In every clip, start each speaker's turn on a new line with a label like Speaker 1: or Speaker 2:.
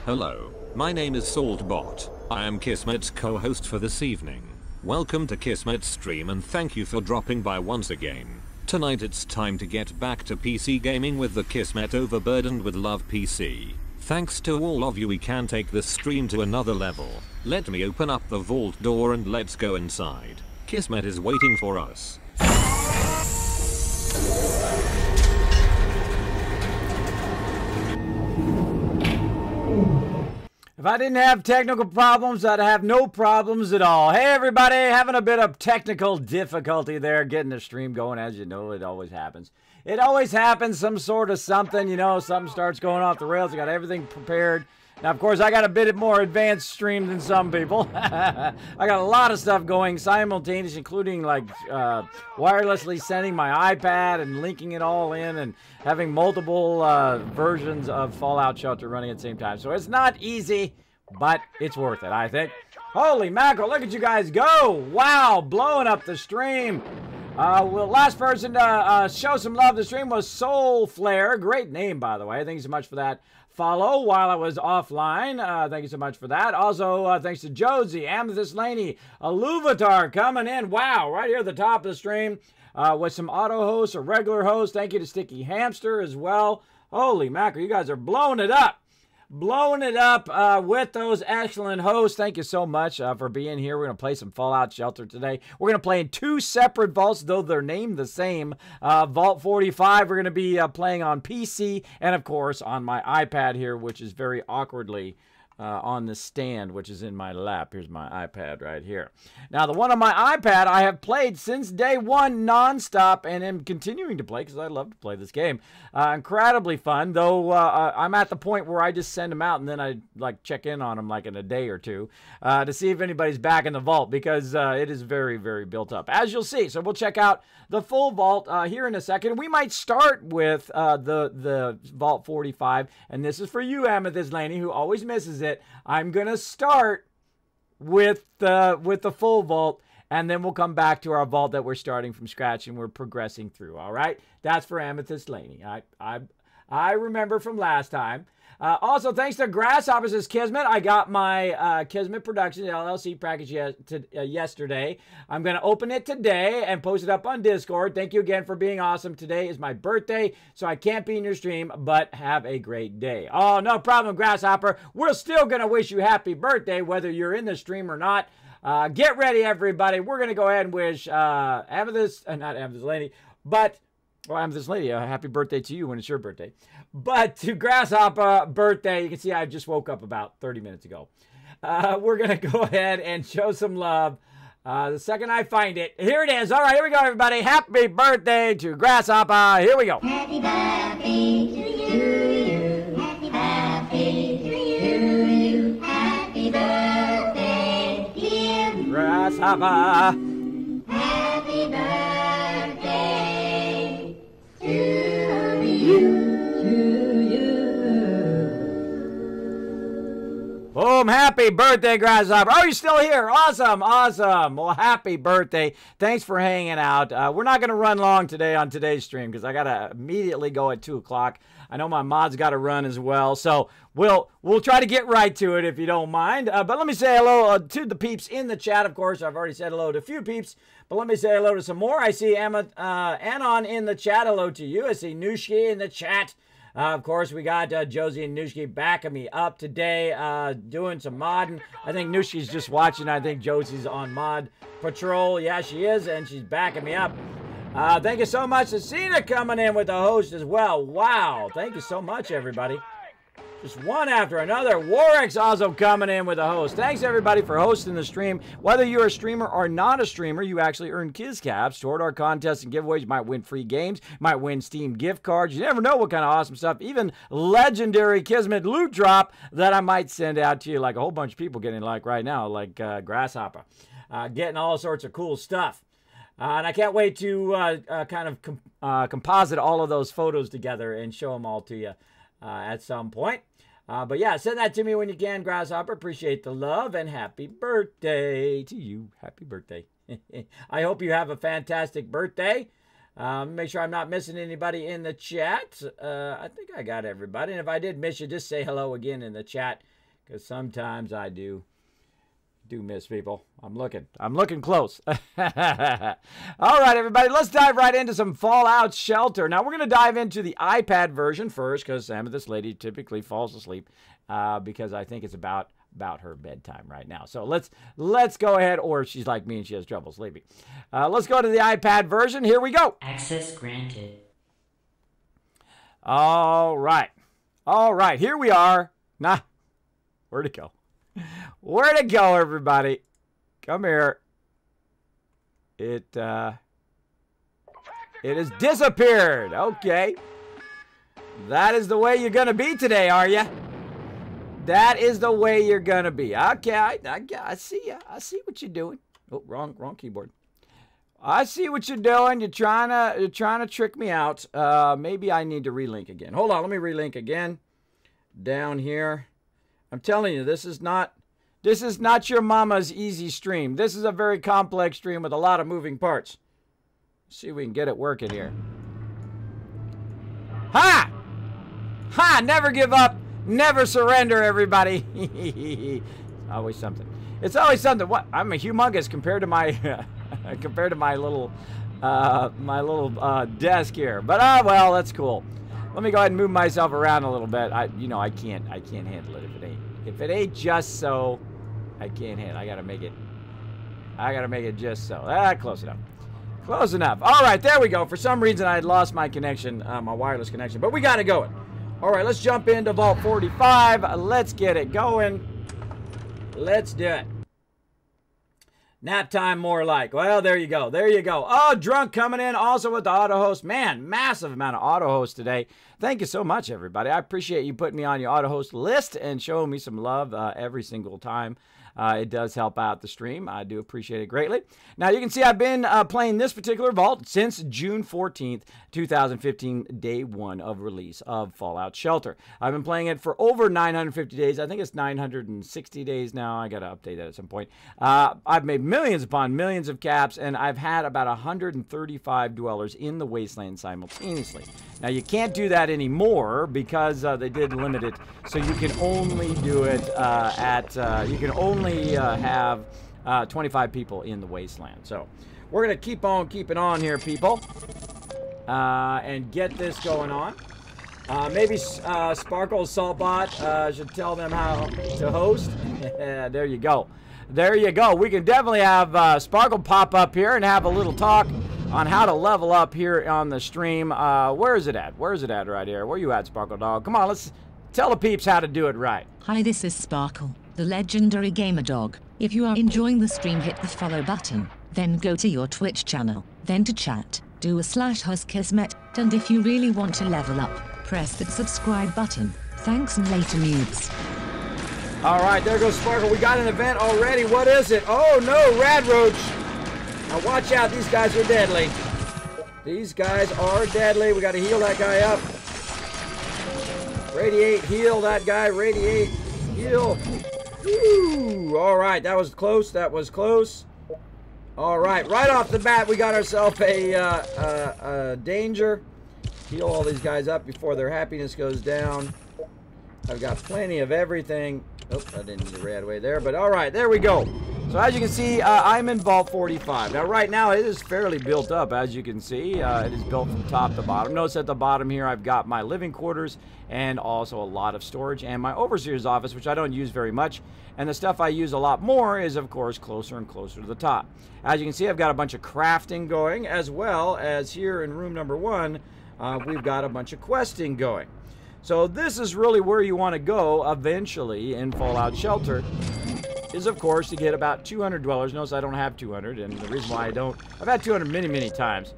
Speaker 1: Hello, my name is Saltbot. I am Kismet's co-host for this evening. Welcome to Kismet's stream and thank you for dropping by once again. Tonight it's time to get back to PC gaming with the Kismet Overburdened with Love PC. Thanks to all of you, we can take this stream to another level. Let me open up the vault door and let's go inside. Kismet is waiting for us.
Speaker 2: If I didn't have technical problems, I'd have no problems at all. Hey everybody, having a bit of technical difficulty there getting the stream going. As you know, it always happens. It always happens, some sort of something, you know, something starts going off the rails. I got everything prepared. Now, of course, I got a bit more advanced stream than some people. I got a lot of stuff going simultaneously, including like wirelessly sending my iPad and linking it all in and having multiple versions of Fallout Shelter running at the same time. So it's not easy, but it's worth it, I think. Holy mackerel, look at you guys go. Wow, blowing up the stream. Well, last person to show some love to the stream was Soul Flare. Great name, by the way. Thank you so much for that follow while I was offline. Thank you so much for that. Also, thanks to Josie, Amethyst Laney, Aluvatar coming in. Wow, right here at the top of the stream with some auto hosts or regular hosts. Thank you to Sticky Hamster as well. Holy mackerel, you guys are blowing it up. Blowing it up with those excellent hosts. Thank you so much for being here. We're going to play some Fallout Shelter today. We're going to play in two separate vaults, though they're named the same. Vault 45, we're going to be playing on PC and, of course, on my iPad here, which is very awkwardly on the stand, which is in my lap. Here's my iPad right here. Now, the one on my iPad I have played since day one nonstop and am continuing to play because I love to play this game. Incredibly fun, though I'm at the point where I just send them out and then I like check in on them like in a day or two to see if anybody's back in the vault because it is very, very built up, as you'll see. So we'll check out the full vault here in a second. We might start with the Vault 45, and this is for you, Amethyst Laney, who always misses it. I'm gonna start with the full vault, and then we'll come back to our vault that we're starting from scratch and we're progressing through. All right, that's for Amethyst Laney. I remember from last time. Also, thanks to Grasshoppers as Kismet, I got my Kismet Productions LLC package yesterday. I'm going to open it today and post it up on Discord. Thank you again for being awesome. Today is my birthday, so I can't be in your stream, but have a great day. Oh, no problem, Grasshopper. We're still going to wish you happy birthday, whether you're in the stream or not. Get ready, everybody. We're going to go ahead and wish not Amethyst Lady, but... Well, Amethyst Lady, happy birthday to you when it's your birthday. But to Grasshopper birthday, you can see I just woke up about 30 minutes ago. We're going to go ahead and show some love. The second I find it. Here it is. All right, here we go, everybody. Happy birthday to Grasshopper. Here we go.
Speaker 3: Happy birthday to you. Happy birthday to you. Happy birthday, dear
Speaker 2: Grasshopper.
Speaker 3: Happy birthday to you.
Speaker 2: Boom, happy birthday, Grasshopper. Oh, you're still here. Awesome, awesome. Well, happy birthday. Thanks for hanging out. We're not going to run long today on today's stream because I got to immediately go at 2 o'clock. I know my mod's got to run as well, so we'll try to get right to it if you don't mind. But let me say hello to the peeps in the chat. Of course, I've already said hello to a few peeps, but let me say hello to some more. I see Anon in the chat. Hello to you. I see Nushki in the chat. Of course, we got Josie and Nushki backing me up today, doing some modding. I think Nushki's just watching. I think Josie's on mod patrol. Yeah, she is, and she's backing me up. Thank you so much to Cena coming in with the host as well. Wow, thank you so much, everybody. Just one after another. Warwick's also coming in with a host. Thanks, everybody, for hosting the stream. Whether you're a streamer or not a streamer, you actually earn Kiz Caps toward our contests and giveaways. You might win free games. You might win Steam gift cards. You never know what kind of awesome stuff. Even legendary Kismet loot drop that I might send out to you, like a whole bunch of people getting like right now, like Grasshopper. Getting all sorts of cool stuff. And I can't wait to kind of composite all of those photos together and show them all to you at some point. But yeah, send that to me when you can, Grasshopper. Appreciate the love and happy birthday to you. Happy birthday. I hope you have a fantastic birthday. Make sure I'm not missing anybody in the chat. I think I got everybody. And if I did miss you, just say hello again in the chat, because sometimes I do miss people. I'm looking close. All right, everybody, let's dive right into some Fallout Shelter. Now, we're going to dive into the iPad version first, because this lady typically falls asleep, because I think it's about her bedtime right now. So let's go ahead, or she's like me and she has trouble sleeping. Let's go to the iPad version. Here we go.
Speaker 4: Access granted.
Speaker 2: All right, here we are. Nah, where'd it go? Where'd it go, everybody? Come here. It has disappeared. Okay. That is the way you're going to be today, are you? That is the way you're going to be. Okay, I see you. I see what you're doing. Oh, wrong keyboard. I see what you're doing. You're trying to trick me out. Maybe I need to relink again. Hold on, let me relink again. Down here. I'm telling you, this is not your mama's easy stream. This is a very complex stream with a lot of moving parts. Let's see if we can get it working here. Ha! Ha! Never give up. Never surrender, everybody. Always something. It's always something. What? I'm a humongous compared to my my little desk here. But well, that's cool. Let me go ahead and move myself around a little bit. I can't handle it if it ain't just so. I can't handle it. I gotta make it just so. Close enough. Close enough. All right, there we go. For some reason, I had lost my connection, my wireless connection, but we got it going. All right, let's jump into Vault 45. Let's get it going. Let's do it. Nap time, more like. Well, there you go. There you go. Oh, Drunk coming in also with the auto host. Man, massive amount of auto hosts today. Thank you so much, everybody. I appreciate you putting me on your auto host list and showing me some love every single time. It does help out the stream. I do appreciate it greatly. Now, you can see I've been playing this particular vault since June 14th, 2015, day one of release of Fallout Shelter. I've been playing it for over 950 days. I think it's 960 days now. I got to update that at some point. I've made millions upon millions of caps, and I've had about 135 dwellers in the wasteland simultaneously. Now, you can't do that anymore because they did limit it, so you can only do it you can only have 25 people in the wasteland. So we're going to keep on keeping on here, people, and get this going on. Maybe Sparkle Saltbot should tell them how to host. There you go. There you go. We can definitely have Sparkle pop up here and have a little talk on how to level up here on the stream. Where is it at? Where is it at right here? Where you at, Sparkle Dog? Come on, let's tell the peeps how to do it right.
Speaker 4: Hi, this is Sparkle, the legendary gamer dog. If you are enjoying the stream, hit the follow button, then go to your Twitch channel, then to chat, do a /HusKismet, and if you really want to level up, press that subscribe button. Thanks and later, noobs.
Speaker 2: All right, there goes Sparkle. We got an event already. What is it? Oh no, Rad Roach. Now watch out, these guys are deadly. These guys are deadly. We got to heal that guy up. Radiate, heal that guy. Radiate, heal. Woo. All right, that was close. That was close. All right, right off the bat, we got ourselves a danger. Heal all these guys up before their happiness goes down. I've got plenty of everything. Oh, I didn't need to rad away there, but all right, there we go. So as you can see, I'm in Vault 45. Now, right now, it is fairly built up, as you can see. It is built from top to bottom. Notice at the bottom here, I've got my living quarters and also a lot of storage and my overseer's office, which I don't use very much. And the stuff I use a lot more is, of course, closer and closer to the top. As you can see, I've got a bunch of crafting going, as well as here in room number 1, we've got a bunch of questing going. So this is really where you want to go eventually in Fallout Shelter, is of course to get about 200 dwellers. Notice I don't have 200, and the reason why I don't, I've had 200 many times,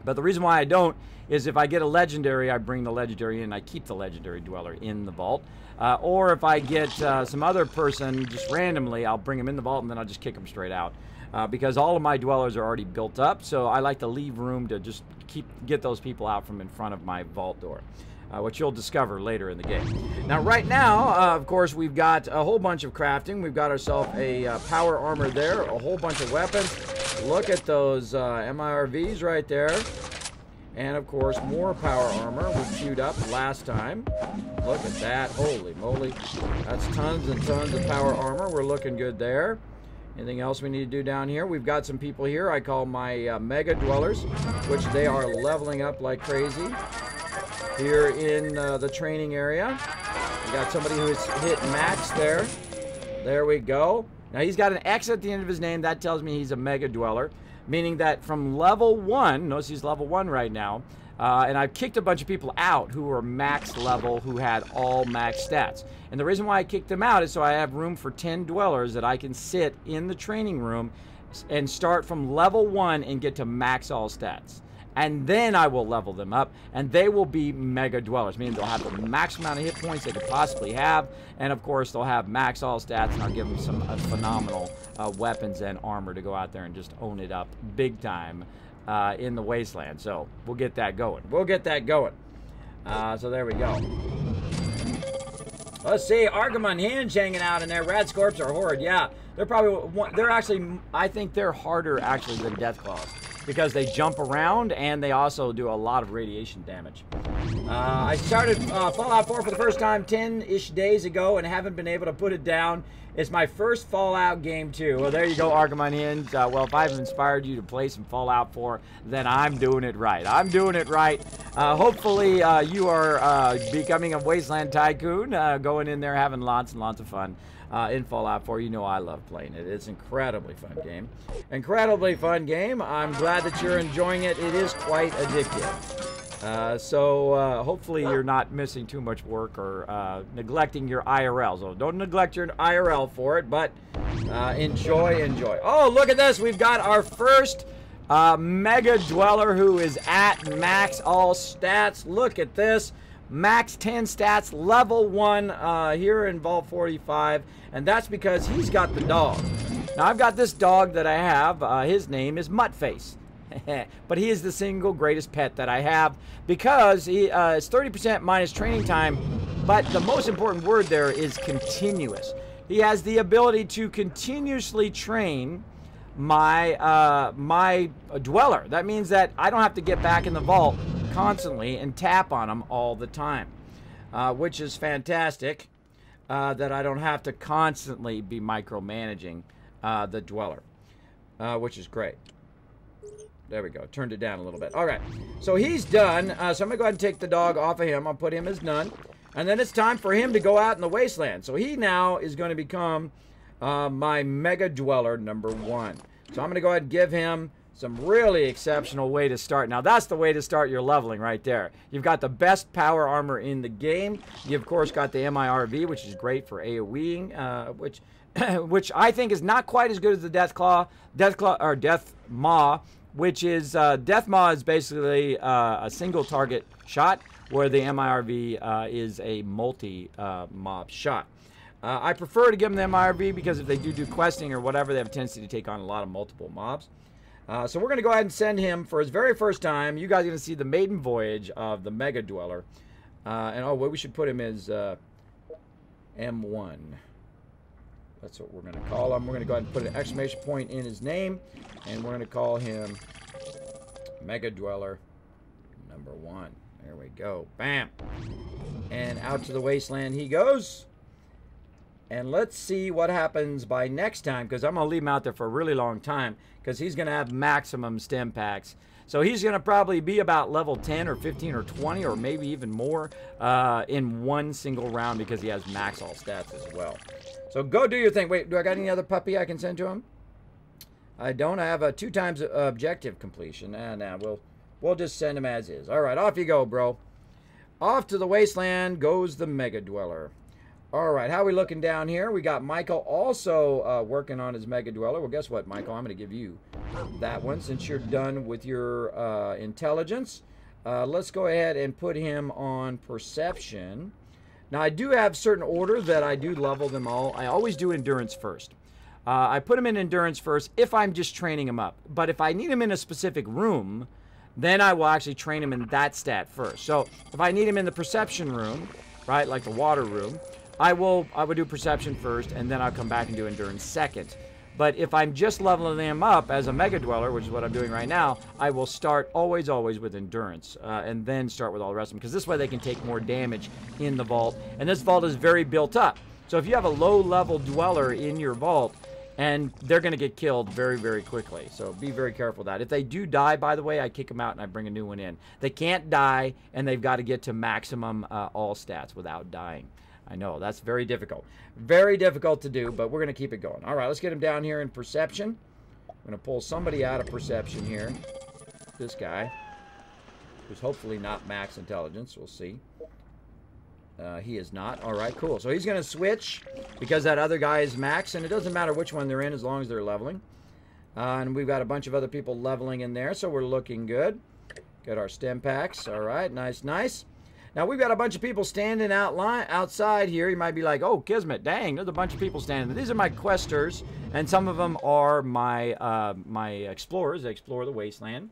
Speaker 2: but the reason why I don't is if I get a legendary, I bring the legendary in, I keep the legendary dweller in the vault. Or if I get some other person just randomly, I'll bring them in the vault and then I'll just kick them straight out. Because all of my dwellers are already built up, so I like to leave room to just get those people out from in front of my vault door. Which you'll discover later in the game. Now, right now, of course, we've got a whole bunch of crafting. We've got ourselves a power armor there, a whole bunch of weapons. Look at those MIRVs right there. And of course, more power armor was queued up last time. Look at that. Holy moly. That's tons and tons of power armor. We're looking good there. Anything else we need to do down here? We've got some people here I call my mega dwellers, which they are leveling up like crazy here in the training area. We got somebody who's hit max there. There we go. Now he's got an X at the end of his name. That tells me he's a mega dweller, meaning that from level 1, notice he's level 1 right now, and I've kicked a bunch of people out who were max level, who had all max stats. And the reason why I kicked them out is so I have room for 10 dwellers that I can sit in the training room and start from level 1 and get to max all stats. And then I will level them up, and they will be mega dwellers, meaning they'll have the max amount of hit points they could possibly have, and of course they'll have max all stats, and I'll give them some phenomenal weapons and armor to go out there and just own it up big time in the wasteland. So we'll get that going. We'll get that going. So there we go. Let's see, Argamon Hinge hanging out in there. Radscorps are horde. Yeah, they're probably they're actually, I think they're harder actually than Deathclaws, because they jump around and they also do a lot of radiation damage. I started Fallout 4 for the first time 10-ish days ago and haven't been able to put it down. It's my first Fallout game too. Well, there you go, Argamon Hinge. Well, if I've inspired you to play some Fallout 4, then I'm doing it right. I'm doing it right. Hopefully you are becoming a wasteland tycoon, going in there having lots and lots of fun. In Fallout 4. You know I love playing it. It's an incredibly fun game. Incredibly fun game. I'm glad that you're enjoying it. It is quite addictive. So hopefully you're not missing too much work or neglecting your IRL. So don't neglect your IRL for it, but enjoy. Oh, look at this. We've got our first mega dweller who is at max all stats. Look at this. Max 10 stats, level 1 here in Vault 45, and that's because he's got the dog. Now, I've got this dog that I have. His name is Muttface, but he is the single greatest pet that I have because he is 30% minus training time, but the most important word there is continuous. He has the ability to continuously train my my dweller. That means that I don't have to get back in the vault constantly and tap on them all the time, which is fantastic, that I don't have to constantly be micromanaging the dweller, which is great. There we go. Turned it down a little bit. All right. So he's done. So I'm going to go ahead and take the dog off of him. I'll put him as none. And then it's time for him to go out in the wasteland. So he now is going to become my mega dweller number 1. So I'm going to go ahead and give him some really exceptional way to start. Now that's the way to start your leveling right there. You've got the best power armor in the game. You of course got the MIRV, which is great for AoEing, which I think is not quite as good as the Death Maw, which is Death Maw is basically a single target shot, where the MIRV is a multi-mob shot. I prefer to give them the MIRV because if they do questing or whatever, they have a tendency to take on a lot of multiple mobs. So we're going to go ahead and send him for his very first time. You guys are going to see the maiden voyage of the Mega Dweller. And oh, well, we should put him as M1. That's what we're going to call him. We're going to go ahead and put an exclamation point in his name. And we're going to call him Mega Dweller number 1. There we go. Bam. And out to the wasteland he goes. And let's see what happens by next time, because I'm going to leave him out there for a really long time, because he's going to have maximum stem packs. So he's going to probably be about level 10 or 15 or 20 or maybe even more in one single round, because he has max all stats as well. So go do your thing. Wait, do I got any other puppy I can send to him? I don't. I have a 2 times objective completion. Nah, we'll just send him as is. All right, off you go, bro. Off to the wasteland goes the Mega Dweller. All right, how are we looking down here? We got Michael also working on his Mega Dweller. Well, guess what, Michael? I'm going to give you that one since you're done with your intelligence. Let's go ahead and put him on perception. Now, I do have certain order that I do level them all. I always do endurance first. I put him in endurance first if I'm just training him up. But if I need him in a specific room, then I will actually train him in that stat first. So if I need him in the perception room, right, like the water room, I would do perception first, and then I'll come back and do endurance second. But if I'm just leveling them up as a Mega Dweller, which is what I'm doing right now, I will start always with Endurance, and then start with all the rest of them, because this way they can take more damage in the vault. And this vault is very built up. So if you have a low-level Dweller in your vault, and they're going to get killed very, very quickly. So be very careful of that. If they do die, by the way, I kick them out and I bring a new one in. They can't die, and they've got to get to maximum all stats without dying. I know, that's very difficult. Very difficult to do, but we're going to keep it going. All right, let's get him down here in Perception. I'm going to pull somebody out of Perception here. This guy, who's hopefully not max intelligence. We'll see. He is not. All right, cool. So he's going to switch because that other guy is max, and it doesn't matter which one they're in as long as they're leveling. And we've got a bunch of other people leveling in there, so we're looking good. Got our stem packs. All right, nice, nice. Now, we've got a bunch of people standing outside here. You might be like, oh, Kismet, dang, there's a bunch of people standing. These are my questers, and some of them are my my explorers. They explore the wasteland.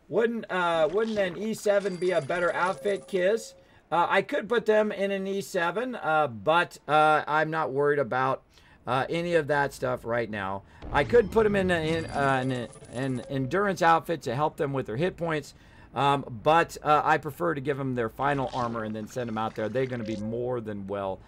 Speaker 2: Wouldn't an E7 be a better outfit, Kiz? I could put them in an E7, but I'm not worried about any of that stuff right now. I could put them in an endurance outfit to help them with their hit points. But I prefer to give them their final armor and then send them out there. They're going to be more than well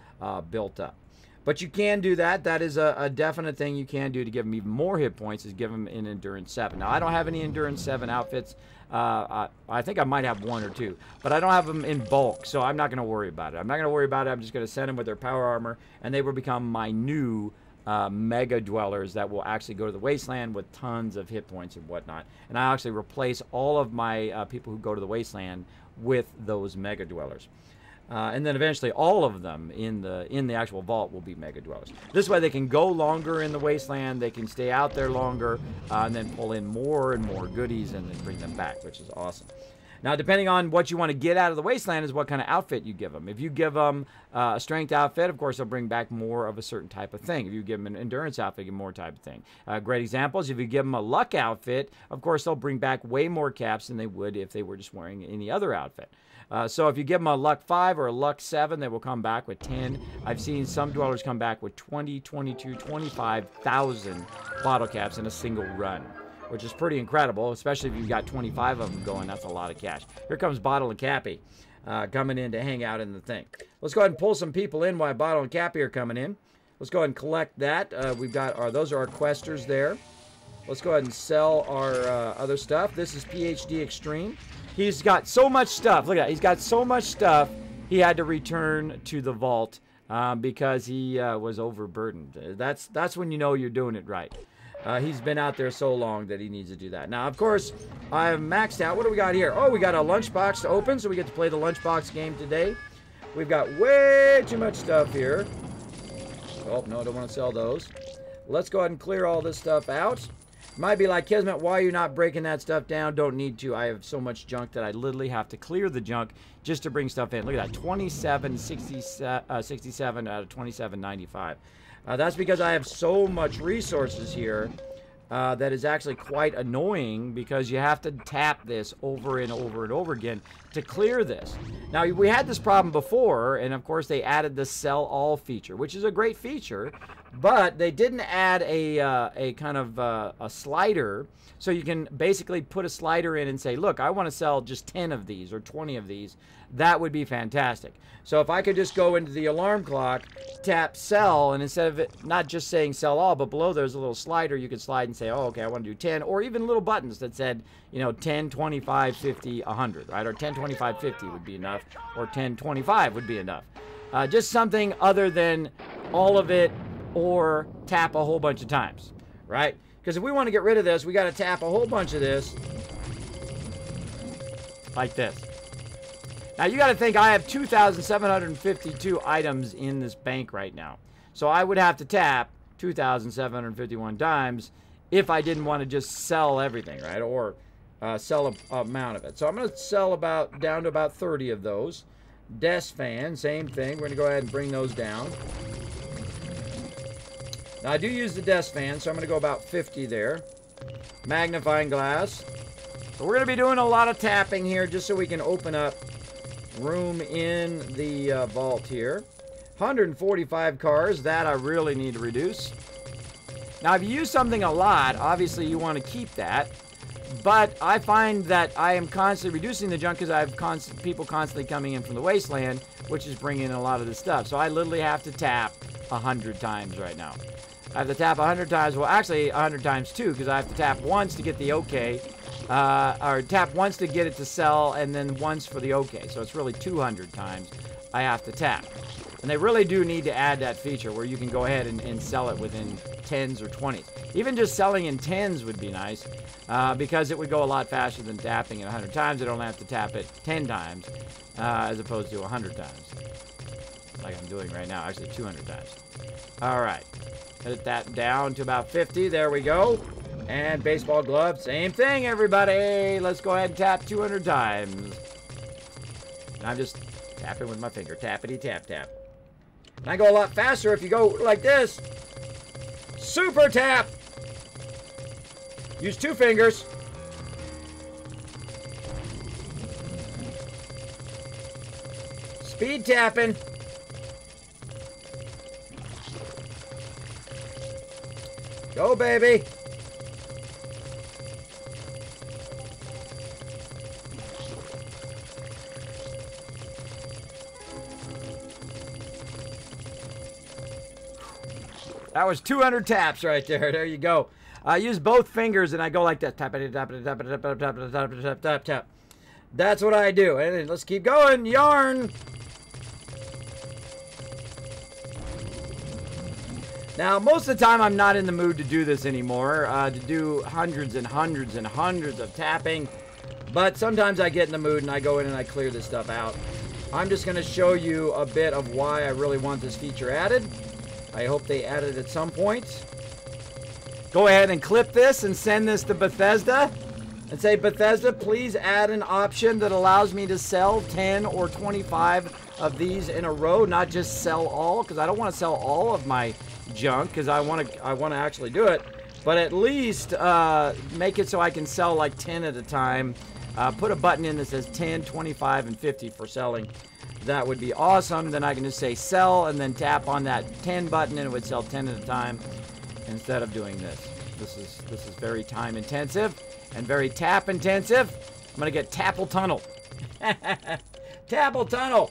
Speaker 2: built up. But you can do that. That is a definite thing you can do to give them even more hit points, is give them an Endurance 7. Now, I don't have any Endurance 7 outfits. I think I might have one or two. But I don't have them in bulk, so I'm not going to worry about it. I'm not going to worry about it. I'm just going to send them with their power armor, and they will become my new Mega Dwellers that will actually go to the Wasteland with tons of hit points and whatnot. And I actually replace all of my people who go to the Wasteland with those Mega Dwellers. And then eventually all of them in the actual vault will be Mega Dwellers. This way they can go longer in the Wasteland, they can stay out there longer, and then pull in more and more goodies and then bring them back, which is awesome. Now, depending on what you want to get out of the Wasteland is what kind of outfit you give them. If you give them a strength outfit, of course, they'll bring back more of a certain type of thing. If you give them an endurance outfit, you get more type of thing. Great examples, if you give them a luck outfit, of course, they'll bring back way more caps than they would if they were just wearing any other outfit. So if you give them a luck 5 or a luck 7, they will come back with 10. I've seen some dwellers come back with 20, 22, 25,000 bottle caps in a single run, which is pretty incredible, especially if you've got 25 of them going. That's a lot of cash. Here comes Bottle and Cappy coming in to hang out in the thing. Let's go ahead and pull some people in while Bottle and Cappy are coming in. Let's go ahead and collect that. We've got those are our questers there. Let's go ahead and sell our other stuff. This is PhD Extreme. He's got so much stuff. Look at that. He's got so much stuff, he had to return to the vault because he was overburdened. That's when you know you're doing it right. He's been out there so long that he needs to do that. Now, of course, I've maxed out. What do we got here? Oh, we got a lunchbox to open, so we get to play the lunchbox game today. We've got way too much stuff here. Oh, no, I don't want to sell those. Let's go ahead and clear all this stuff out. Might be like, Kismet, why are you not breaking that stuff down? Don't need to. I have so much junk that I literally have to clear the junk just to bring stuff in. Look at that, 2767 out of 2795. That's because I have so much resources here that is actually quite annoying, because you have to tap this over and over and over again to clear this. Now, we had this problem before, and of course they added the sell all feature, which is a great feature, but they didn't add a kind of a slider, so you can basically put a slider in and say, look, I want to sell just 10 of these or 20 of these. That would be fantastic. So if I could just go into the alarm clock, tap sell, and instead of it not just saying sell all, but below there's a little slider, you could slide and say, oh, okay, I want to do 10, or even little buttons that said, you know, 10, 25, 50, 100, right? Or 10, 25, 50 would be enough, or 10, 25 would be enough. Just something other than all of it or tap a whole bunch of times, right? Because if we want to get rid of this, we got to tap a whole bunch of this like this. Now, you got to think I have 2,752 items in this bank right now. So I would have to tap 2,751 times if I didn't want to just sell everything, right? Or sell a amount of it. So I'm going to sell down to about 30 of those. Desk fan, same thing. We're going to go ahead and bring those down. Now, I do use the desk fan, so I'm going to go about 50 there. Magnifying glass. So we're going to be doing a lot of tapping here just so we can open up room in the vault here. 145 cars. That I really need to reduce. Now, if you use something a lot, obviously you want to keep that. But I find that I am constantly reducing the junk because I have people constantly coming in from the wasteland, which is bringing in a lot of this stuff. So I literally have to tap 100 times right now. I have to tap 100 times. Well, actually 100 times too, because I have to tap once to get the okay, or tap once to get it to sell, and then once for the okay. So it's really 200 times I have to tap. And they really do need to add that feature where you can go ahead and sell it within 10s or 20s. Even just selling in 10s would be nice, because it would go a lot faster than tapping it 100 times. I don't have to tap it 10 times as opposed to 100 times, like I'm doing right now. Actually, 200 times. All right. Hit that down to about 50. There we go. And baseball glove, same thing, everybody. Let's go ahead and tap 200 times. And I'm just tapping with my finger. Tappity tap tap. And I go a lot faster if you go like this. Super tap. Use 2 fingers. Speed tapping. Go, baby. That was 200 taps right there. There you go. I use both fingers and I go like that. Tap it, tap it, tap it, tap it, tap it, tap it, tap, tap, tap. That's what I do. And let's keep going. Yarn. Now, most of the time, I'm not in the mood to do this anymore, to do hundreds and hundreds and hundreds of tapping. But sometimes I get in the mood and I go in and I clear this stuff out. I'm just going to show you a bit of why I really want this feature added. I hope they add it at some point. Go ahead and clip this and send this to Bethesda and say, Bethesda, please add an option that allows me to sell 10 or 25 of these in a row, not just sell all, because I don't want to sell all of my junk, because I want to actually do it, but at least make it so I can sell like 10 at a time. Put a button in that says 10, 25, and 50 for selling. That would be awesome. Then I can just say sell and then tap on that 10 button and it would sell 10 at a time instead of doing this. This is very time intensive and very tap intensive. I'm gonna get Tapple Tunnel. Tapple Tunnel.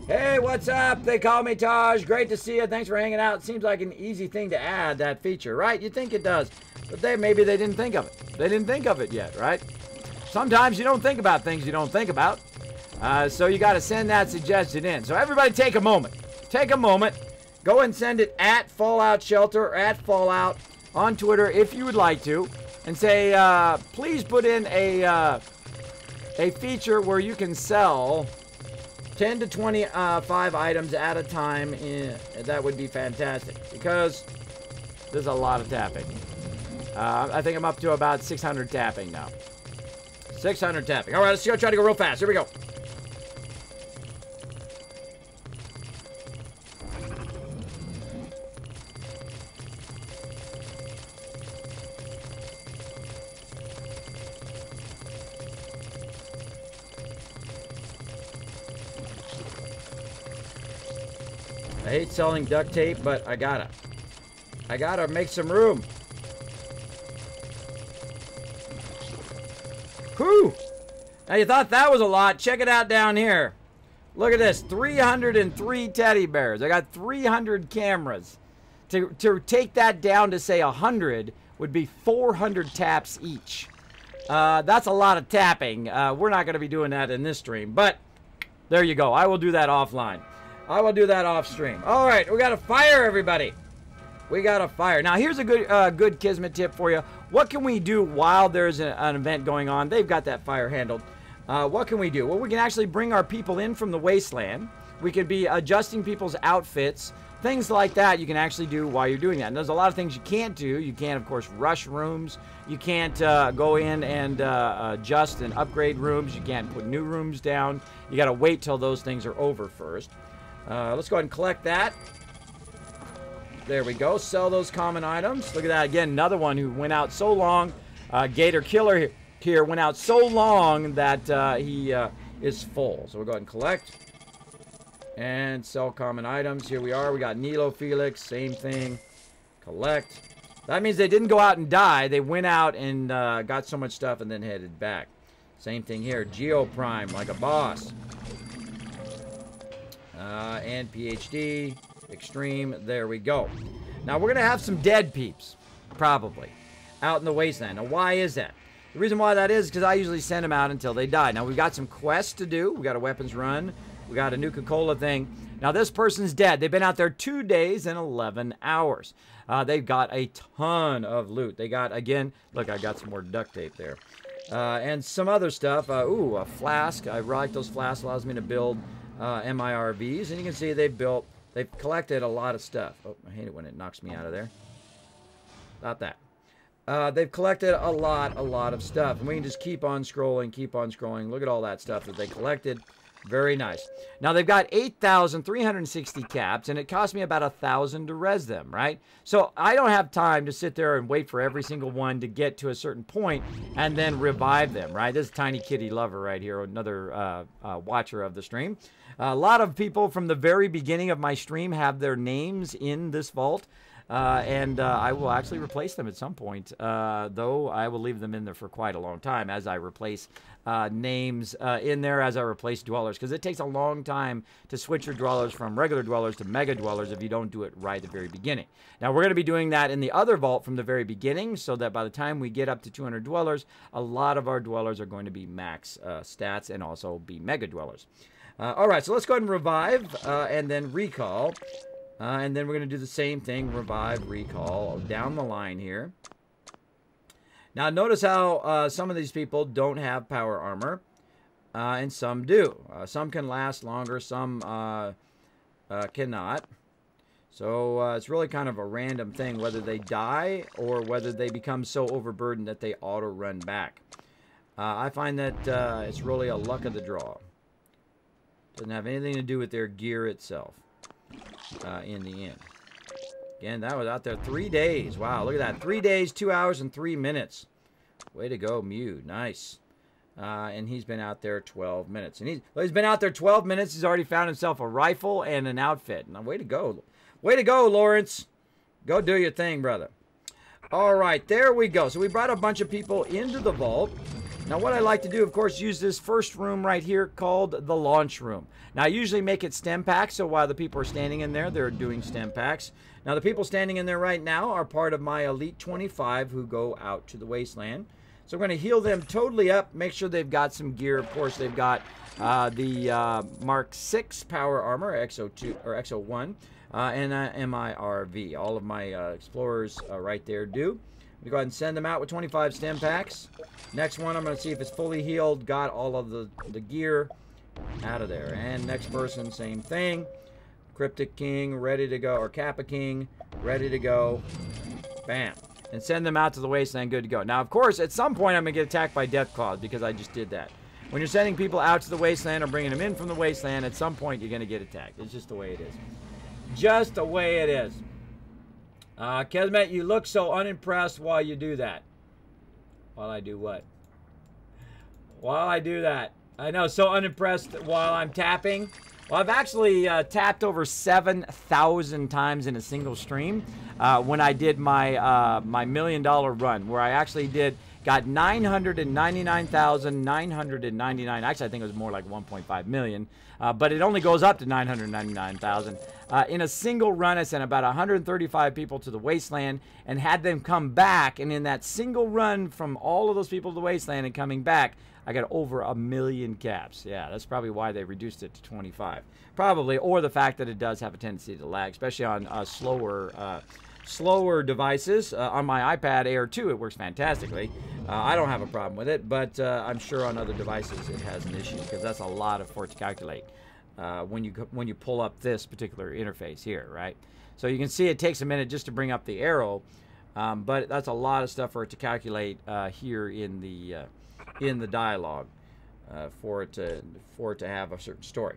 Speaker 2: Hey, what's up? They call me Taj. Great to see you. Thanks for hanging out. Seems like an easy thing to add, that feature, right? You think it does, but maybe they didn't think of it. They didn't think of it yet, right? Sometimes you don't think about things you don't think about. So you got to send that suggestion in. So everybody take a moment. Take a moment. Go and send it at Fallout Shelter or at Fallout on Twitter if you would like to. And say, please put in a feature where you can sell 10 to 25 items at a time. That would be fantastic. Because there's a lot of tapping. I think I'm up to about 600 tapping now. 600 tapping. All right, let's go try to go real fast. Here we go. I hate selling duct tape, but I gotta make some room. Whew! Now you thought that was a lot. Check it out down here. Look at this, 303 teddy bears. I got 300 cameras. To take that down to say 100 would be 400 taps each. That's a lot of tapping. We're not going to be doing that in this stream, but there you go. I will do that offline. I will do that off stream. All right, we got a fire, everybody. We got a fire. Now, here's a good Kismet tip for you. What can we do while there's an event going on? They've got that fire handled. What can we do? Well, we can actually bring our people in from the wasteland. We could be adjusting people's outfits. Things like that you can actually do while you're doing that. And there's a lot of things you can't do. You can't, of course, rush rooms. You can't go in and adjust and upgrade rooms. You can't put new rooms down. You got to wait till those things are over first. Let's go ahead and collect that. There we go. Sell those common items. Look at that. Again, another one who went out so long. Gator Killer here went out so long that he is full. So we'll go ahead and collect. And sell common items. Here we are. We got Nilo Felix. Same thing. Collect. That means they didn't go out and die. They went out and got so much stuff and then headed back. Same thing here. Geoprime, like a boss. And PhD, Extreme. There we go. Now, we're going to have some dead peeps, probably, out in the wasteland. Now, why is that? The reason why that is because I usually send them out until they die. Now, we've got some quests to do. We got a weapons run. We got a Nuka-Cola thing. Now, this person's dead. They've been out there 2 days and 11 hours. They've got a ton of loot. They got, again, look, I got some more duct tape there. And some other stuff. Ooh, a flask. I like those flasks. Allows me to build MIRVs. And you can see they've collected a lot of stuff. Oh, I hate it when it knocks me out of there. Not that. They've collected a lot of stuff. And we can just keep on scrolling, keep on scrolling. Look at all that stuff that they collected. Very nice. Now, they've got 8,360 caps, and it cost me about 1,000 to res them, right? So I don't have time to sit there and wait for every single one to get to a certain point and then revive them, right? This is Tiny Kitty Lover right here, another watcher of the stream. A lot of people from the very beginning of my stream have their names in this vault. And I will actually replace them at some point, though I will leave them in there for quite a long time as I replace names in there, as I replace dwellers, because it takes a long time to switch your dwellers from regular dwellers to mega dwellers if you don't do it right at the very beginning. Now, we're going to be doing that in the other vault from the very beginning, so that by the time we get up to 200 dwellers, a lot of our dwellers are going to be max stats and also be mega dwellers. All right, so let's go ahead and revive and then recall. And then we're going to do the same thing, revive, recall, down the line here. Now, notice how some of these people don't have power armor, and some do. Some can last longer, some cannot. So it's really kind of a random thing, whether they die or whether they become so overburdened that they auto-run back. I find that it's really a luck of the draw. Doesn't have anything to do with their gear itself. In the end. Again, that was out there 3 days. Wow, look at that. 3 days, 2 hours, and 3 minutes. Way to go, Mew. Nice. And he's been out there 12 minutes. And he's been out there 12 minutes. He's already found himself a rifle and an outfit. Now, way to go. Way to go, Lawrence. Go do your thing, brother. All right, there we go. So we brought a bunch of people into the vault. Now, what I like to do, of course, use this first room right here called the launch room. Now, I usually make it stem packs, so while the people are standing in there, they're doing stem packs. Now, the people standing in there right now are part of my Elite 25 who go out to the wasteland. So we're going to heal them totally up, make sure they've got some gear. Of course, they've got the Mark 6 power armor, X02 or X01, and MIRV. All of my explorers right there do. We go ahead and send them out with 25 stem packs. Next one, I'm going to see if it's fully healed, got all of the gear out of there. And next person, same thing. Cryptic King, ready to go, or Kappa King, ready to go. Bam. And send them out to the wasteland, good to go. Now, of course, at some point, I'm going to get attacked by Death Claws because I just did that. When you're sending people out to the wasteland or bringing them in from the wasteland, at some point, you're going to get attacked. It's just the way it is. Just the way it is. Kesmet, you look so unimpressed while you do that. While I do what? While I do that. I know, so unimpressed while I'm tapping. Well, I've actually tapped over 7,000 times in a single stream when I did my my $1 million run, where I actually got 999,999. Actually, I think it was more like 1.5 million, but it only goes up to 999,000. In a single run, I sent about 135 people to the wasteland and had them come back. And in that single run from all of those people to the wasteland and coming back, I got over 1 million caps. Yeah, that's probably why they reduced it to 25. Probably, or the fact that it does have a tendency to lag, especially on slower devices. On my iPad Air 2, it works fantastically. I don't have a problem with it, but I'm sure on other devices it has an issue because that's a lot for it to calculate when you pull up this particular interface here, right? So you can see it takes a minute just to bring up the arrow, but that's a lot of stuff for it to calculate here in the dialogue for it to have a certain story.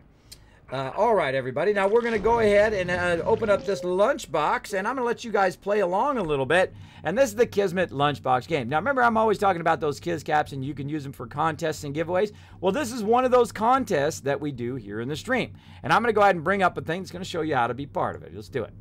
Speaker 2: All right, everybody. Now we're going to go ahead and open up this lunchbox, and I'm going to let you guys play along a little bit. And this is the Kismet lunchbox game. Now remember, I'm always talking about those Kiz caps, and you can use them for contests and giveaways. Well, this is one of those contests that we do here in the stream. And I'm going to go ahead and bring up a thing that's going to show you how to be part of it. Let's do it.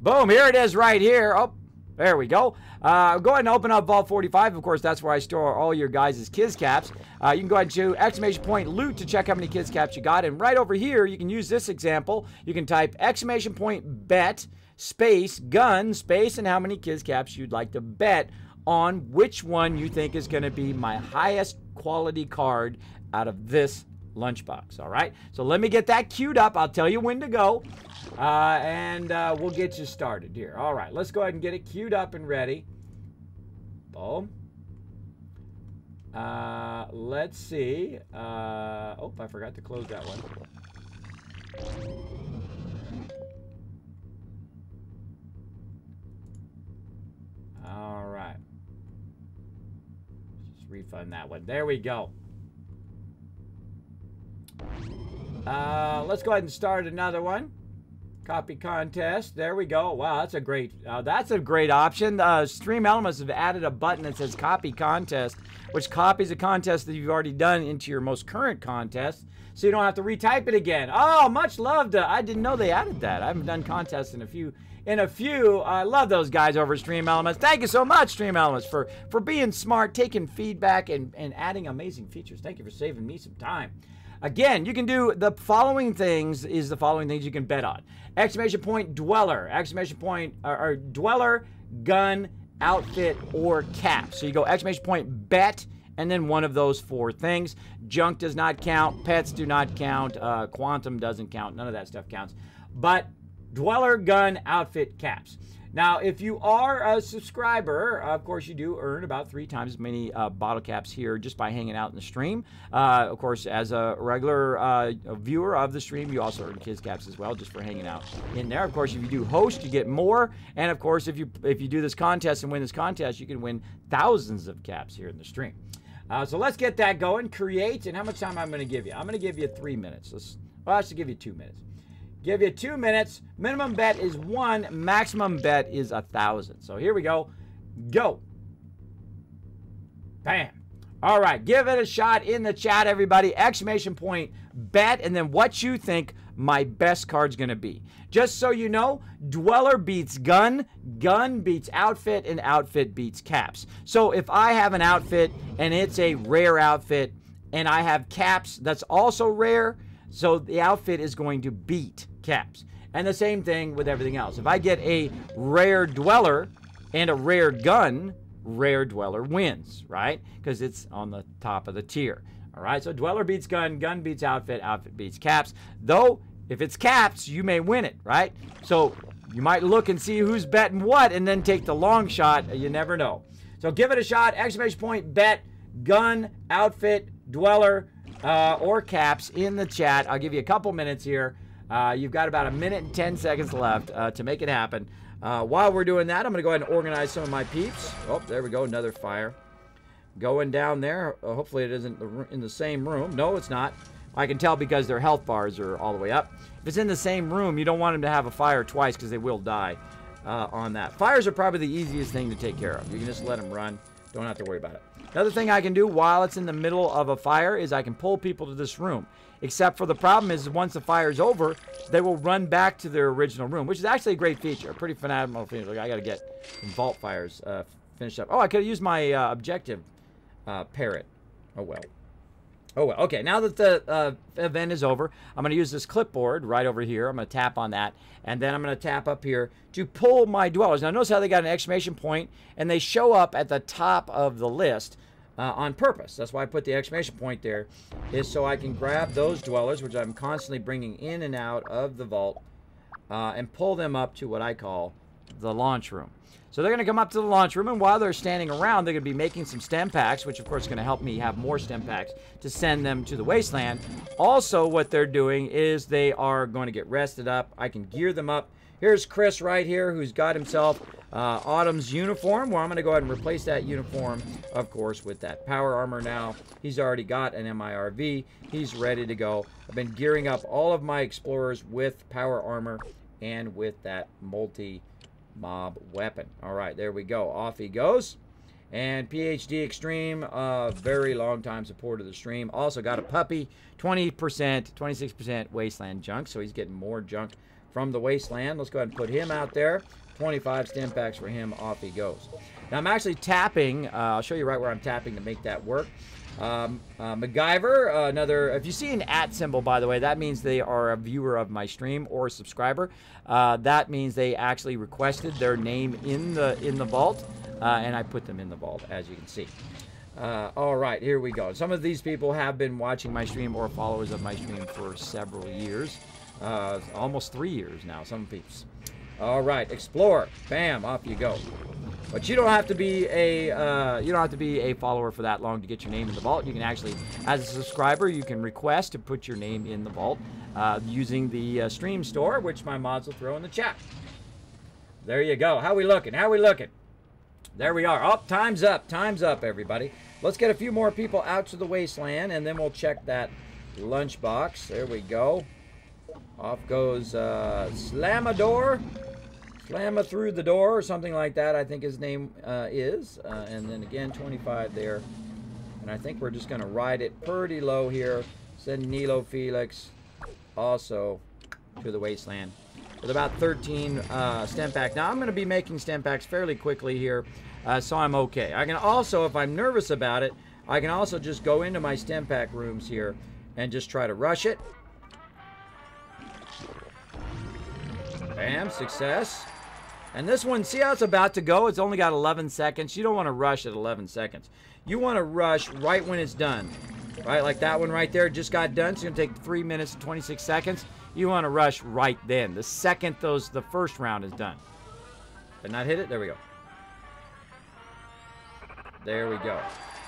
Speaker 2: Boom, here it is right here. Oh, There we go. Go ahead and open up Vault 45. Of course, that's where I store all your guys' Kids Caps. You can go ahead and do ! Loot to check how many Kids Caps you got. And right over here, you can use this example. You can type ! Bet space gun space and how many Kids Caps you'd like to bet on which one you think is going to be my highest quality card out of this lunchbox. All right, so let me get that queued up. I'll tell you when to go, and we'll get you started here. All right, let's go ahead and get it queued up and ready. Boom. Let's see. Oh, I forgot to close that one. All right. Just refund that one. There we go. Let's go ahead and start another one. Copy contest. There we go. Wow, that's a great option. Stream Elements have added a button that says copy contest, which copies a contest that you've already done into your most current contest, so you don't have to retype it again. Oh, much love to. I didn't know they added that. I haven't done contests in a few. I love those guys over at Stream Elements. Thank you so much, Stream Elements, for being smart, taking feedback, and adding amazing features. Thank you for saving me some time. Again, you can do the following things you can bet on. ! Dweller, or Dweller, gun, outfit, or cap. So you go ! Bet, and then one of those 4 things. Junk does not count. Pets do not count. Quantum doesn't count. None of that stuff counts. But Dweller, gun, outfit, caps. Now, if you are a subscriber, of course, you do earn about 3 times as many bottle caps here just by hanging out in the stream. Of course, as a regular viewer of the stream, you also earn Kids Caps as well just for hanging out in there. Of course, if you do host, you get more. And, of course, if you do this contest and win this contest, you can win thousands of caps here in the stream. So let's get that going. Create. And how much time I'm going to give you? I'm going to give you 3 minutes. I should give you 2 minutes. Give you 2 minutes. Minimum bet is 1. Maximum bet is 1,000. So here we go. Go. Bam. All right. Give it a shot in the chat, everybody. ! Bet, and then what you think my best card's going to be. Just so you know, Dweller beats gun, gun beats outfit, and outfit beats caps. So if I have an outfit and it's a rare outfit and I have caps that's also rare, so the outfit is going to beat caps. And the same thing with everything else. If I get a rare Dweller and a rare gun, rare Dweller wins, right? Because it's on the top of the tier. All right, so Dweller beats gun, gun beats outfit, outfit beats caps. Though, if it's caps, you may win it, right? So you might look and see who's betting what and then take the long shot. You never know. So give it a shot. ! Bet, gun, outfit, Dweller, or caps in the chat. I'll give you a couple minutes here. You've got about 1 minute and 10 seconds left to make it happen. While we're doing that, I'm going to go ahead and organize some of my peeps. Oh, there we go. Another fire going down there. Hopefully it isn't in the same room. No, it's not. I can tell because their health bars are all the way up. If it's in the same room, you don't want them to have a fire twice because they will die on that. Fires are probably the easiest thing to take care of. You can just let them run. Don't have to worry about it. Another thing I can do while it's in the middle of a fire is I can pull people to this room. Except for the problem is once the fire is over, they will run back to their original room, which is actually a great feature. A pretty phenomenal feature. Like, I got to get some vault fires finished up. Oh, I could have used my objective parrot. Oh, well. Oh, well. Okay, now that the event is over, I'm going to use this clipboard right over here. I'm going to tap on that, and then I'm going to tap up here to pull my dwellers. Now, notice how they got an ! And they show up at the top of the list on purpose. That's why I put the ! there, is so I can grab those dwellers, which I'm constantly bringing in and out of the vault, and pull them up to what I call the launch room. So they're going to come up to the launch room, and while they're standing around, they're going to be making some stem packs, which of course is going to help me have more stem packs to send them to the wasteland. Also, what they're doing is they are going to get rested up. I can gear them up. Here's Chris right here, who's got himself Autumn's uniform, where I'm going to go ahead and replace that uniform, of course, with that power armor now. He's already got an MIRV. He's ready to go. I've been gearing up all of my explorers with power armor and with that multi-mob weapon. All right, there we go. Off he goes. And PhD Extreme, very long time supporter of the stream. Also got a puppy, 20%, 26% wasteland junk, so he's getting more junk from the wasteland. Let's go ahead and put him out there. 25 stim packs for him. Off he goes. Now I'm actually tapping. I'll show you right where I'm tapping to make that work. MacGyver, another. If you see an @ symbol, by the way, that means they are a viewer of my stream or a subscriber. That means they actually requested their name in the vault, and I put them in the vault, as you can see. All right, here we go. Some of these people have been watching my stream or followers of my stream for several years, almost 3 years now. Some peeps. All right, explore. Bam, off you go. But you don't have to be a follower for that long to get your name in the vault. You can actually, as a subscriber, you can request to put your name in the vault using the stream store, which my mods will throw in the chat. There you go. How we looking? How we looking? There we are. Oh, time's up. Time's up, everybody. Let's get a few more people out to the wasteland, and then we'll check that lunchbox. There we go. Off goes Slamador. Slamma through the door, or something like that, I think his name is. And then again, 25 there. And I think we're just going to ride it pretty low here. Send Nilo Felix also to the wasteland with about 13 stem packs. Now, I'm going to be making stem packs fairly quickly here, so I'm okay. I can also, if I'm nervous about it, I can also just go into my stem pack rooms here and just try to rush it. Bam, success. And this one, see how it's about to go? It's only got 11 seconds. You don't want to rush at 11 seconds. You want to rush right when it's done. Right, like that one right there just got done. It's going to take 3 minutes and 26 seconds. You want to rush right then. The second the first round is done. Did not hit it? There we go. There we go.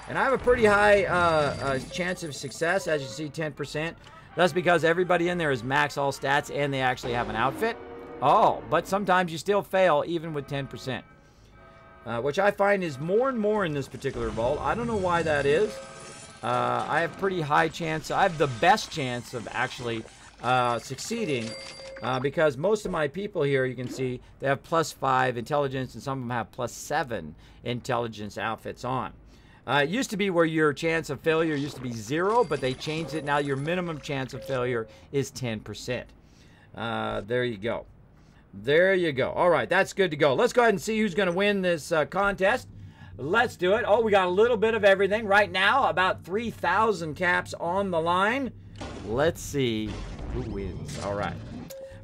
Speaker 2: And I have a pretty high chance of success, as you see, 10%. That's because everybody in there is max all stats and they actually have an outfit. Oh, but sometimes you still fail even with 10%. Which I find is more and more in this particular vault. I don't know why that is. I have pretty high chance. I have the best chance of actually succeeding because most of my people here, you can see, they have +5 intelligence and some of them have +7 intelligence outfits on. It used to be where your chance of failure used to be 0, but they changed it. Now your minimum chance of failure is 10%. There you go. There you go. All right, that's good to go. Let's go ahead and see who's going to win this contest. Let's do it. Oh, we got a little bit of everything. Right now, about 3,000 caps on the line. Let's see who wins. All right.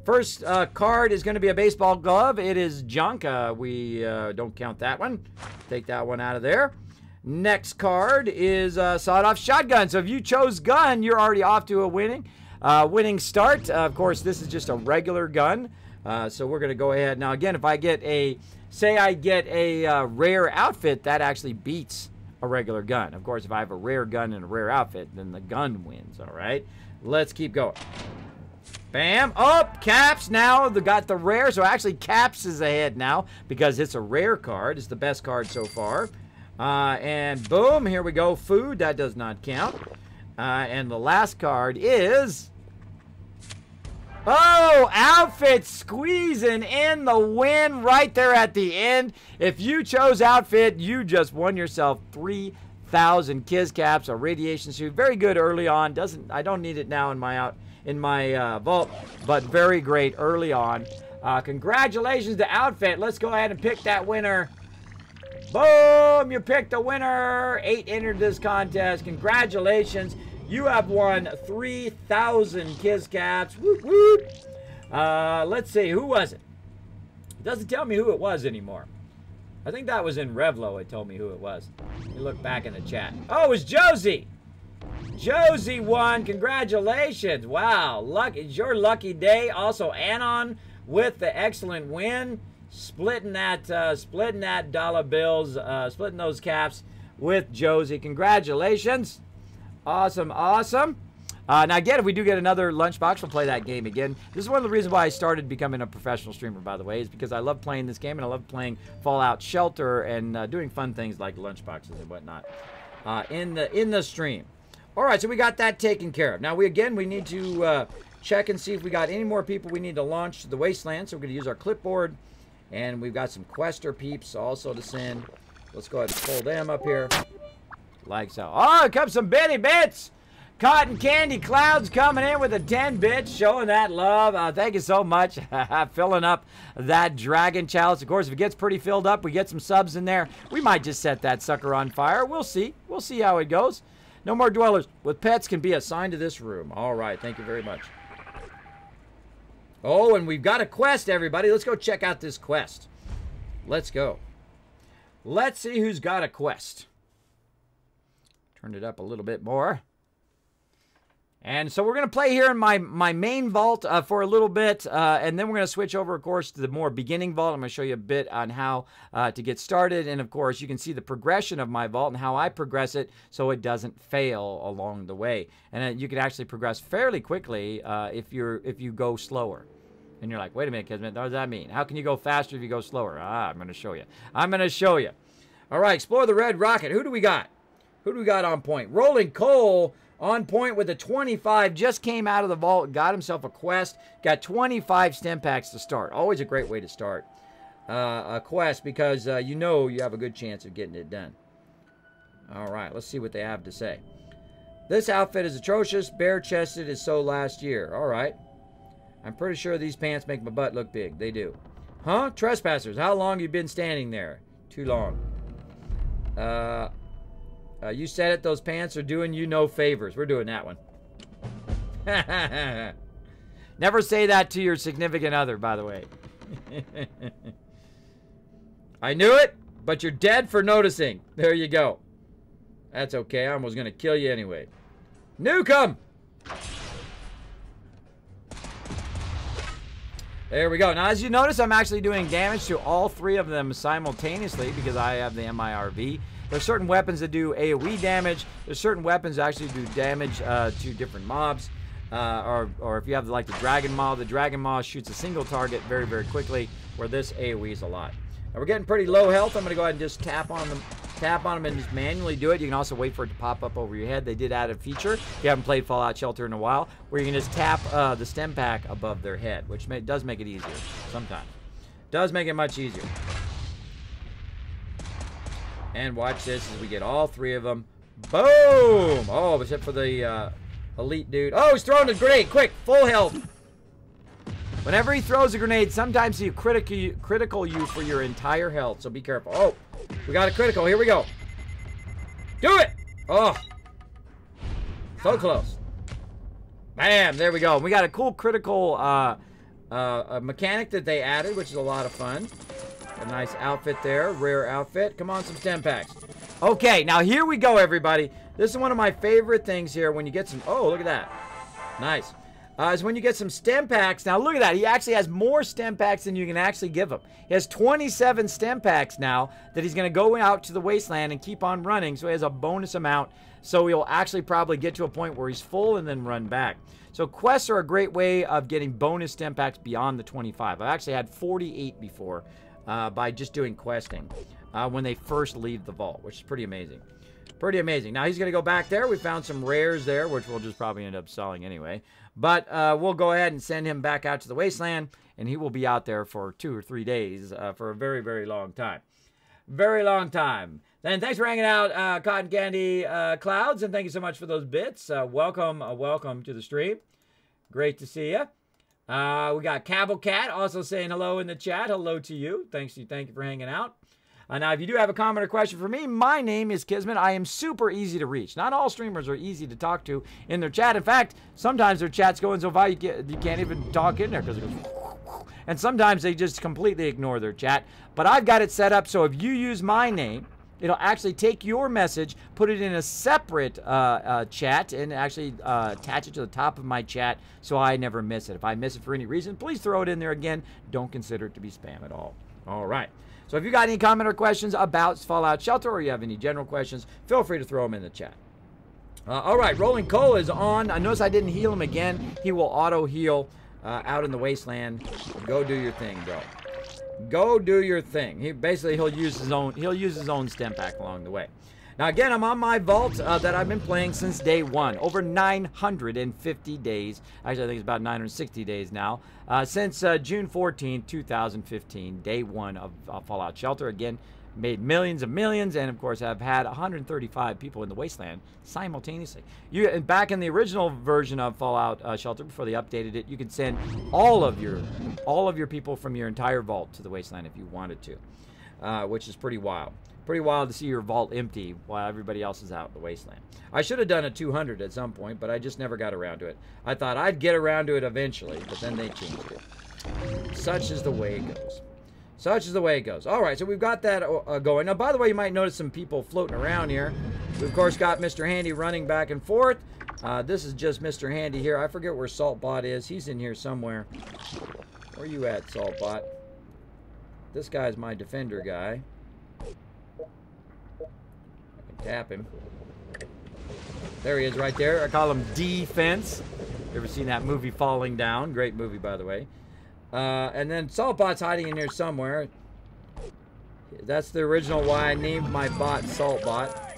Speaker 2: First card is going to be a baseball glove. It is junk. We don't count that one. Take that one out of there. Next card is sawed-off shotgun. So if you chose gun, you're already off to a winning start. Of course, this is just a regular gun. So we're going to go ahead. Now, again, if I get say I get a rare outfit, that actually beats a regular gun. Of course, if I have a rare gun and a rare outfit, then the gun wins, all right? Let's keep going. Bam. Oh, Caps now got the rare. So actually, Caps is ahead now because it's a rare card. It's the best card so far. And boom, here we go. Food, that does not count. And the last card is... Oh, outfit squeezing in the win right there at the end. If you chose outfit, you just won yourself 3,000 Kiz caps, a radiation suit. Very good early on. I don't need it now in my vault, but very great early on. Congratulations to outfit. Let's go ahead and pick that winner. Boom! You picked the winner. 8 entered this contest. Congratulations. You have won 3,000 Kiz caps. Whoop, whoop. Let's see. Who was it? It doesn't tell me who it was anymore. I think that was in Revlo. It told me who it was. Let me look back in the chat. Oh, it was Josie. Josie won. Congratulations. Wow. It's your lucky day. Also, Anon with the excellent win. Splitting that dollar bills. Splitting those caps with Josie. Congratulations. Awesome, awesome. Now, again, if we do get another lunchbox, we'll play that game again. This is one of the reasons why I started becoming a professional streamer, by the way, is because I love playing this game, and I love playing Fallout Shelter and doing fun things like lunchboxes and whatnot in the stream. All right, so we got that taken care of. Now, we need to check and see if we got any more people we need to launch to the Wasteland. So we're going to use our clipboard, and we've got some Quester peeps also to send. Let's go ahead and pull them up here. Like so. Oh, here comes some bitty bits. Cotton Candy Clouds coming in with a 10 bits, showing that love. Thank you so much. Filling up that Dragon Chalice. Of course, if it gets pretty filled up, we get some subs in there. We might just set that sucker on fire. We'll see. We'll see how it goes. No more dwellers with pets can be assigned to this room. All right. Thank you very much. Oh, and we've got a quest, everybody. Let's go check out this quest. Let's go. Let's see who's got a quest. Turn it up a little bit more. And so we're going to play here in my main vault for a little bit, and then we're going to switch over, of course, to the more beginning vault. I'm going to show you a bit on how to get started, and of course, you can see the progression of my vault and how I progress it so it doesn't fail along the way. And you can actually progress fairly quickly if you go slower. And you're like, wait a minute, Kismet, what does that mean? How can you go faster if you go slower? I'm going to show you. I'm going to show you. All right, explore the red rocket. Who do we got? Who do we got on point? Rolling Coal on point with a 25. Just came out of the vault, got himself a quest. Got 25 stem packs to start. Always a great way to start a quest because you know you have a good chance of getting it done. All right, let's see what they have to say. This outfit is atrocious. Bare-chested is so last year. All right. I'm pretty sure these pants make my butt look big. They do. Huh? Trespassers. How long you been standing there? Too long. You said it. Those pants are doing you no favors. We're doing that one. Never say that to your significant other, by the way. I knew it, but you're dead for noticing. There you go. That's okay. I was going to kill you anyway. Nukem! There we go. Now, as you notice, I'm actually doing damage to all three of them simultaneously because I have the MIRV. There's certain weapons that do AoE damage. There's certain weapons that actually do damage to different mobs. Or if you have like the Dragon Maw shoots a single target very, very quickly, where this AoE is a lot. Now, we're getting pretty low health. I'm going to go ahead and just tap on them and just manually do it. You can also wait for it to pop up over your head. They did add a feature, if you haven't played Fallout Shelter in a while, where you can just tap the stem pack above their head, which does make it easier sometimes. Does make it much easier. And watch this as we get all three of them. Boom! Oh, except for the elite dude. Oh, he's throwing a grenade. Quick, full health. Whenever he throws a grenade, sometimes he critical you for your entire health, so be careful. Oh, we got a critical. Here we go. Do it! Oh. So close. Bam! There we go. We got a cool critical mechanic that they added, which is a lot of fun. A nice outfit there. Rare outfit. Come on, some stem packs. Okay, now here we go, everybody. This is one of my favorite things here when you get some... Oh, look at that. Nice. Is when you get some stem packs. Now, look at that. He actually has more stem packs than you can actually give him. He has 27 stem packs now that he's going to go out to the wasteland and keep on running. So he has a bonus amount. So he'll actually probably get to a point where he's full and then run back. So quests are a great way of getting bonus stem packs beyond the 25. I've actually had 48 before by just doing questing when they first leave the vault, which is pretty amazing. Pretty amazing. Now, he's going to go back there. We found some rares there, which we'll just probably end up selling anyway. But we'll go ahead and send him back out to the wasteland, and he will be out there for 2 or 3 days for a very, very long time. Very long time. Then thanks for hanging out, Cotton Candy Clouds, and thank you so much for those bits. Welcome to the stream. Great to see you. We got Cavalcat also saying hello in the chat. Hello to you. Thank you for hanging out. Now, if you do have a comment or question for me, my name is Kismet. I am super easy to reach. Not all streamers are easy to talk to in their chat. In fact, sometimes their chat's going so far you can't even talk in there because it goes... And sometimes they just completely ignore their chat. But I've got it set up so if you use my name, it'll actually take your message, put it in a separate chat, and actually attach it to the top of my chat so I never miss it. If I miss it for any reason, please throw it in there again. Don't consider it to be spam at all. All right. So if you got any comment or questions about Fallout Shelter or you have any general questions, feel free to throw them in the chat. All right, Rolling Coal is on. I notice I didn't heal him again. He will auto-heal out in the wasteland. Go do your thing, bro. Go do your thing. He'll use his own stem pack along the way. Now again, I'm on my vault that I've been playing since day one. Over 950 days. Actually, I think it's about 960 days now. Since June 14, 2015, day one of Fallout Shelter. Again, made millions and millions, and of course have had 135 people in the wasteland simultaneously. And back in the original version of Fallout Shelter, before they updated it, you could send all of your people from your entire vault to the wasteland if you wanted to, which is pretty wild. Pretty wild to see your vault empty while everybody else is out in the wasteland. I should have done a 200 at some point, but I just never got around to it. I thought I'd get around to it eventually, but then they changed it. Such is the way it goes. Such is the way it goes. All right, so we've got that going. Now, by the way, you might notice some people floating around here. We've, of course, got Mr. Handy running back and forth. This is just Mr. Handy here. I forget where Saltbot is. He's in here somewhere. Where you at, Saltbot? This guy's my defender guy. I can tap him. There he is right there. I call him Defense. You ever seen that movie Falling Down? Great movie, by the way. And then Saltbot's hiding in here somewhere. That's the original why I named my bot Saltbot.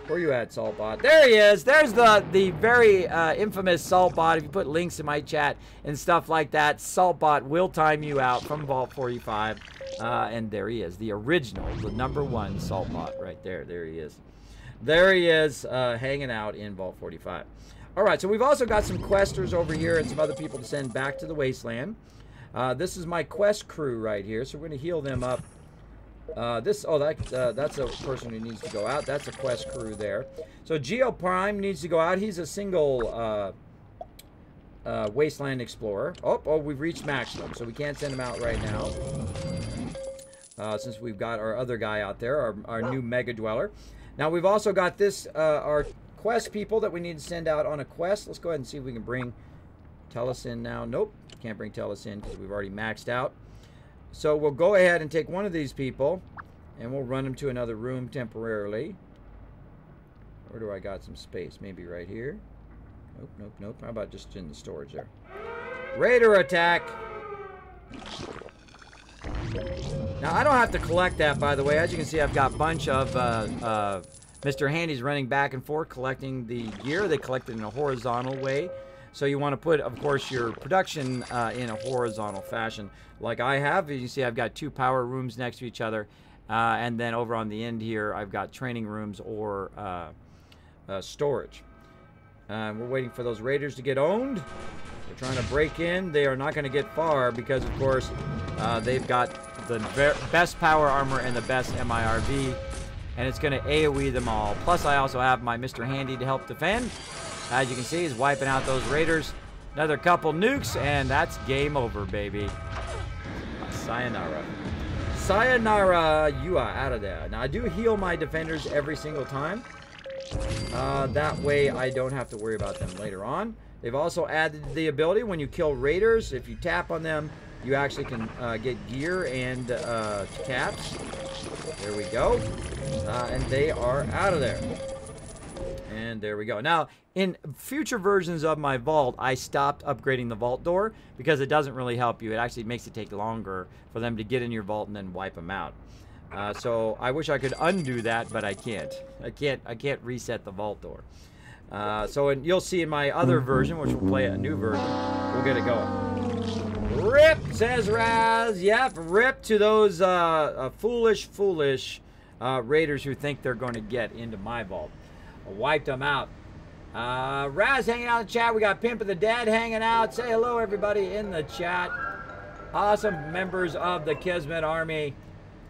Speaker 2: Where you at, Saltbot? There he is. There's the very infamous Saltbot. If you put links in my chat and stuff like that, Saltbot will time you out from Vault 45. And there he is, the original, the #1 Saltbot right there. There he is. There he is, hanging out in Vault 45. All right, so we've also got some questers over here and some other people to send back to the wasteland. This is my quest crew right here, so we're going to heal them up. That's a person who needs to go out. That's a quest crew there. So Geo Prime needs to go out. He's a single wasteland explorer. Oh, we've reached maximum, so we can't send him out right now. Since we've got our other guy out there, our new Mega Dweller. Now we've also got this, our quest people that we need to send out on a quest. Let's go ahead and see if we can bring Tellus in now. Nope, can't bring Tellus in because we've already maxed out. So we'll go ahead and take one of these people and we'll run him to another room temporarily. Where do I got some space? Maybe right here. Nope, nope, nope. How about just in the storage there? Raider attack! Now, I don't have to collect that, by the way. As you can see, I've got a bunch of Mr. Handy's running back and forth collecting the gear. They collect it in a horizontal way. So you want to put, of course, your production in a horizontal fashion like I have. As you see, I've got 2 power rooms next to each other. And then over on the end here, I've got training rooms or storage. We're waiting for those raiders to get owned. They're trying to break in. They are not going to get far because, of course, they've got the best power armor and the best MIRV. And it's going to AoE them all. Plus, I also have my Mr. Handy to help defend. As you can see, he's wiping out those raiders. Another couple nukes, and that's game over, baby. Sayonara. Sayonara, you are out of there. Now, I do heal my defenders every single time. That way, I don't have to worry about them later on. They've also added the ability when you kill raiders, if you tap on them, you actually can get gear and caps. There we go. And they are out of there. And there we go. Now, in future versions of my vault, I stopped upgrading the vault door because it doesn't really help you. It actually makes it take longer for them to get in your vault and then wipe them out. So I wish I could undo that, but I can't. I can't reset the vault door. You'll see in my other version, which will play a new version, we'll get it going. Rip, says Raz. Yep, rip to those foolish raiders who think they're going to get into my vault. I wiped them out. Raz hanging out in the chat. We got Pimp of the Dead hanging out. Say hello, everybody, in the chat. Awesome members of the Kismet Army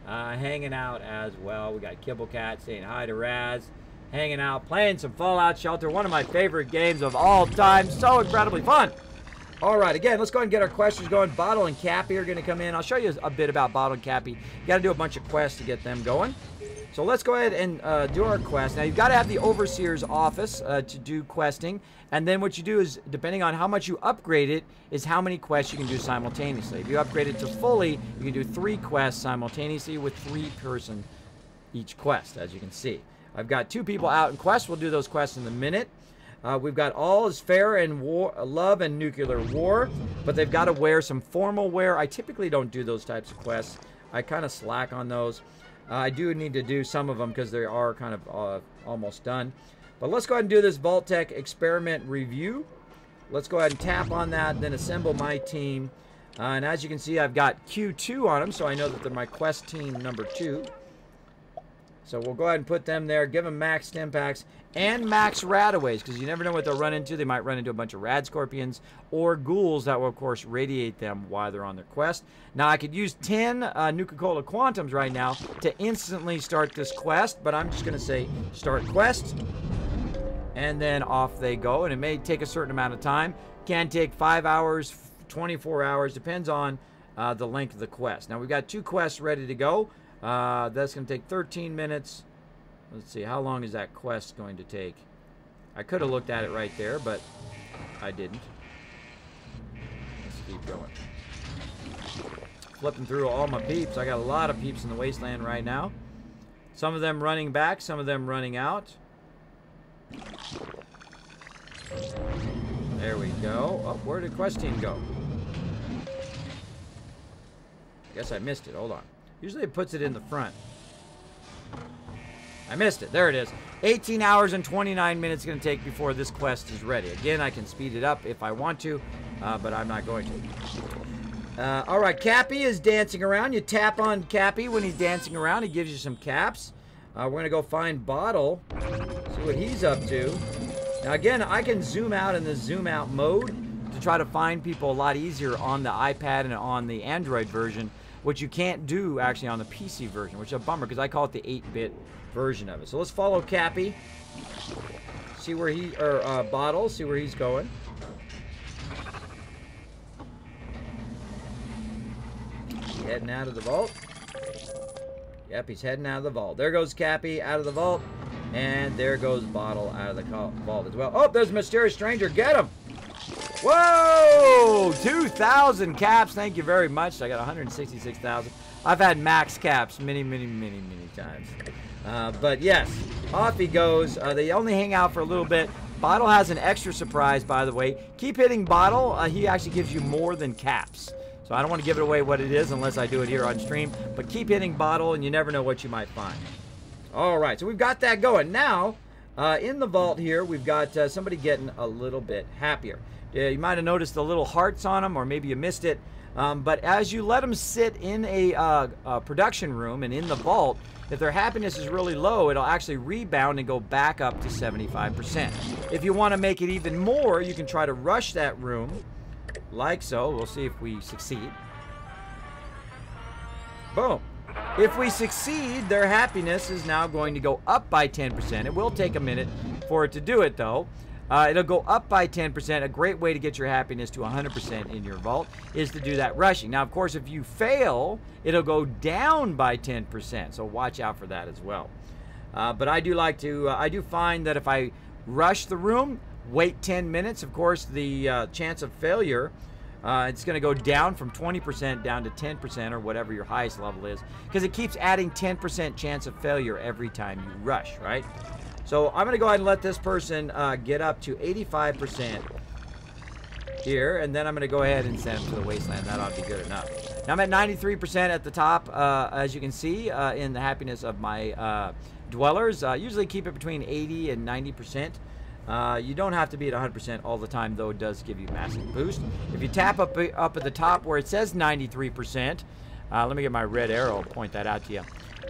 Speaker 2: hanging out as well. We got Kibblecat saying hi to Raz. Hanging out, playing some Fallout Shelter. One of my favorite games of all time. So incredibly fun. All right, again, let's go ahead and get our questions going. Bottle and Cappy are going to come in. I'll show you a bit about Bottle and Cappy. You got to do a bunch of quests to get them going. So let's go ahead and do our quest. Now, you've got to have the Overseer's office to do questing. And then what you do is, depending on how much you upgrade it, is how many quests you can do simultaneously. If you upgrade it to fully, you can do 3 quests simultaneously with 3 person each quest, as you can see. I've got 2 people out in quests. We'll do those quests in a minute. We've got All is Fair in War, Love and Nuclear War, but they've got to wear some formal wear. I typically don't do those types of quests. I kind of slack on those. I do need to do some of them because they are kind of almost done. But let's go ahead and do this Vault-Tec experiment review. Let's go ahead and tap on that, then assemble my team. And as you can see, I've got Q2 on them, so I know that they're my quest team number 2. So we'll go ahead and put them there, give them max stim packs and max radaways, because you never know what they'll run into. They might run into a bunch of rad scorpions or ghouls that will, of course, radiate them while they're on their quest. Now, I could use 10 Nuka-Cola Quantums right now to instantly start this quest, but I'm just going to say start quest, and then off they go. And it may take a certain amount of time. Can take 5 hours, 24 hours, depends on the length of the quest. Now, we've got 2 quests ready to go. That's going to take 13 minutes. Let's see, how long is that quest going to take? I could have looked at it right there, but I didn't. Let's keep going. Flipping through all my peeps. I got a lot of peeps in the wasteland right now. Some of them running back, some of them running out. There we go. Oh, where did quest team go? I guess I missed it. Hold on. Usually it puts it in the front. I missed it. There it is. 18 hours and 29 minutes going to take before this quest is ready. Again, I can speed it up if I want to, but I'm not going to. All right, Cappy is dancing around. You tap on Cappy when he's dancing around. He gives you some caps. We're going to go find Bottle, see what he's up to. Now, again, I can zoom out in the zoom out mode to try to find people a lot easier on the iPad and on the Android version, which you can't do actually on the PC version, which is a bummer because I call it the 8-bit version of it. So let's follow Cappy. See where he, or Bottle, see where he's going. Heading out of the vault. Yep, he's heading out of the vault. There goes Cappy out of the vault. And there goes Bottle out of the vault as well. Oh, there's a mysterious stranger. Get him! Whoa! 2,000 caps. Thank you very much. I got 166,000. I've had max caps many times. But yes, off he goes. They only hang out for a little bit. Bottle has an extra surprise, by the way. Keep hitting Bottle. He actually gives you more than caps. So I don't want to give it away what it is unless I do it here on stream. But keep hitting Bottle, and you never know what you might find. All right, so we've got that going. Now, in the vault here, we've got somebody getting a little bit happier. You might have noticed the little hearts on them, or maybe you missed it. But as you let them sit in a production room and in the vault, if their happiness is really low, it'll actually rebound and go back up to 75%. If you want to make it even more, you can try to rush that room, like so. We'll see if we succeed. Boom. If we succeed, their happiness is now going to go up by 10%. It will take a minute for it to do it, though. It'll go up by 10%. A great way to get your happiness to 100% in your vault is to do that rushing. Now, of course, if you fail, it'll go down by 10%. So watch out for that as well. But I do like to, I do find that if I rush the room, wait 10 minutes, of course, the chance of failure, it's going to go down from 20% down to 10% or whatever your highest level is, because it keeps adding 10% chance of failure every time you rush, right? So I'm going to go ahead and let this person get up to 85% here, and then I'm going to go ahead and send him to the wasteland. That ought to be good enough. Now I'm at 93% at the top, as you can see, in the happiness of my dwellers. Usually keep it between 80 and 90%. You don't have to be at 100% all the time, though. It does give you a massive boost. If you tap up at the top where it says 93%, let me get my red arrow, I'll point that out to you.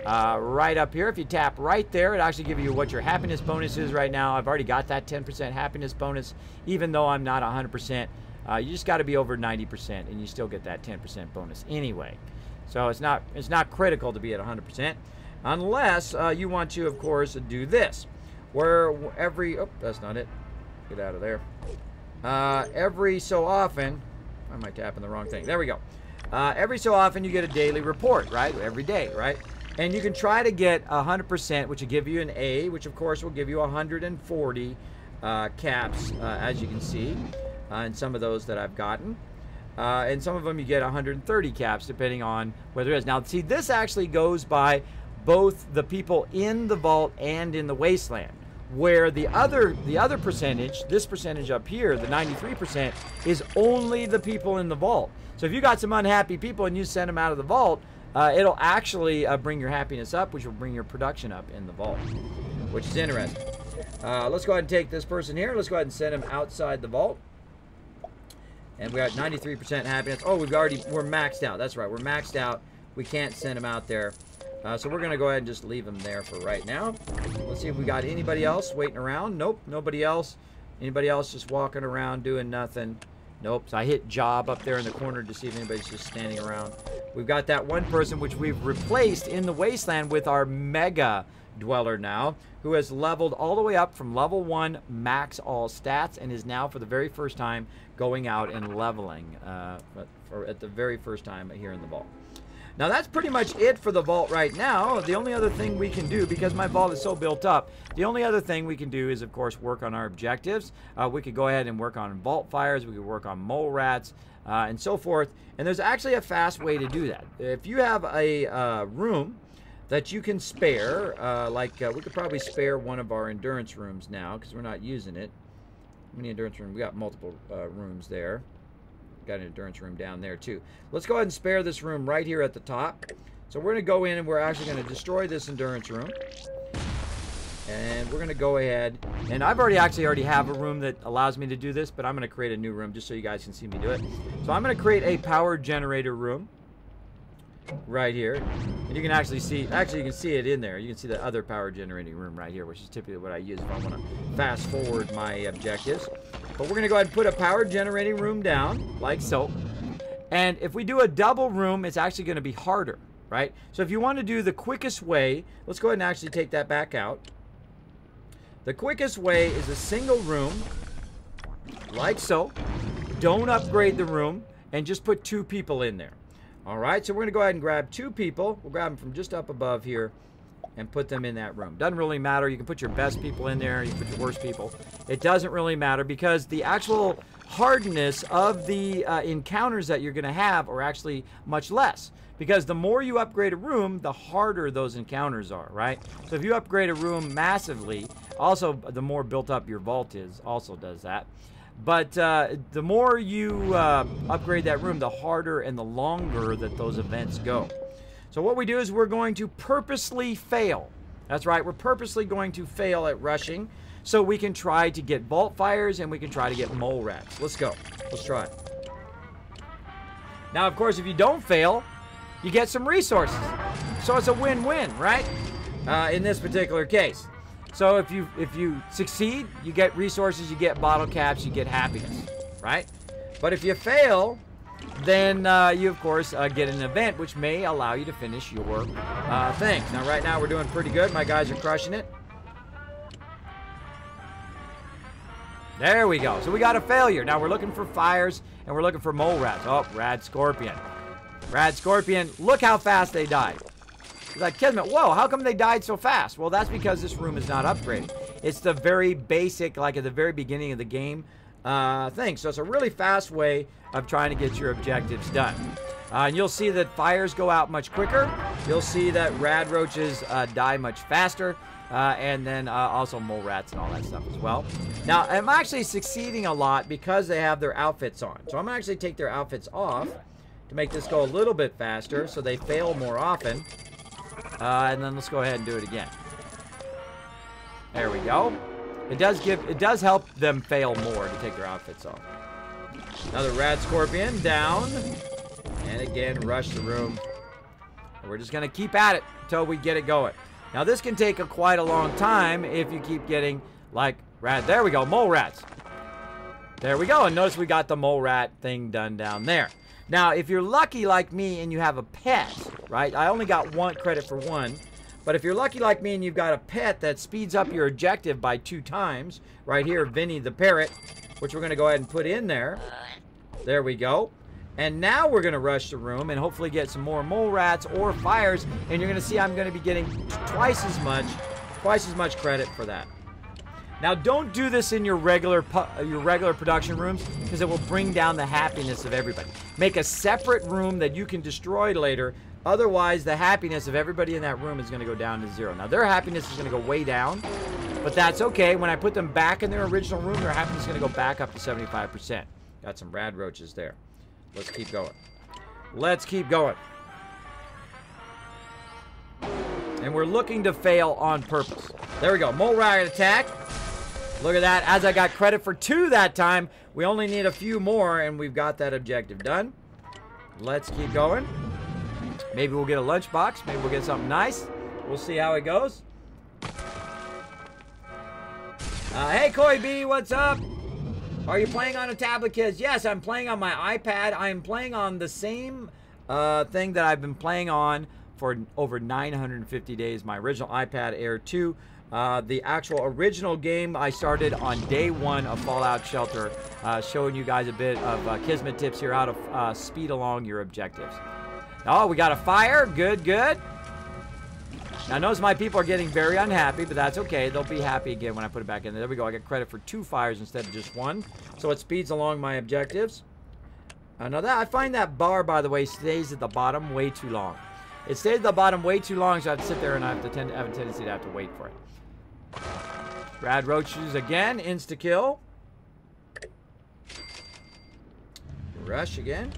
Speaker 2: Right up here, if you tap right there, it actually gives you what your happiness bonus is right now. I've already got that 10% happiness bonus, even though I'm not 100%. You just got to be over 90%, and you still get that 10% bonus anyway. So it's not critical to be at 100%, unless you want to, of course, do this. Where every, oh, that's not it. Get out of there. Every so often, why am I tapping the wrong thing? There we go. Every so often you get a daily report, right? Every day, right? And you can try to get 100%, which will give you an A, which of course will give you 140 caps, as you can see, in some of those that I've gotten. And some of them you get 130 caps, depending on whether it is. Now, see, this actually goes by both the people in the vault and in the wasteland. Where the other percentage, this percentage up here, the 93%, is only the people in the vault. So if you got some unhappy people and you send them out of the vault, it'll actually bring your happiness up, which will bring your production up in the vault, which is interesting. Let's go ahead and take this person here. Let's go ahead and send him outside the vault. And we got 93% happiness. Oh, we're maxed out. That's right, we're maxed out. We can't send them out there. So we're going to go ahead and just leave them there for right now. Let's see if we got anybody else waiting around. Nope, nobody else. Anybody else just walking around doing nothing? Nope. So I hit job up there in the corner to see if anybody's just standing around. We've got that one person which we've replaced in the wasteland with our mega dweller now, who has leveled all the way up from level 1 max all stats and is now for the very first time going out and leveling at the very first time here in the vault. Now that's pretty much it for the vault right now. The only other thing we can do, because my vault is so built up, the only other thing we can do is, of course, work on our objectives. We could go ahead and work on vault fires. We could work on mole rats and so forth. And there's actually a fast way to do that. If you have a room that you can spare, we could probably spare one of our endurance rooms now because we're not using it. How many endurance rooms? We got multiple rooms there. Got an endurance room down there too. Let's go ahead and spare this room right here at the top. So we're going to go in and we're actually going to destroy this endurance room. And we're going to go ahead, and I've already have a room that allows me to do this, but I'm going to create a new room just so you guys can see me do it. So I'm going to create a power generator room right here. And you can actually see it in there. You can see the other power generating room right here, which is typically what I use if I want to fast forward my objectives. But we're going to go ahead and put a power generating room down, like so. And if we do a double room, it's actually going to be harder, right? So if you want to do the quickest way, let's go ahead and actually take that back out. The quickest way is a single room, like so. Don't upgrade the room, and just put 2 people in there. All right, so we're going to go ahead and grab 2 people. We'll grab them from just up above here and put them in that room. Doesn't really matter. You can put your best people in there. You can put your worst people. It doesn't really matter because the actual hardness of the encounters that you're going to have are actually much less. Because the more you upgrade a room, the harder those encounters are, right? So if you upgrade a room massively, also the more built up your vault is, also does that. But the more you upgrade that room, the harder and the longer that those events go. So what we do is we're going to purposely fail. That's right, we're purposely going to fail at rushing so we can try to get vault fires and we can try to get mole rats. Let's go. Let's try. Now, of course, if you don't fail, you get some resources. So it's a win-win, right? In this particular case. So if you succeed, you get resources, you get bottle caps, you get happiness, right? But if you fail, then you, of course, get an event which may allow you to finish your things. Now, right now, we're doing pretty good. My guys are crushing it. There we go. So we got a failure. Now, we're looking for fires, and we're looking for mole rats. Oh, rad scorpion. Rad scorpion, look how fast they died. He's like, Kismet, whoa, how come they died so fast? Well, that's because this room is not upgraded. It's the very basic, like at the very beginning of the game thing. So it's a really fast way of trying to get your objectives done. And you'll see that fires go out much quicker. You'll see that rad roaches die much faster. And then also mole rats and all that stuff as well. Now, I'm actually succeeding a lot because they have their outfits on. So I'm going to actually take their outfits off to make this go a little bit faster so they fail more often. And then let's go ahead and do it again. There we go. It does help them fail more to take their outfits off. Another rad scorpion down. And again, rush the room. And we're just going to keep at it until we get it going. Now, this can take quite a long time if you keep getting, like, rat. There we go, mole rats. There we go. And notice we got the mole rat thing done down there. Now, if you're lucky like me and you have a pet, right? I only got 1 credit for 1. But if you're lucky like me and you've got a pet that speeds up your objective by 2 times, right here, Vinny the parrot, which we're going to go ahead and put in there. There we go. And now we're going to rush the room and hopefully get some more mole rats or fires. And you're going to see I'm going to be getting twice as much credit for that. Now, don't do this in your regular production rooms because it will bring down the happiness of everybody. Make a separate room that you can destroy later. Otherwise, the happiness of everybody in that room is going to go down to 0. Now, their happiness is going to go way down, but that's okay. When I put them back in their original room, their happiness is going to go back up to 75%. Got some rad roaches there. Let's keep going. Let's keep going. And we're looking to fail on purpose. There we go. Mole rat attack. Look at that. As I got credit for 2 that time, we only need a few more, and we've got that objective done. Let's keep going. Maybe we'll get a lunchbox. Maybe we'll get something nice. We'll see how it goes. Hey, Koi B, what's up? Are you playing on a tablet, kids? Yes, I'm playing on my iPad. I am playing on the same thing that I've been playing on for over 950 days. My original iPad Air 2. The actual original game I started on day 1 of Fallout Shelter, showing you guys a bit of Kismet tips here, how to speed along your objectives. Oh, we got a fire. Good, good. Now, notice my people are getting very unhappy, but that's okay. They'll be happy again when I put it back in. There we go. I get credit for 2 fires instead of just 1. So it speeds along my objectives. Now, I find that bar, by the way, stays at the bottom way too long. It stays at the bottom way too long, so I have to sit there and I have a tendency to have to wait for it. Rad roaches again. Insta-kill. Rush again.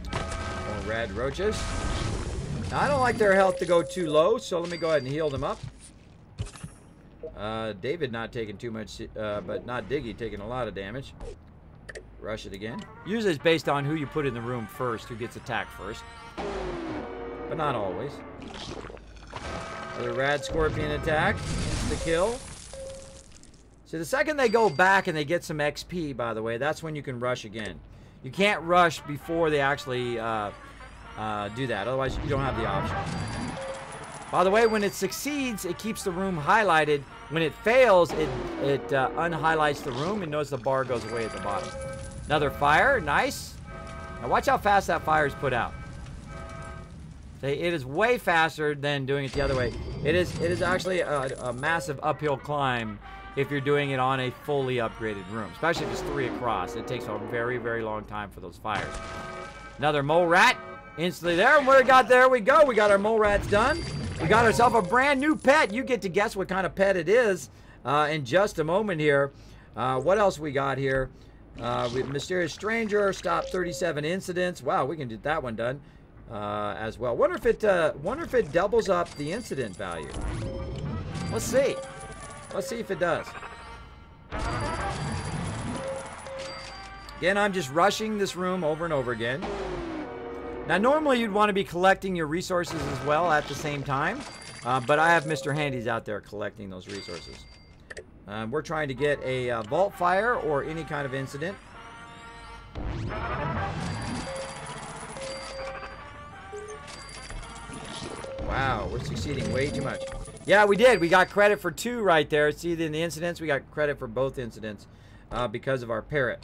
Speaker 2: More rad roaches. Now, I don't like their health to go too low, so let me go ahead and heal them up. David not taking too much, but not Diggy taking a lot of damage. Rush it again. Usually it's based on who you put in the room first, who gets attacked first. But not always. Another rad scorpion attack. Insta-kill. So the second they go back and they get some XP, by the way, that's when you can rush again. You can't rush before they actually do that. Otherwise, you don't have the option. By the way, when it succeeds, it keeps the room highlighted. When it fails, it unhighlights the room, and notice the bar goes away at the bottom. Another fire. Nice. Now watch how fast that fire is put out. It is way faster than doing it the other way. It is actually a massive uphill climb if you're doing it on a fully upgraded room, especially if it's 3 across. It takes a very, very long time for those fires. Another mole rat. Instantly there. And there we go. We got our mole rats done. We got ourselves a brand new pet. You get to guess what kind of pet it is in just a moment here. What else we got here? Mysterious Stranger. Stop 37 incidents. Wow, we can get that one done as well. Wonder if it doubles up the incident value. Let's see. Let's see if it does. Again, I'm just rushing this room over and over again. Now, normally you'd want to be collecting your resources as well at the same time, but I have Mr. Handy's out there collecting those resources. We're trying to get a vault fire or any kind of incident. Wow, we're succeeding way too much. Yeah, we did. We got credit for 2 right there. See, in the incidents, we got credit for both incidents because of our parrot.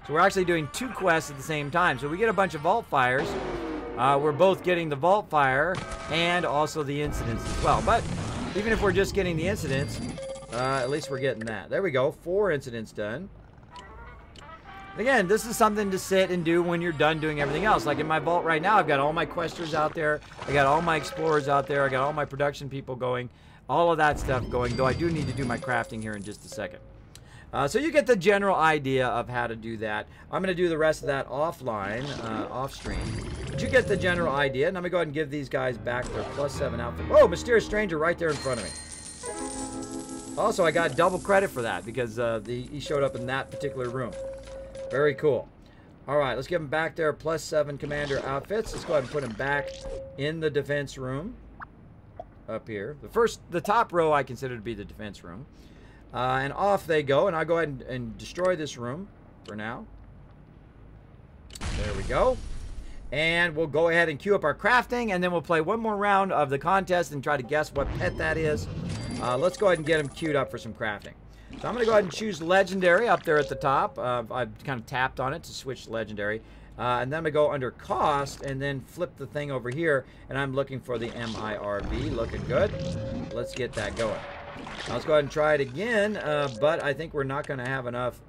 Speaker 2: So we're actually doing 2 quests at the same time. So we get a bunch of vault fires. We're both getting the vault fire and also the incidents as well. But even if we're just getting the incidents, at least we're getting that. There we go. 4 incidents done. Again, this is something to sit and do when you're done doing everything else. Like in my vault right now, I've got all my questers out there. I got all my explorers out there. I got all my production people going. All of that stuff going, though I do need to do my crafting here in just a second. So you get the general idea of how to do that. I'm going to do the rest of that offline, off stream. But you get the general idea. And I'm going to go ahead and give these guys back their +7 outfit. Oh, Mysterious Stranger right there in front of me. Also, I got double credit for that because he showed up in that particular room. Very cool. All right, let's give him back their +7 commander outfits. Let's go ahead and put him back in the defense room up here. The top row I consider to be the defense room. And off they go, and I'll go ahead and destroy this room for now. There we go. And we'll go ahead and queue up our crafting, and then we'll play one more round of the contest and try to guess what pet that is. Let's go ahead and get him queued up for some crafting. So I'm going to go ahead and choose Legendary up there at the top. I've kind of tapped on it to switch to Legendary. And then I'm going to go under Cost and then flip the thing over here. And I'm looking for the MIRV. Looking good. Let's get that going. Now let's go ahead and try it again. But I think we're not going to have enough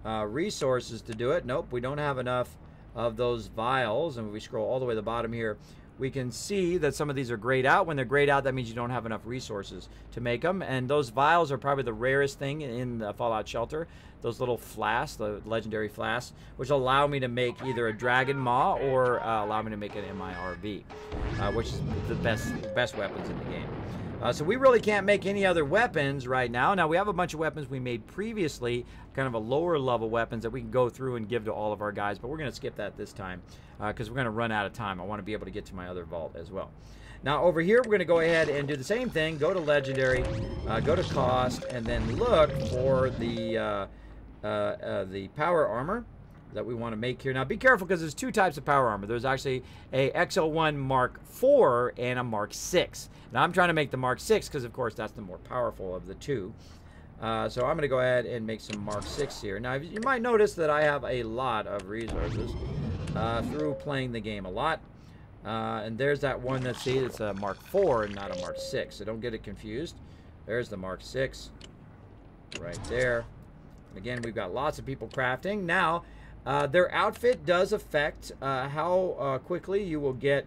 Speaker 2: resources to do it. Nope, we don't have enough of those vials. And if we scroll all the way to the bottom here, we can see that some of these are grayed out. When they're grayed out, that means you don't have enough resources to make them. And those vials are probably the rarest thing in the Fallout Shelter. Those little flasks, the legendary flasks, which allow me to make either a Dragon Maw or allow me to make an MIRV, which is the best weapons in the game. So we really can't make any other weapons right now. Now, we have a bunch of weapons we made previously, kind of a lower level weapons that we can go through and give to all of our guys, but we're going to skip that this time because we're going to run out of time. I want to be able to get to my other vault as well. Now, over here, we're going to go ahead and do the same thing. Go to Legendary, go to Cost, and then look for the power armor that we want to make here. Now, be careful because there's two types of power armor. There's actually a XL1 Mark IV and a Mark VI. Now, I'm trying to make the Mark VI because, of course, that's the more powerful of the two. So I'm going to go ahead and make some Mark VI here. Now, you might notice that I have a lot of resources through playing the game a lot. And there's that one that, see, it's a Mark IV and not a Mark VI. So don't get it confused. There's the Mark VI right there. Again, we've got lots of people crafting. Now, their outfit does affect how quickly you will get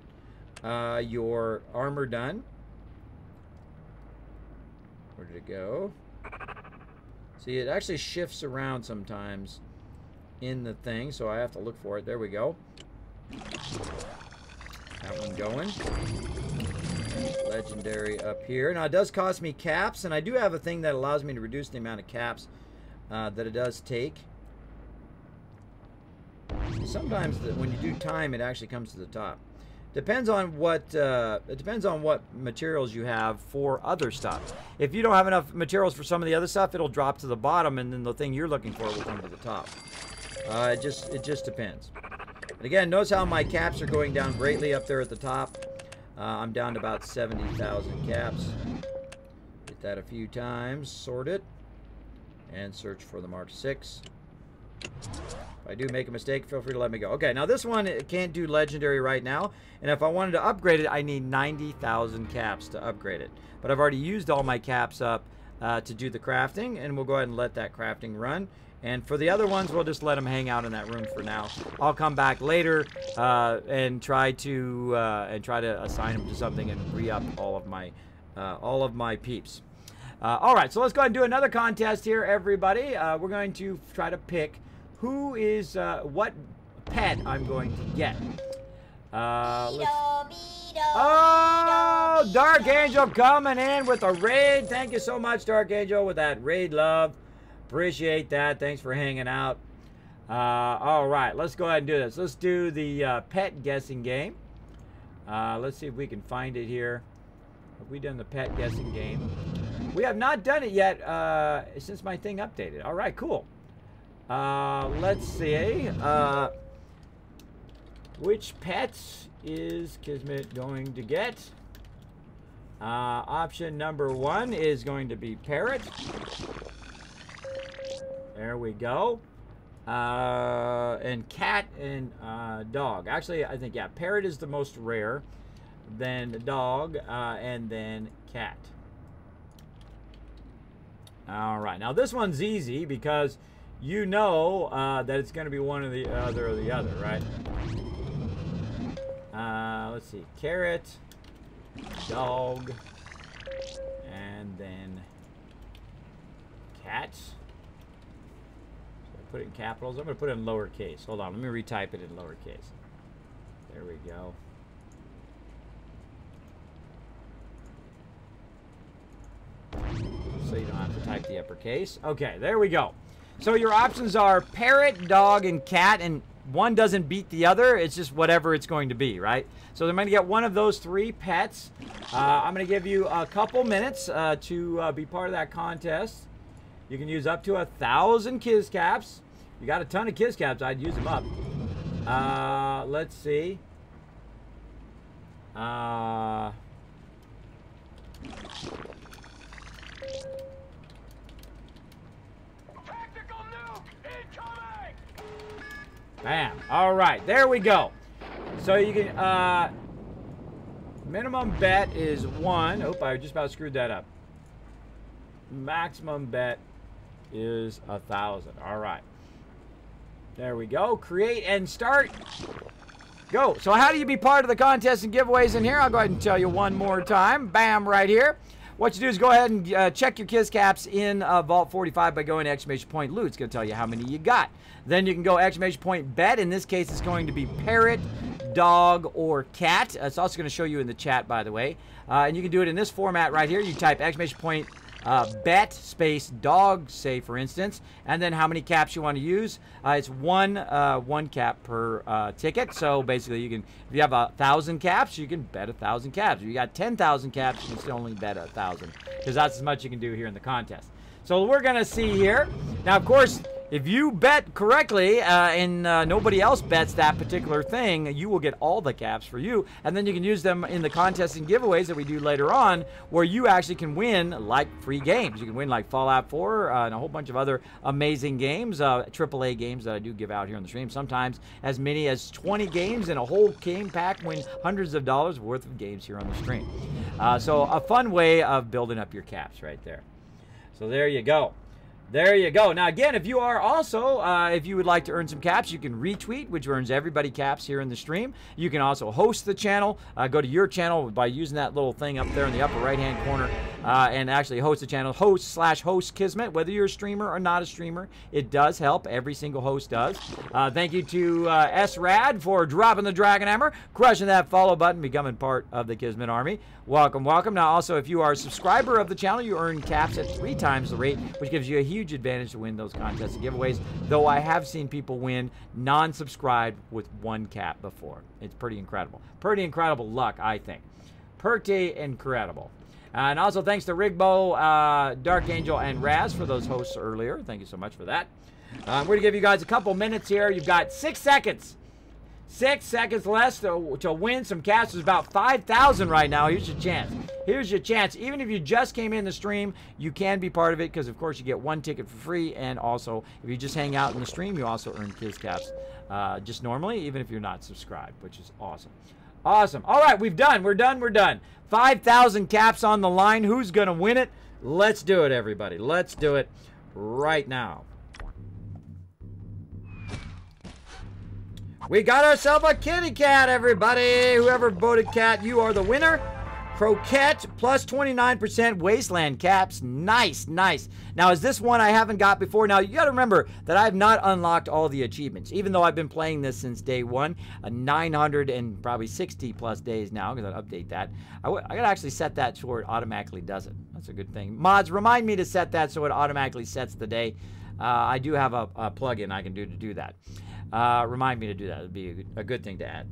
Speaker 2: your armor done. Where did it go? See, it actually shifts around sometimes in the thing, so I have to look for it. There we go. That one going. Legendary up here. Now, it does cost me caps, and I do have a thing that allows me to reduce the amount of caps that it does take. Sometimes when you do time, it actually comes to the top. Depends on what it depends on what materials you have for other stuff. If you don't have enough materials for some of the other stuff, it'll drop to the bottom, and then the thing you're looking for will come to the top. It just depends. But again, notice how my caps are going down greatly up there at the top. I'm down to about 70,000 caps. Hit that a few times, sort it, and search for the Mark VI. If I do make a mistake, feel free to let me go. Okay, now this one it can't do legendary right now, and if I wanted to upgrade it, I need 90,000 caps to upgrade it. But I've already used all my caps up to do the crafting, and we'll go ahead and let that crafting run. And for the other ones, we'll just let them hang out in that room for now. I'll come back later and try to assign them to something and re-up all of my peeps. All right, so let's go ahead and do another contest here, everybody. We're going to try to pick who is what pet I'm going to get. Oh, Dark Angel coming in with a raid. Thank you so much, Dark Angel, with that raid love. Appreciate that. Thanks for hanging out. All right, let's go ahead and do this. Let's do the pet guessing game. Let's see if we can find it here. Have we done the pet guessing game? We have not done it yet since my thing updated. All right, cool. Let's see. Which pets is Kismet going to get? Option number 1 is going to be parrot. There we go. And cat and dog. Actually, I think, yeah, parrot is the most rare. Then dog, and then cat. All right. Now, this one's easy because you know that it's going to be one or the other right? Let's see. Carrot, dog, and then cat. So I put it in capitals. I'm going to put it in lowercase. Hold on. Let me retype it in lowercase. There we go. So you don't have to type the uppercase. Okay, there we go. So your options are parrot, dog, and cat, and one doesn't beat the other. It's just whatever it's going to be, right? So I'm going to get one of those 3 pets. I'm going to give you a couple minutes to be part of that contest. You can use up to 1,000 Kiz caps. You got a ton of Kiz caps. I'd use them up. Let's see. Bam. All right, there we go. So you can, minimum bet is 1. Oh, I just about screwed that up. Maximum bet is 1,000. All right. There we go. Create and start. Go. So how do you be part of the contest and giveaways in here? I'll go ahead and tell you one more time. Bam, right here. What you do is go ahead and check your Kiss Caps in Vault 45 by going to exclamation point loot. It's going to tell you how many you got. Then you can go exclamation point bet. In this case, it's going to be parrot, dog, or cat. It's also going to show you in the chat, by the way. And you can do it in this format right here. You type exclamation point bet space dog, say for instance, and then how many caps you want to use. It's one cap per ticket. So basically, you can, if you have 1,000 caps, you can bet 1,000 caps. If you got 10,000 caps, you can still only bet 1,000 because that's as much you can do here in the contest. So we're gonna see here now. Of course, if you bet correctly and nobody else bets that particular thing, you will get all the caps for you. And then you can use them in the contests and giveaways that we do later on, where you actually can win like free games. You can win like Fallout 4 and a whole bunch of other amazing games, AAA games that I do give out here on the stream. Sometimes as many as 20 games in a whole game pack, win hundreds of dollars worth of games here on the stream. So a fun way of building up your caps right there. So there you go. There you go. Now, again, if you are also, if you would like to earn some caps, you can retweet, which earns everybody caps here in the stream. You can also host the channel. Go to your channel by using that little thing up there in the upper right-hand corner and actually host the channel. Host/host Kismet, whether you're a streamer or not a streamer, it does help. Every single host does. Thank you to S-Rad for dropping the Dragon Hammer, crushing that follow button, becoming part of the Kismet Army. Welcome, welcome. Now, also, if you are a subscriber of the channel, you earn caps at 3 times the rate, which gives you a huge advantage to win those contests and giveaways, though I have seen people win non-subscribed with 1 cap before. It's pretty incredible. Pretty incredible luck, I think. Pretty incredible. And also thanks to Rigbo, Dark Angel, and Raz for those hosts earlier. Thank you so much for that. We're going to give you guys a couple minutes here. You've got 6 seconds. 6 seconds less to win some caps. There's about 5,000 right now. Here's your chance. Here's your chance. Even if you just came in the stream, you can be part of it because, of course, you get 1 ticket for free. And also, if you just hang out in the stream, you also earn Kiss Caps just normally, even if you're not subscribed, which is awesome. Awesome. All right, we're done. We're done. 5,000 caps on the line. Who's going to win it? Let's do it, everybody. Let's do it right now. We got ourselves a kitty cat, everybody. Whoever voted cat, you are the winner. Croquette plus 29% wasteland caps. Nice, nice. Now, is this one I haven't got before? Now, you got to remember that I have not unlocked all the achievements, even though I've been playing this since day one, 900 and probably 60 plus days now, because I'll update that. I got to actually set that so it automatically does it. That's a good thing. Mods, remind me to set that so it automatically sets the day. I do have a plug-in I can do to do that. Remind me to do that. It would be a good thing to add.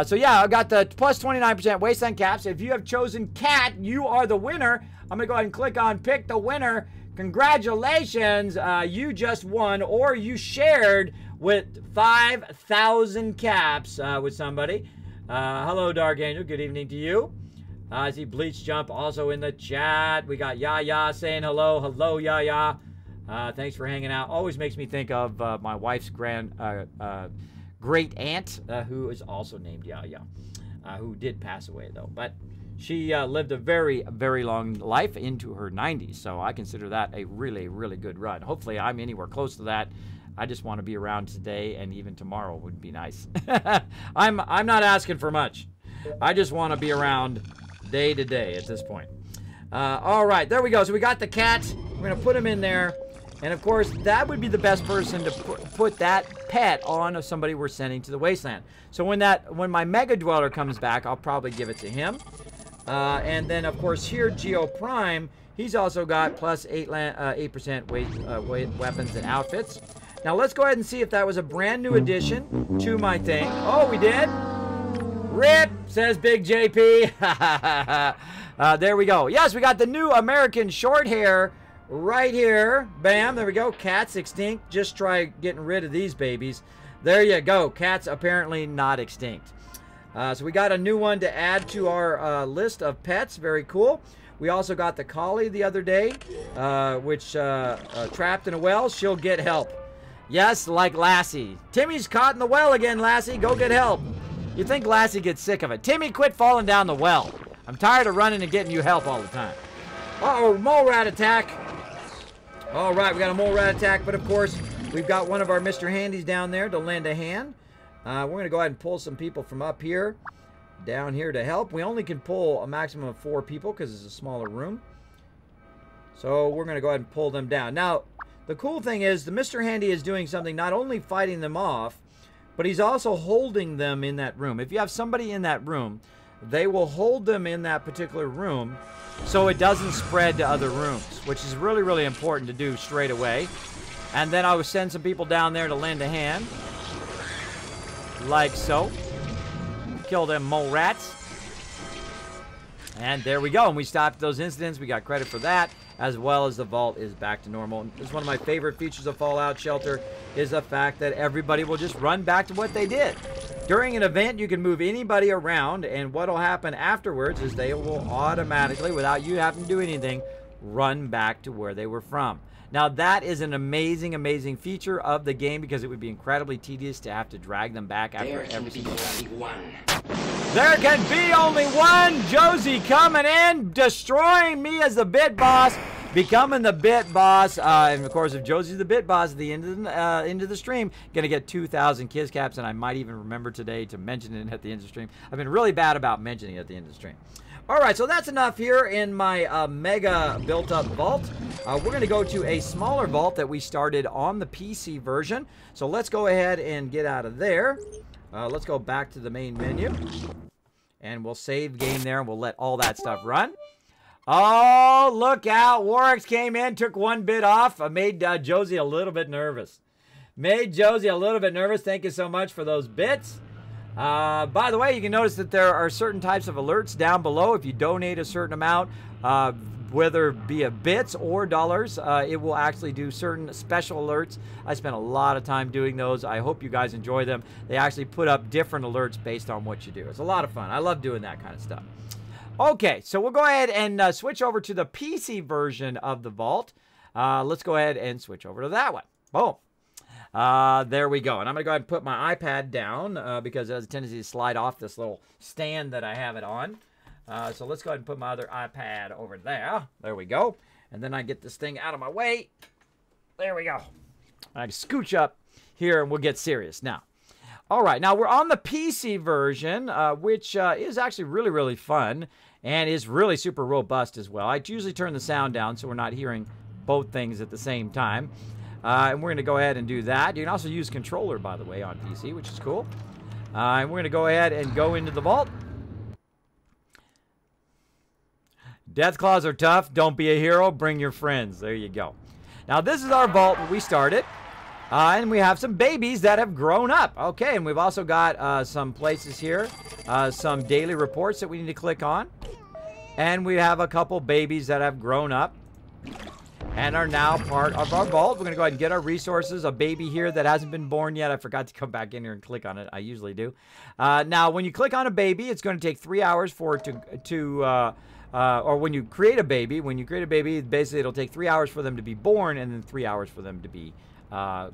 Speaker 2: So yeah, I've got the plus 29% wasteland caps. If you have chosen cat, you are the winner. I'm gonna go ahead and click on pick the winner. Congratulations, you just won, or you shared with 5,000 caps with somebody. Hello, Dark Angel. Good evening to you. I see Bleach Jump also in the chat. We got Yaya saying hello. Hello, Yaya. Thanks for hanging out. Always makes me think of my wife's great aunt, who is also named Yaya, who did pass away, though. But she lived a very, very long life into her 90s, so I consider that a really, really good run. Hopefully, I'm anywhere close to that. I just want to be around today, and even tomorrow would be nice. I'm not asking for much. I just want to be around day to day at this point. All right, there we go. So we got the cat. We're going to put him in there. And, of course, that would be the best person to put that pet on of somebody we're sending to the wasteland. So when my Mega Dweller comes back, I'll probably give it to him. And then, of course, here, Geo Prime, he's also got plus 8% weight weapons and outfits. Now, let's go ahead and see if that was a brand new addition to my thing. Oh, we did? RIP, says Big JP. There we go. Yes, we got the new American short hair right here. Bam, there we go. Cats extinct. Just try getting rid of these babies. There you go. Cats apparently not extinct. So we got a new one to add to our list of pets. Very cool. We also got the collie the other day, which trapped in a well. She'll get help. Yes, like Lassie. Timmy's caught in the well again, Lassie. Go get help. You think Lassie gets sick of it. Timmy, quit falling down the well. I'm tired of running and getting you help all the time. Uh-oh, mole rat attack. All right, we got a mole rat attack, but of course, we've got one of our Mr. Handies down there to lend a hand. We're going to go ahead and pull some people from up here down here to help. We only can pull a maximum of 4 people because it's a smaller room. So we're going to go ahead and pull them down. Now, the cool thing is the Mr. Handy is doing something, not only fighting them off, but he's also holding them in that room. If you have somebody in that room, they will hold them in that particular room so it doesn't spread to other rooms, which is really, really important to do straight away. And then I will send some people down there to lend a hand. Like so. Kill them mole rats. And there we go. And we stopped those incidents. We got credit for that, as well as the vault is back to normal. And this is one of my favorite features of Fallout Shelter, is the fact that everybody will just run back to what they did. During an event, you can move anybody around, and what will happen afterwards is they will automatically, without you having to do anything, run back to where they were from. Now, that is an amazing, amazing feature of the game, because it would be incredibly tedious to have to drag them back after every single time. There can be only one. Josie coming in, destroying me as the bit boss, becoming the bit boss. And of course, if Josie's the bit boss at the end of the stream, gonna get 2,000 kiss caps, and I might even remember today to mention it at the end of the stream. I've been really bad about mentioning it at the end of the stream. All right, so that's enough here in my mega built-up vault. We're going to go to a smaller vault that we started on the PC version. So let's go ahead and get out of there. Let's go back to the main menu. And we'll save game there, and we'll let all that stuff run. Oh, look out. Warwick's came in, took 1 bit off. I made Josie a little bit nervous. Made Josie a little bit nervous. Thank you so much for those bits. By the way, you can notice that there are certain types of alerts down below. If you donate a certain amount, whether it be bits or dollars, it will actually do certain special alerts. I spent a lot of time doing those. I hope you guys enjoy them. They actually put up different alerts based on what you do. It's a lot of fun. I love doing that kind of stuff. Okay, so we'll go ahead and switch over to the PC version of the vault. Let's go ahead and switch over to that one. Boom. There we go. And I'm going to go ahead and put my iPad down because it has a tendency to slide off this little stand that I have it on. So let's go ahead and put my other iPad over there. There we go. And then I get this thing out of my way. There we go. I scooch up here and we'll get serious now. All right. Now we're on the PC version, which is actually really, really fun and is really super robust as well. I usually turn the sound down so we're not hearing both things at the same time. And we're going to go ahead and do that. You can also use controller, by the way, on PC, which is cool. And we're going to go ahead and go into the vault. Death claws are tough. Don't be a hero. Bring your friends. There you go. Now, this is our vault that we started. And we have some babies that have grown up. Okay, and we've also got some places here. Some daily reports that we need to click on. And we have a couple babies that have grown up and are now part of our vault. We're going to go ahead and get our resources. A baby here that hasn't been born yet. I forgot to come back in here and click on it. I usually do. Now, when you click on a baby, it's going to take 3 hours for it or when you create a baby, basically it'll take 3 hours for them to be born and then 3 hours for them to be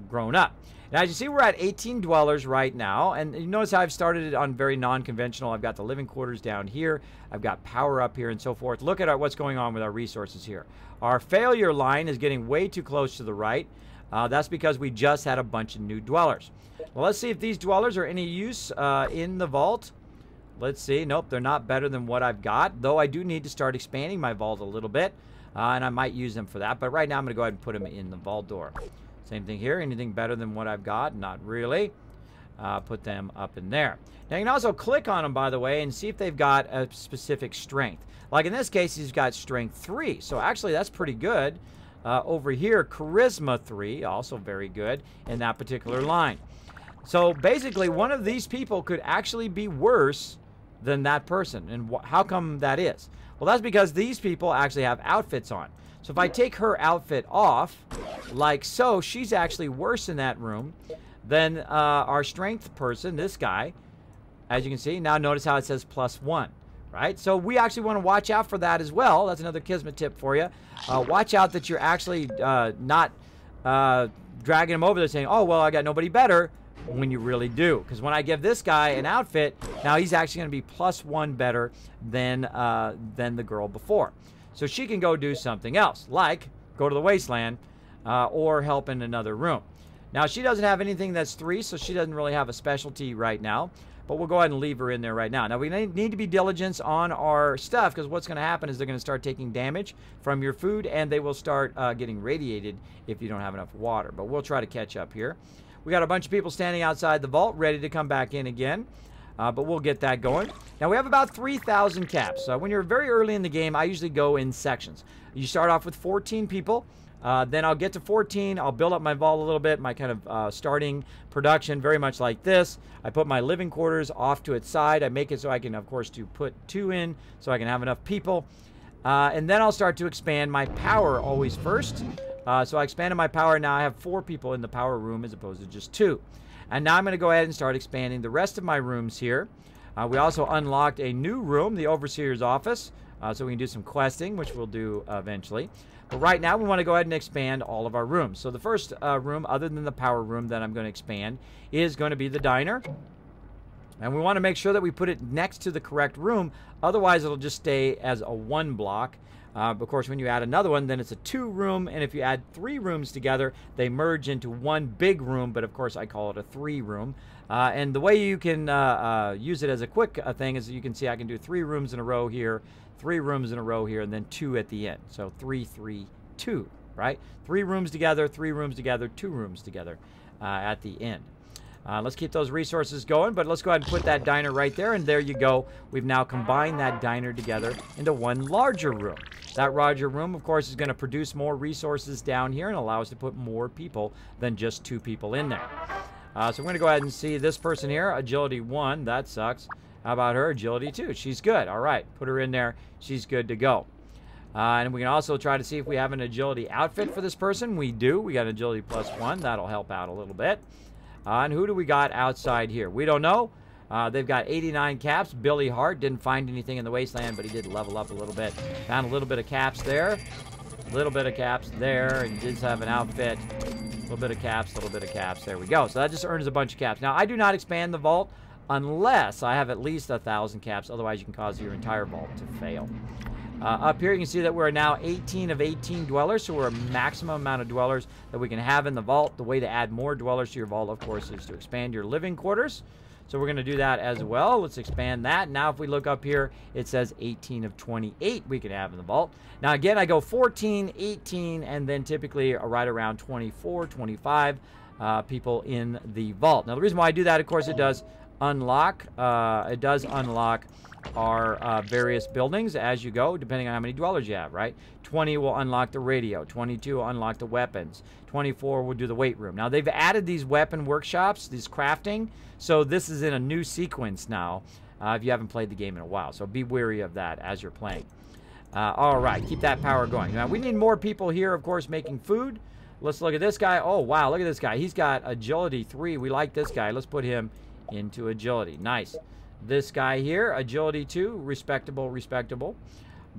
Speaker 2: grown up. Now, as you see, we're at 18 dwellers right now, and you notice how I've started it on very non-conventional. I've got the living quarters down here. I've got power up here and so forth. Look at what's going on with our resources here. Our failure line is getting way too close to the right. That's because we just had a bunch of new dwellers. Well, let's see if these dwellers are any use in the vault. Let's see. Nope, they're not better than what I've got, though I do need to start expanding my vault a little bit, and I might use them for that. But right now, I'm going to go ahead and put them in the vault door. Same thing here. Anything better than what I've got? Not really. Put them up in there. Now, you can also click on them, by the way, and see if they've got a specific strength. Like in this case, he's got strength 3. So actually, that's pretty good. Over here, charisma 3, also very good in that particular line. So basically, one of these people could actually be worse than that person. And how come that is? Well, that's because these people actually have outfits on. So if I take her outfit off, like so, she's actually worse in that room than our strength person, this guy. As you can see, now notice how it says +1, right? So we actually want to watch out for that as well. That's another Kismet tip for you. Watch out that you're actually not dragging them over there saying, oh, well, I got nobody better, when you really do. Because when I give this guy an outfit, now he's actually going to be +1 better than the girl before. So she can go do something else, like go to the wasteland or help in another room. Now, she doesn't have anything that's 3, so she doesn't really have a specialty right now. But we'll go ahead and leave her in there right now. Now, we need to be diligent on our stuff, because what's going to happen is they're going to start taking damage from your food, and they will start getting radiated if you don't have enough water. But we'll try to catch up here. We got a bunch of people standing outside the vault, ready to come back in again. But we'll get that going. Now, we have about 3,000 caps. When you're very early in the game, I usually go in sections. You start off with 14 people. Then I'll get to 14. I'll build up my vault a little bit, my kind of starting production, very much like this. I put my living quarters off to its side. I make it so I can, of course, put 2 in so I can have enough people. And then I'll start to expand my power always first. So I expanded my power. Now I have 4 people in the power room as opposed to just 2. And now I'm going to go ahead and start expanding the rest of my rooms here. We also unlocked a new room, the Overseer's office, so we can do some questing, which we'll do eventually. But right now, we want to go ahead and expand all of our rooms. So the first room, other than the power room that I'm going to expand, is going to be the diner. And we want to make sure that we put it next to the correct room. Otherwise, it'll just stay as a 1 block. Of course, when you add another one, then it's a 2 room. And if you add 3 rooms together, they merge into 1 big room. But of course, I call it a 3 room. And the way you can use it as a quick thing is you can see I can do 3 rooms in a row here, 3 rooms in a row here, and then 2 at the end. So 3, 3, 2, right? 3 rooms together, 3 rooms together, 2 rooms together at the end. Let's keep those resources going, but let's go ahead and put that diner right there, and there you go. We've now combined that diner together into 1 larger room. That larger room, of course, is going to produce more resources down here and allow us to put more people than just 2 people in there. So we're going to go ahead and see this person here, Agility 1. That sucks. How about her? Agility 2. She's good. All right. Put her in there. She's good to go. And we can also try to see if we have an agility outfit for this person. We do. We got agility +1. That'll help out a little bit. And who do we got outside here? We don't know. They've got 89 caps. Billy Hart didn't find anything in the wasteland, but he did level up a little bit. Found a little bit of caps there. A little bit of caps there. And did have an outfit. A little bit of caps, a little bit of caps. There we go. So that just earns a bunch of caps. Now, I do not expand the vault unless I have at least 1,000 caps. Otherwise, you can cause your entire vault to fail. Up here, you can see that we're now 18 of 18 dwellers, so we're a maximum amount of dwellers that we can have in the vault. The way to add more dwellers to your vault, of course, is to expand your living quarters. So we're going to do that as well. Let's expand that. Now, if we look up here, it says 18 of 28 we can have in the vault. Now, again, I go 14, 18, and then typically right around 24, 25 people in the vault. Now, the reason why I do that, of course, it does unlock our various buildings as you go, depending on how many dwellers you have, right? 20 will unlock the radio. 22 will unlock the weapons. 24 will do the weight room. Now, they've added these weapon workshops, these crafting, so this is in a new sequence now if you haven't played the game in a while. So be wary of that as you're playing. All right, keep that power going. Now, we need more people here, of course, making food. Let's look at this guy. Oh, wow, look at this guy. He's got agility 3. We like this guy. Let's put him into agility. Nice. This guy here, agility 2, respectable, respectable.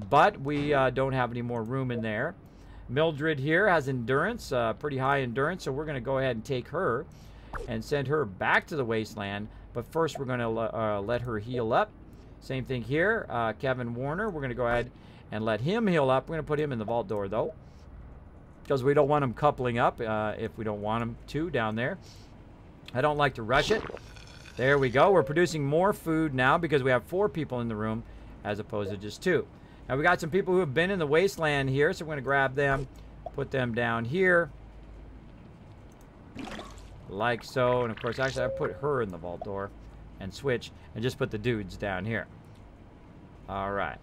Speaker 2: But we don't have any more room in there. Mildred here has endurance, pretty high endurance, so we're going to go ahead and take her and send her back to the wasteland. But first, we're going to let her heal up. Same thing here. Kevin Warner, we're going to go ahead and let him heal up. We're going to put him in the vault door, though, because we don't want him coupling up if we don't want him to down there. I don't like to rush it. There we go. We're producing more food now because we have 4 people in the room as opposed to just 2. Now, we got some people who have been in the wasteland here, so we're going to grab them, put them down here, like so. And, of course, actually, I put her in the vault door and switch and just put the dudes down here. All right.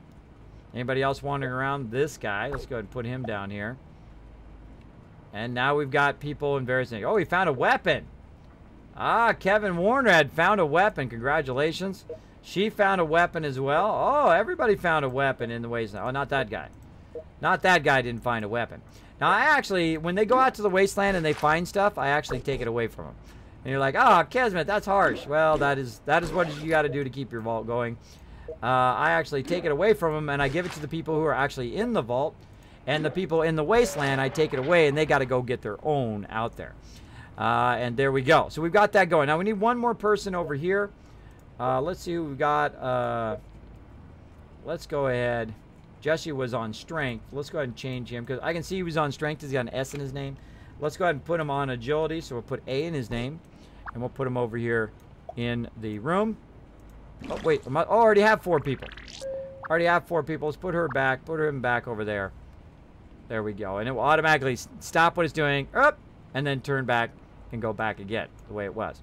Speaker 2: Anybody else wandering around? This guy. Let's go ahead and put him down here. And now we've got people in various things. Oh, he found a weapon. Ah, Kevin Warner had found a weapon. Congratulations. She found a weapon as well. Oh, everybody found a weapon in the wasteland. Oh, not that guy. Not that guy didn't find a weapon. Now, I actually, when they go out to the wasteland and they find stuff, I actually take it away from them. And you're like, oh, Kismet, that's harsh. Well, that is what you got to do to keep your vault going. I actually take it away from them, and I give it to the people who are actually in the vault. And the people in the wasteland, I take it away, and they got to go get their own out there. And there we go. So we've got that going. Now, we need one more person over here. Let's see who we've got. Let's go ahead. Jesse was on strength. Let's go ahead and change him because I can see he was on strength. He's got an S in his name. Let's go ahead and put him on agility. So we'll put A in his name, and we'll put him over here in the room. Oh, wait. I already have 4 people. Already have 4 people. Let's put her back. Put him back over there. There we go. And it will automatically stop what it's doing, up, and then turn back and go back again the way it was.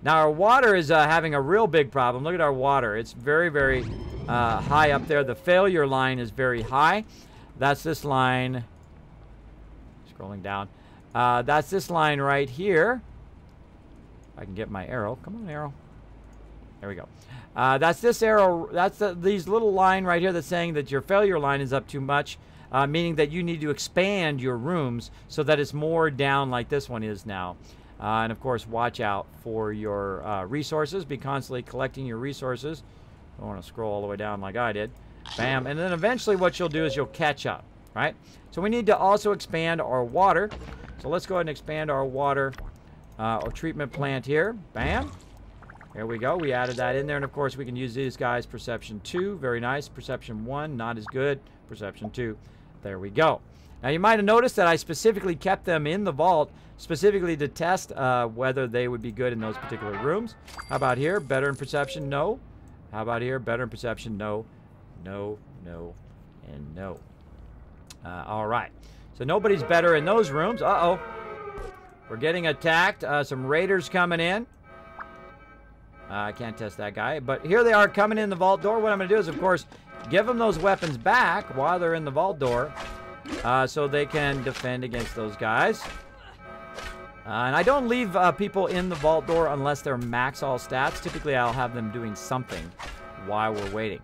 Speaker 2: Now our water is having a real big problem. Look at our water. It's very, very high up there. The failure line is very high. That's this line. Scrolling down. That's this line right here. I can get my arrow. Come on, arrow. There we go. That's this arrow. That's these little line right here that's saying that your failure line is up too much, meaning that you need to expand your rooms so that it's more down like this one is now. And of course, watch out for your resources. Be constantly collecting your resources. Don't want to scroll all the way down like I did. Bam. And then eventually what you'll do is you'll catch up, right? So we need to also expand our water. So let's go ahead and expand our water or treatment plant here. Bam. There we go. We added that in there. And of course, we can use these guys. Perception 2. Very nice. Perception 1. Not as good. Perception 2. There we go. Now, you might have noticed that I specifically kept them in the vault, specifically to test whether they would be good in those particular rooms. How about here? Better in perception? No. How about here? Better in perception? No. No, no, and no. All right. So nobody's better in those rooms. Uh-oh. We're getting attacked. Some raiders coming in. I can't test that guy. But here they are coming in the vault door. What I'm going to do is, of course, give them those weapons back while they're in the vault door so they can defend against those guys. And I don't leave people in the vault door unless they're max all stats. Typically, I'll have them doing something while we're waiting.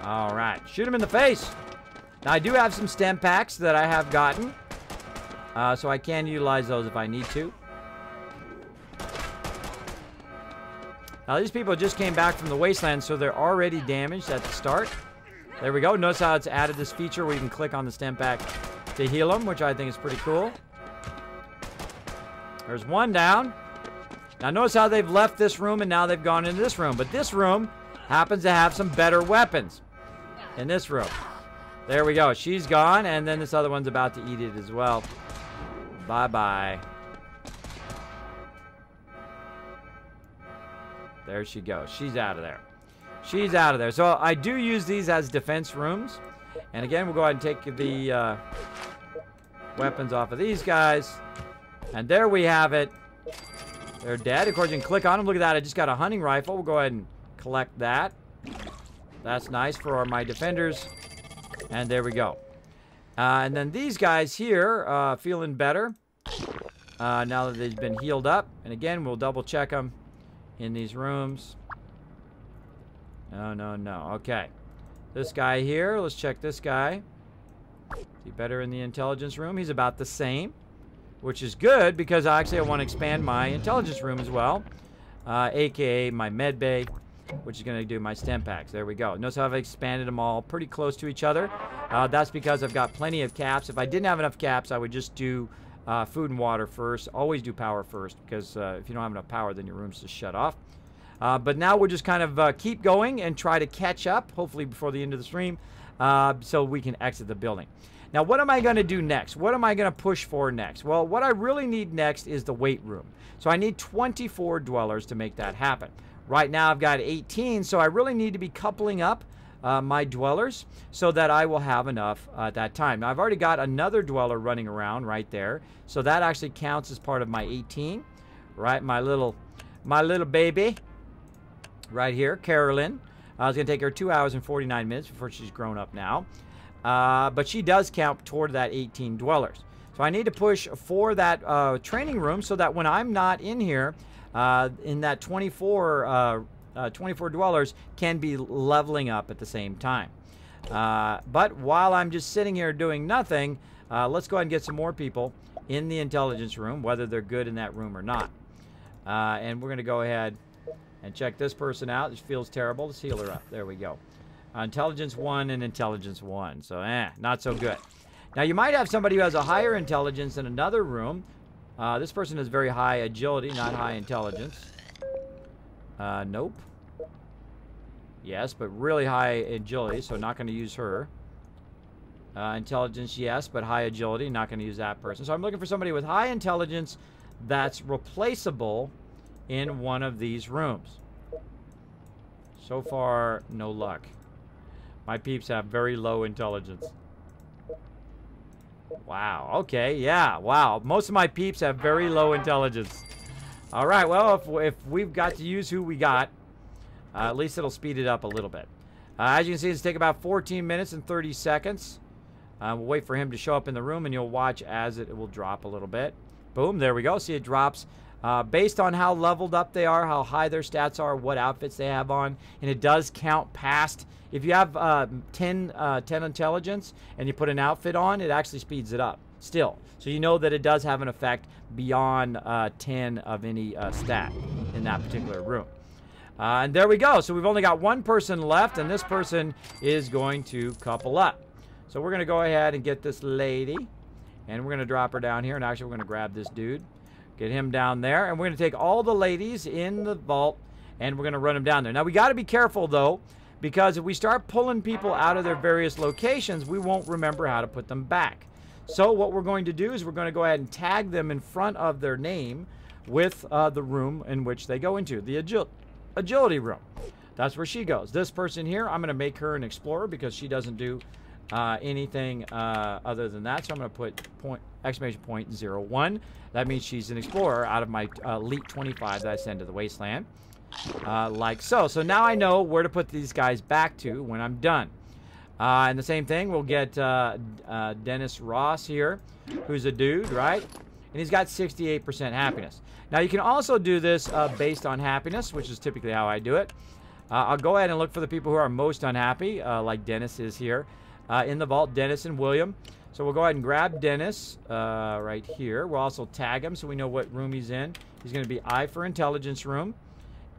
Speaker 2: All right. Shoot him in the face. Now, I do have some stem packs that I have gotten. So I can utilize those if I need to. Now, these people just came back from the wasteland, so they're already damaged at the start. There we go. Notice how it's added this feature where you can click on the stem pack to heal them, which I think is pretty cool. There's one down. Now, notice how they've left this room and now they've gone into this room. But this room happens to have some better weapons in this room. There we go. She's gone, and then this other one's about to eat it as well. Bye-bye. There she goes. She's out of there. She's out of there. So I do use these as defense rooms. And again, we'll go ahead and take the weapons off of these guys. And there we have it. They're dead. Of course, you can click on them. Look at that. I just got a hunting rifle. We'll go ahead and collect that. That's nice for my defenders. And there we go. And then these guys here, feeling better. Now that they've been healed up. And again, we'll double check them in these rooms. No, no, no. Okay. This guy here, let's check this guy. Is he better in the intelligence room? He's about the same, which is good because I want to expand my intelligence room as well, aka my med bay, which is going to do my stem packs. There we go. Notice how I've expanded them all pretty close to each other. That's because I've got plenty of caps. If I didn't have enough caps, I would just do food and water first. Always do power first because if you don't have enough power, then your room's just shut off. But now we'll just kind of keep going and try to catch up, hopefully before the end of the stream, so we can exit the building. Now, what am I going to do next? What am I going to push for next? Well, what I really need next is the weight room. So I need 24 dwellers to make that happen. Right now, I've got 18, so I really need to be coupling up my dwellers so that I will have enough at that time. Now, I've already got another dweller running around right there, so that actually counts as part of my 18, right? My little baby. Right here, Carolyn. It's going to take her 2 hours and 49 minutes before she's grown up now. But she does count toward that 18 dwellers. So I need to push for that training room so that when I'm not in here, in that 24 dwellers can be leveling up at the same time. But while I'm just sitting here doing nothing, let's go ahead and get some more people in the intelligence room, whether they're good in that room or not. And we're going to go ahead and check this person out. This feels terrible. Let's heal her up. There we go. Intelligence 1 and Intelligence 1. So, not so good. Now, you might have somebody who has a higher intelligence in another room. This person has very high agility, not high intelligence. Nope. Yes, but really high agility, so not going to use her. Intelligence, yes, but high agility, not going to use that person. So I'm looking for somebody with high intelligence that's replaceable in one of these rooms. So far, no luck. My peeps have very low intelligence. Wow, okay, yeah, wow. Most of my peeps have very low intelligence. All right, well, if we've got to use who we got, at least it'll speed it up a little bit. As you can see, it's taking about 14 minutes and 30 seconds. We'll wait for him to show up in the room, and you'll watch as it will drop a little bit. Boom, there we go. See, it drops based on how leveled up they are, how high their stats are, what outfits they have on, and it does count past. If you have 10 intelligence and you put an outfit on, it actually speeds it up still. So you know that it does have an effect beyond 10 of any stat in that particular room. And there we go. So we've only got one person left, and this person is going to couple up. So we're going to go ahead and get this lady, and we're going to drop her down here, and actually we're going to grab this dude, get him down there, and we're going to take all the ladies in the vault, and we're going to run them down there. Now, we got to be careful, though, because if we start pulling people out of their various locations, we won't remember how to put them back. So what we're going to do is we're going to go ahead and tag them in front of their name with the room in which they go into, the agility room. That's where she goes. This person here, I'm going to make her an explorer because she doesn't do anything other than that. So I'm going to put !01. That means she's an explorer out of my elite 25 that I send to the wasteland. Like so. So now I know where to put these guys back to when I'm done. And the same thing, we'll get Dennis Ross here, who's a dude, right? And he's got 68% happiness. Now you can also do this based on happiness, which is typically how I do it. I'll go ahead and look for the people who are most unhappy, like Dennis is here. In the vault, Dennis and William. So we'll go ahead and grab Dennis right here. We'll also tag him so we know what room he's in. He's going to be I for intelligence room.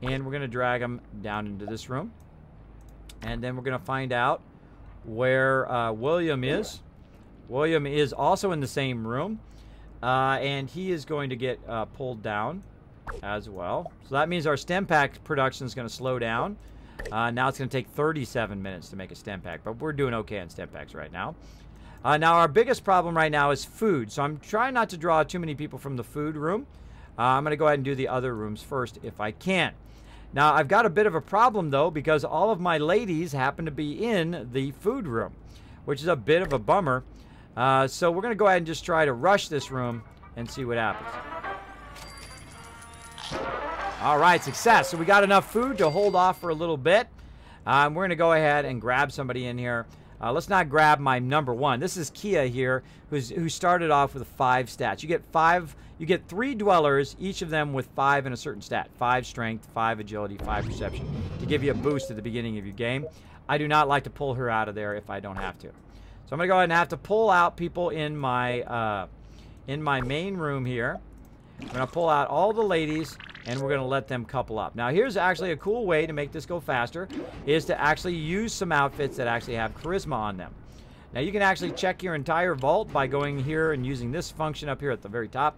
Speaker 2: And we're going to drag him down into this room. And then we're going to find out where William is. William is also in the same room. And he is going to get pulled down as well. So that means our stem pack production is going to slow down. Now it's going to take 37 minutes to make a stem pack, but we're doing okay on stem packs right now. Now our biggest problem right now is food, so I'm trying not to draw too many people from the food room. I'm going to go ahead and do the other rooms first if I can. Now I've got a bit of a problem though because all of my ladies happen to be in the food room, which is a bit of a bummer. So we're going to go ahead and just try to rush this room and see what happens. All right, success. So we got enough food to hold off for a little bit. We're going to go ahead and grab somebody in here. Let's not grab my number one. This is Kia here, who started off with 5 stats. You get 3 dwellers, each of them with 5 in a certain stat. 5 strength, 5 agility, 5 perception, to give you a boost at the beginning of your game. I do not like to pull her out of there if I don't have to. So I'm going to go ahead and have to pull out people in my main room here. I'm going to pull out all the ladies, and we're going to let them couple up. Now, here's actually a cool way to make this go faster, is to actually use some outfits that actually have charisma on them. Now, you can actually check your entire vault by going here and using this function up here at the very top,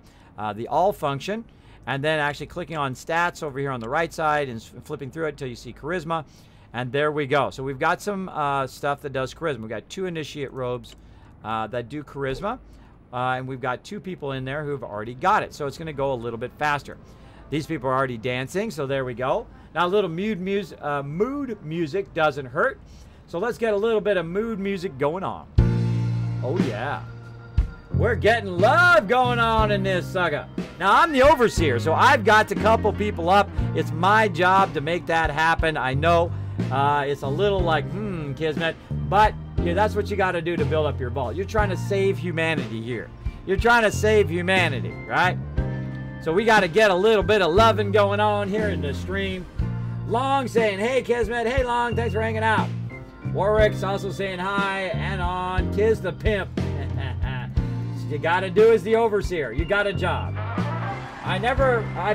Speaker 2: the all function, and then actually clicking on stats over here on the right side and flipping through it until you see charisma. And there we go. So we've got some stuff that does charisma. We've got 2 initiate robes that do charisma. And we've got 2 people in there who have already got it. So it's going to go a little bit faster. These people are already dancing, so there we go. Now a little mood music doesn't hurt. So let's get a little bit of mood music going on. Oh yeah. We're getting love going on in this sucker. Now I'm the overseer, so I've got to couple people up. It's my job to make that happen. I know it's a little like, Kismet, but yeah, that's what you got to do to build up your vault. You're trying to save humanity here. You're trying to save humanity, right? So we got to get a little bit of loving going on here in the stream. Long saying, hey, Kismet. Hey, Long, thanks for hanging out. Warwick's also saying hi, and on Kiz the Pimp. You got to do as the overseer. You got a job. I've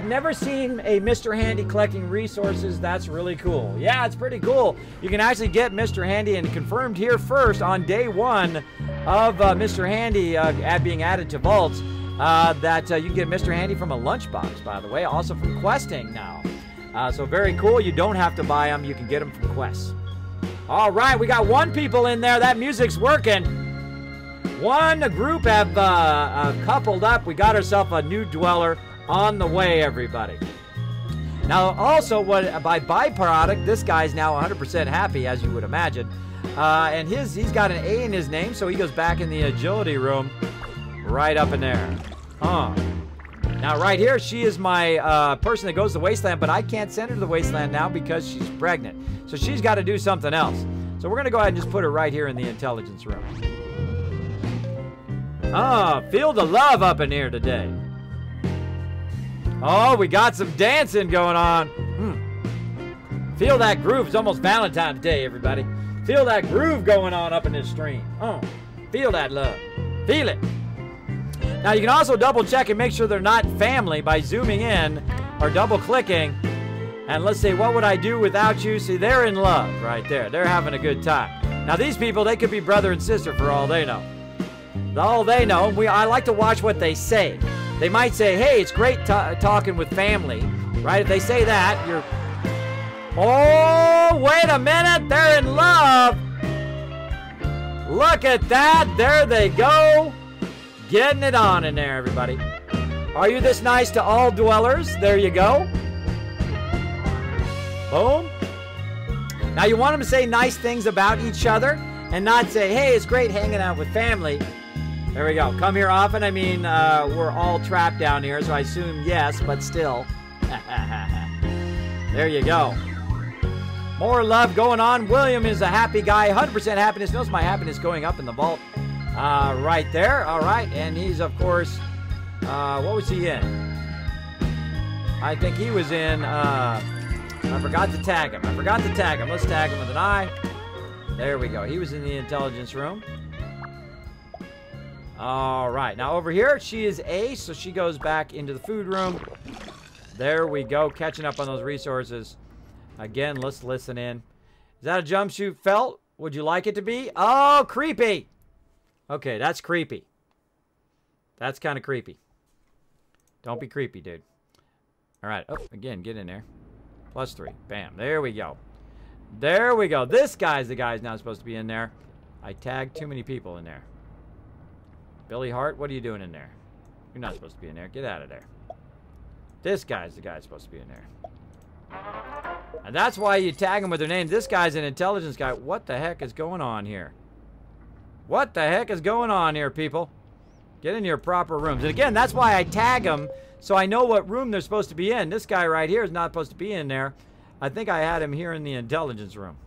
Speaker 2: never seen a Mr. Handy collecting resources. That's really cool. Yeah, it's pretty cool. You can actually get Mr. Handy, and confirmed here first on day 1 of Mr. Handy being added to vaults, that you can get Mr. Handy from a lunchbox, by the way, also from questing now. So very cool. You don't have to buy them. You can get them from quests. All right, we got 1 people in there. That music's working. One group have coupled up. We got ourselves a new dweller on the way, everybody. Now, also, by byproduct, this guy's now 100% happy, as you would imagine. And he's got an A in his name, so he goes back in the agility room right up in there. Now, right here, she is my person that goes to the wasteland, but I can't send her to the wasteland now because she's pregnant. So she's got to do something else. So we're going to go ahead and just put her right here in the intelligence room. Feel the love up in here today. Oh, we got some dancing going on. Feel that groove. It's almost Valentine's Day, everybody. Feel that groove going on up in this stream. Feel that love. Feel it. Now, you can also double check and make sure they're not family by zooming in or double clicking. And let's see, what would I do without you? See, they're in love right there. They're having a good time. Now, these people, they could be brother and sister for all they know. All they know, I like to watch what they say. They might say, hey, it's great talking with family, right? If they say that, you're... Oh, wait a minute, they're in love. Look at that, there they go. Getting it on in there, everybody. Are you this nice to all dwellers? There you go. Boom. Now you want them to say nice things about each other and not say, hey, it's great hanging out with family. There we go. Come here often. I mean, we're all trapped down here, so I assume yes, but still. There you go. More love going on. William is a happy guy. 100% happiness. Notice my happiness going up in the vault. Right there. All right. And he's, of course, what was he in? I think he was in, I forgot to tag him. Let's tag him with an I. There we go. He was in the intelligence room. All right. Now, over here, she is A, so she goes back into the food room. There we go. Catching up on those resources. Again, let's listen in. Is that a jumpsuit felt? Would you like it to be? Oh, creepy. Okay, that's creepy. That's kind of creepy. Don't be creepy, dude. All right. Oh, again, get in there. +3. Bam. There we go. There we go. This guy's the guy's not supposed to be in there. I tagged too many people in there. Billy Hart, what are you doing in there? You're not supposed to be in there. Get out of there. This guy's the guy supposed to be in there. And that's why you tag them with their name. This guy's an intelligence guy. What the heck is going on here? What the heck is going on here, people? Get in your proper rooms. And again, that's why I tag them, so I know what room they're supposed to be in. This guy right here is not supposed to be in there. I think I had him here in the intelligence room.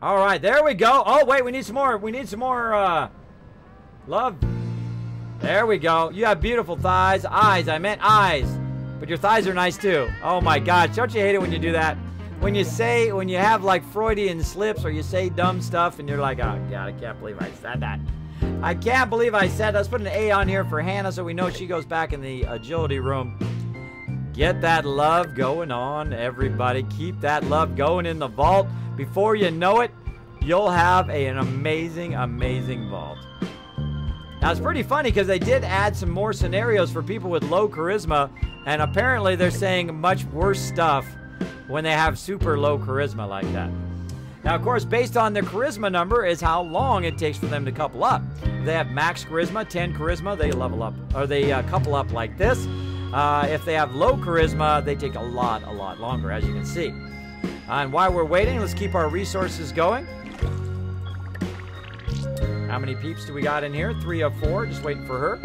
Speaker 2: All right, there we go. Oh, wait, we need some more. We need some more love. There we go. You have beautiful thighs. Eyes, I meant eyes. But your thighs are nice too. Oh my gosh, don't you hate it when you do that? When you have like Freudian slips or you say dumb stuff and you're like, oh God, I can't believe I said that. I can't believe I said that. Let's put an A on here for Hannah so we know she goes back in the agility room. Get that love going on, everybody. Keep that love going in the vault. Before you know it, you'll have an amazing, amazing vault. Now, it's pretty funny because they did add some more scenarios for people with low charisma, and apparently they're saying much worse stuff when they have super low charisma like that. Now, of course, based on their charisma number is how long it takes for them to couple up. If they have max charisma, 10 charisma, they level up, or they couple up like this. If they have low charisma, they take a lot longer, as you can see. And while we're waiting, let's keep our resources going. How many peeps do we got in here? 3 of 4, just waiting for her.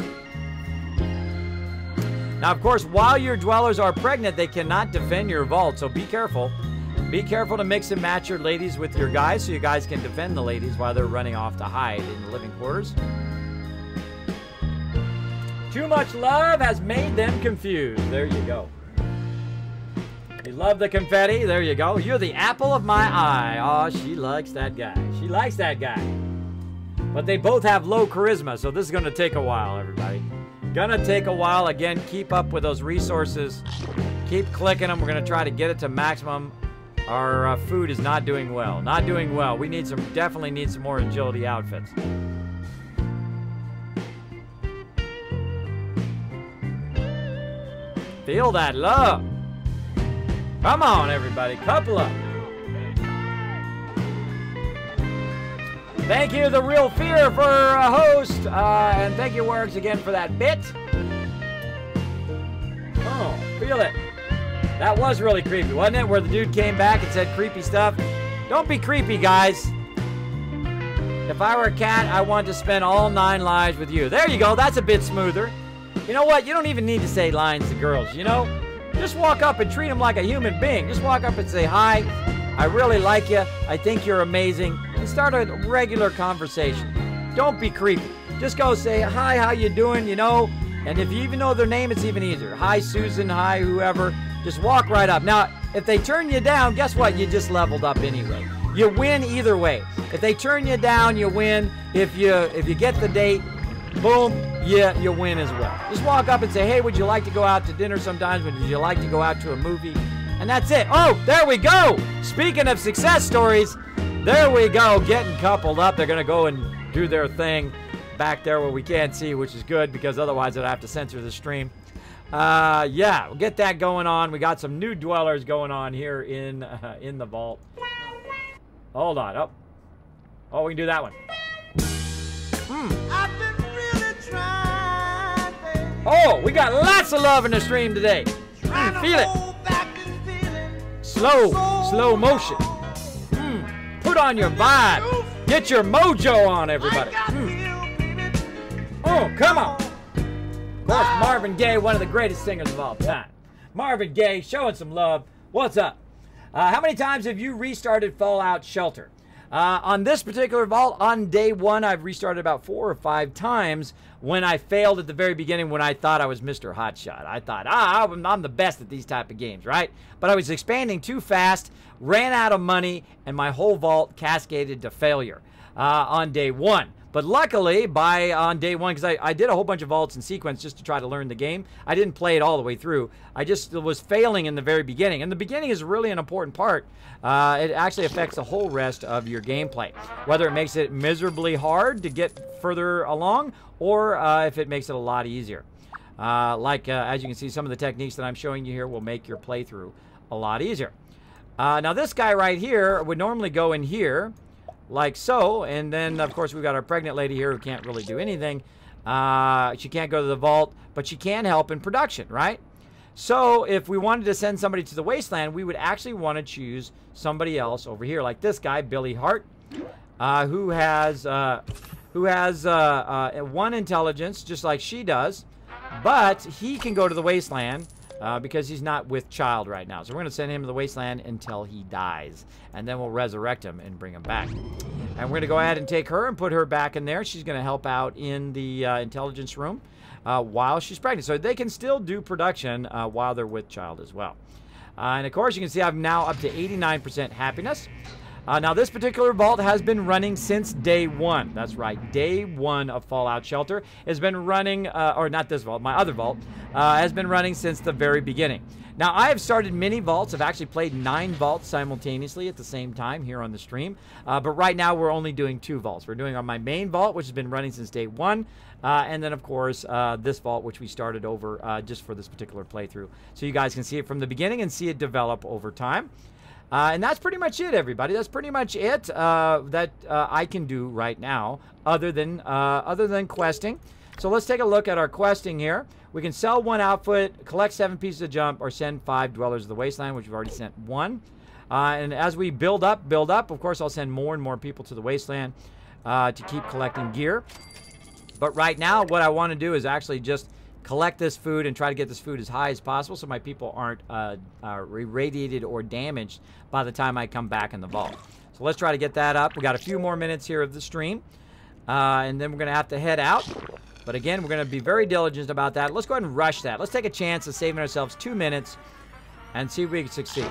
Speaker 2: Now, of course, while your dwellers are pregnant, they cannot defend your vault, so be careful. Be careful to mix and match your ladies with your guys so you guys can defend the ladies while they're running off to hide in the living quarters. Too much love has made them confused. There you go. You love the confetti. There you go. You're the apple of my eye. Oh, she likes that guy. She likes that guy. But they both have low charisma, so this is going to take a while, everybody. Gonna take a while. Again, keep up with those resources. Keep clicking them. We're going to try to get it to maximum. Our food is not doing well. Not doing well. We need some, definitely need some more agility outfits. Feel that love. Come on, everybody. Couple up. Thank you, The Real Fear, for a host. And thank you, Works, again for that bit. Oh, feel it. That was really creepy, wasn't it? Where the dude came back and said creepy stuff. Don't be creepy, guys. If I were a cat, I want to spend all 9 lives with you. There you go. That's a bit smoother. You know what? You don't even need to say lines to girls, you know? Just walk up and treat them like a human being. Just walk up and say, hi, I really like you. I think you're amazing. And start a regular conversation. Don't be creepy. Just go say, hi, how you doing, you know? And if you even know their name, it's even easier. Hi, Susan. Hi, whoever. Just walk right up. Now, if they turn you down, guess what? You just leveled up anyway. You win either way. If they turn you down, you win. If you get the date, boom, you win as well. Just walk up and say, hey, would you like to go out to dinner sometimes? Would you like to go out to a movie? And that's it. Oh, there we go. Speaking of success stories, there we go. Getting coupled up. They're going to go and do their thing back there where we can't see, which is good because otherwise I'd have to censor the stream. Yeah, we'll get that going on. We got some new dwellers going on here in the vault. Hold on. Oh, we can do that one.
Speaker 5: I've been really trying, baby.
Speaker 2: Oh, we got lots of love in the stream today. Feel it. Slow motion. Put on your vibe. Get your mojo on, everybody. Oh, come on. Of course, Marvin Gaye, one of the greatest singers of all time. Marvin Gaye, showing some love. What's up? How many times have you restarted Fallout Shelter? On this particular vault, on day 1, I've restarted about 4 or 5 times when I failed at the very beginning when I thought I was Mr. Hotshot. I thought, I'm the best at these type of games, right? But I was expanding too fast, ran out of money, and my whole vault cascaded to failure on day 1. But luckily, on day 1, because I did a whole bunch of vaults in sequence just to try to learn the game. I didn't play it all the way through. I just was failing in the very beginning. And the beginning is really an important part. It actually affects the whole rest of your gameplay. Whether it makes it miserably hard to get further along, or if it makes it a lot easier. As you can see, some of the techniques that I'm showing you here will make your playthrough a lot easier. Now, this guy right here would normally go in here, like so, and then of course we've got our pregnant lady here who can't really do anything. She can't go to the vault, but she can help in production, right? So if we wanted to send somebody to the wasteland, we would actually want to choose somebody else over here, like this guy, Billy Hart, who has 1 intelligence, just like she does, but he can go to the wasteland because he's not with child right now. So we're going to send him to the wasteland until he dies, and then we'll resurrect him and bring him back. And we're going to go ahead and take her and put her back in there. She's going to help out in the intelligence room while she's pregnant. So they can still do production while they're with child as well. And of course, you can see I'm now up to 89% happiness. Now, this particular vault has been running since day 1. That's right, day 1 of Fallout Shelter has been running, or not this vault, my other vault, has been running since the very beginning. Now, I have started many vaults. I've actually played 9 vaults simultaneously at the same time here on the stream. But right now, we're only doing 2 vaults. We're doing on my main vault, which has been running since day 1. And then, of course, this vault, which we started over just for this particular playthrough. So you guys can see it from the beginning and see it develop over time. And that's pretty much it, everybody. That's pretty much it that I can do right now, other than questing. So let's take a look at our questing here. We can sell 1 outfit, collect 7 pieces of jump, or send 5 dwellers of the wasteland, which we've already sent 1. And as we build up, of course, I'll send more and more people to the wasteland to keep collecting gear. But right now, what I want to do is actually just collect this food and try to get this food as high as possible so my people aren't irradiated or damaged by the time I come back in the vault. So let's try to get that up. We got a few more minutes here of the stream, and then we're going to have to head out. But again, we're going to be very diligent about that. Let's go ahead and rush that. Let's take a chance of saving ourselves 2 minutes and see if we can succeed.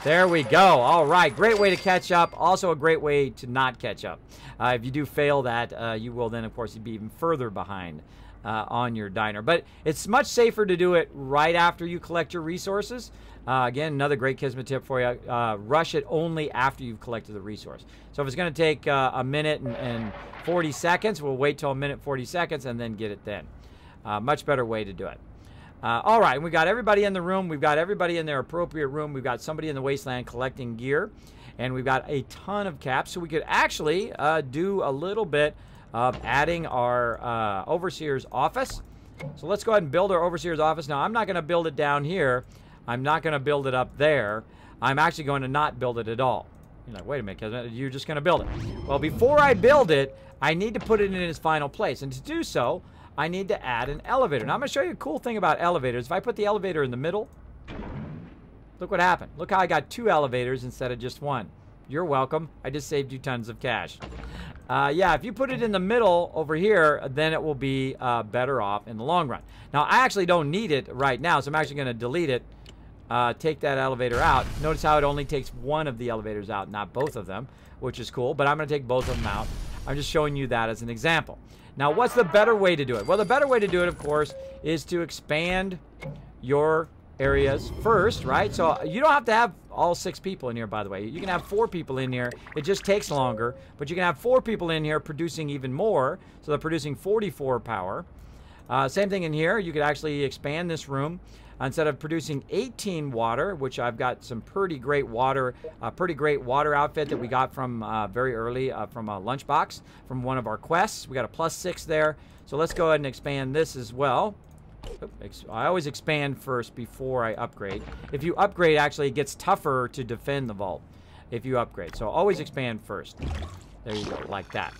Speaker 2: There we go. All right. Great way to catch up. Also a great way to not catch up. If you do fail that, you will then, of course, be even further behind on your diner. But it's much safer to do it right after you collect your resources. Again, another great Kismet tip for you. Rush it only after you've collected the resource. So if it's going to take a minute and 40 seconds, we'll wait till a minute 40 seconds and then get it then. Much better way to do it. All right, we got everybody in the room. We've got everybody in their appropriate room. We've got somebody in the wasteland collecting gear. And we've got a ton of caps, so we could actually do a little bit of adding our overseer's office. So let's go ahead and build our overseer's office. Now, I'm not going to build it down here. I'm not going to build it up there. I'm actually going to not build it at all. You're like, wait a minute, you're just going to build it. Well, before I build it, I need to put it in its final place. And to do so, I need to add an elevator. Now, I'm going to show you a cool thing about elevators. If I put the elevator in the middle, look what happened. Look how I got 2 elevators instead of just 1. You're welcome. I just saved you tons of cash. Yeah, if you put it in the middle over here, then it will be better off in the long run. Now, I actually don't need it right now, so I'm actually going to delete it. Take that elevator out. Notice how it only takes 1 of the elevators out, not both of them, which is cool, but I'm going to take both of them out. I'm just showing you that as an example. Now, what's the better way to do it? Well, the better way to do it, of course, is to expand your areas first, right? So you don't have to have all 6 people in here, by the way. You can have 4 people in here. It just takes longer, but you can have 4 people in here producing even more. So they're producing 44 power. Same thing in here. You could actually expand this room. Instead of producing 18 water, which I've got some pretty great water outfit that we got from very early from a lunchbox from one of our quests. We got a +6 there. So let's go ahead and expand this as well. I always expand first before I upgrade. If you upgrade, actually, it gets tougher to defend the vault if you upgrade. So always expand first. There you go, like that.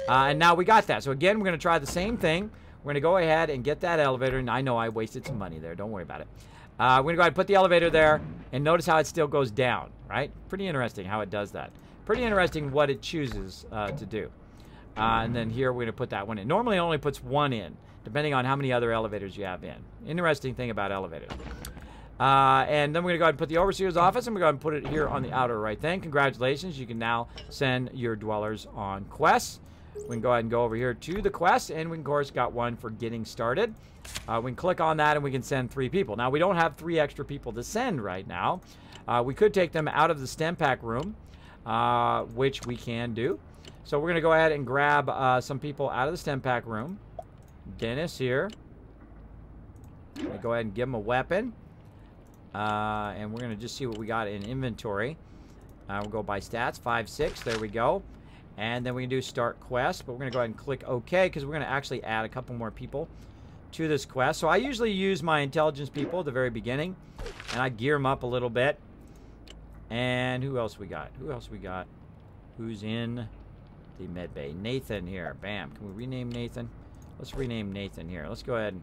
Speaker 2: And now we got that. So again, we're going to try the same thing. We're going to go ahead and get that elevator. And I know I wasted some money there. Don't worry about it. We're going to go ahead and put the elevator there. And notice how it still goes down, right? Pretty interesting how it does that. Pretty interesting what it chooses to do. And then here we're going to put that one in. Normally it only puts 1 in, depending on how many other elevators you have in. Interesting thing about elevators. And then we're going to go ahead and put the overseer's office. And we're going to put it here on the outer right thing. Congratulations. You can now send your dwellers on quests. We can go ahead and go over here to the quest, and we, of course, got one for getting started. We can click on that, and we can send 3 people. Now, we don't have 3 extra people to send right now. We could take them out of the stem pack room, which we can do. So we're going to go ahead and grab some people out of the stem pack room. Dennis here. Go ahead and give him a weapon. And we're going to just see what we got in inventory. We'll go by stats, 5, 6. There we go. And then we can do start quest, but we're going to go ahead and click OK because we're going to actually add a couple more people to this quest. So I usually use my intelligence people at the very beginning, and I gear them up a little bit. And who else we got? Who else we got? Who's in the med bay? Nathan here. Bam. Can we rename Nathan? Let's rename Nathan here. Let's go ahead.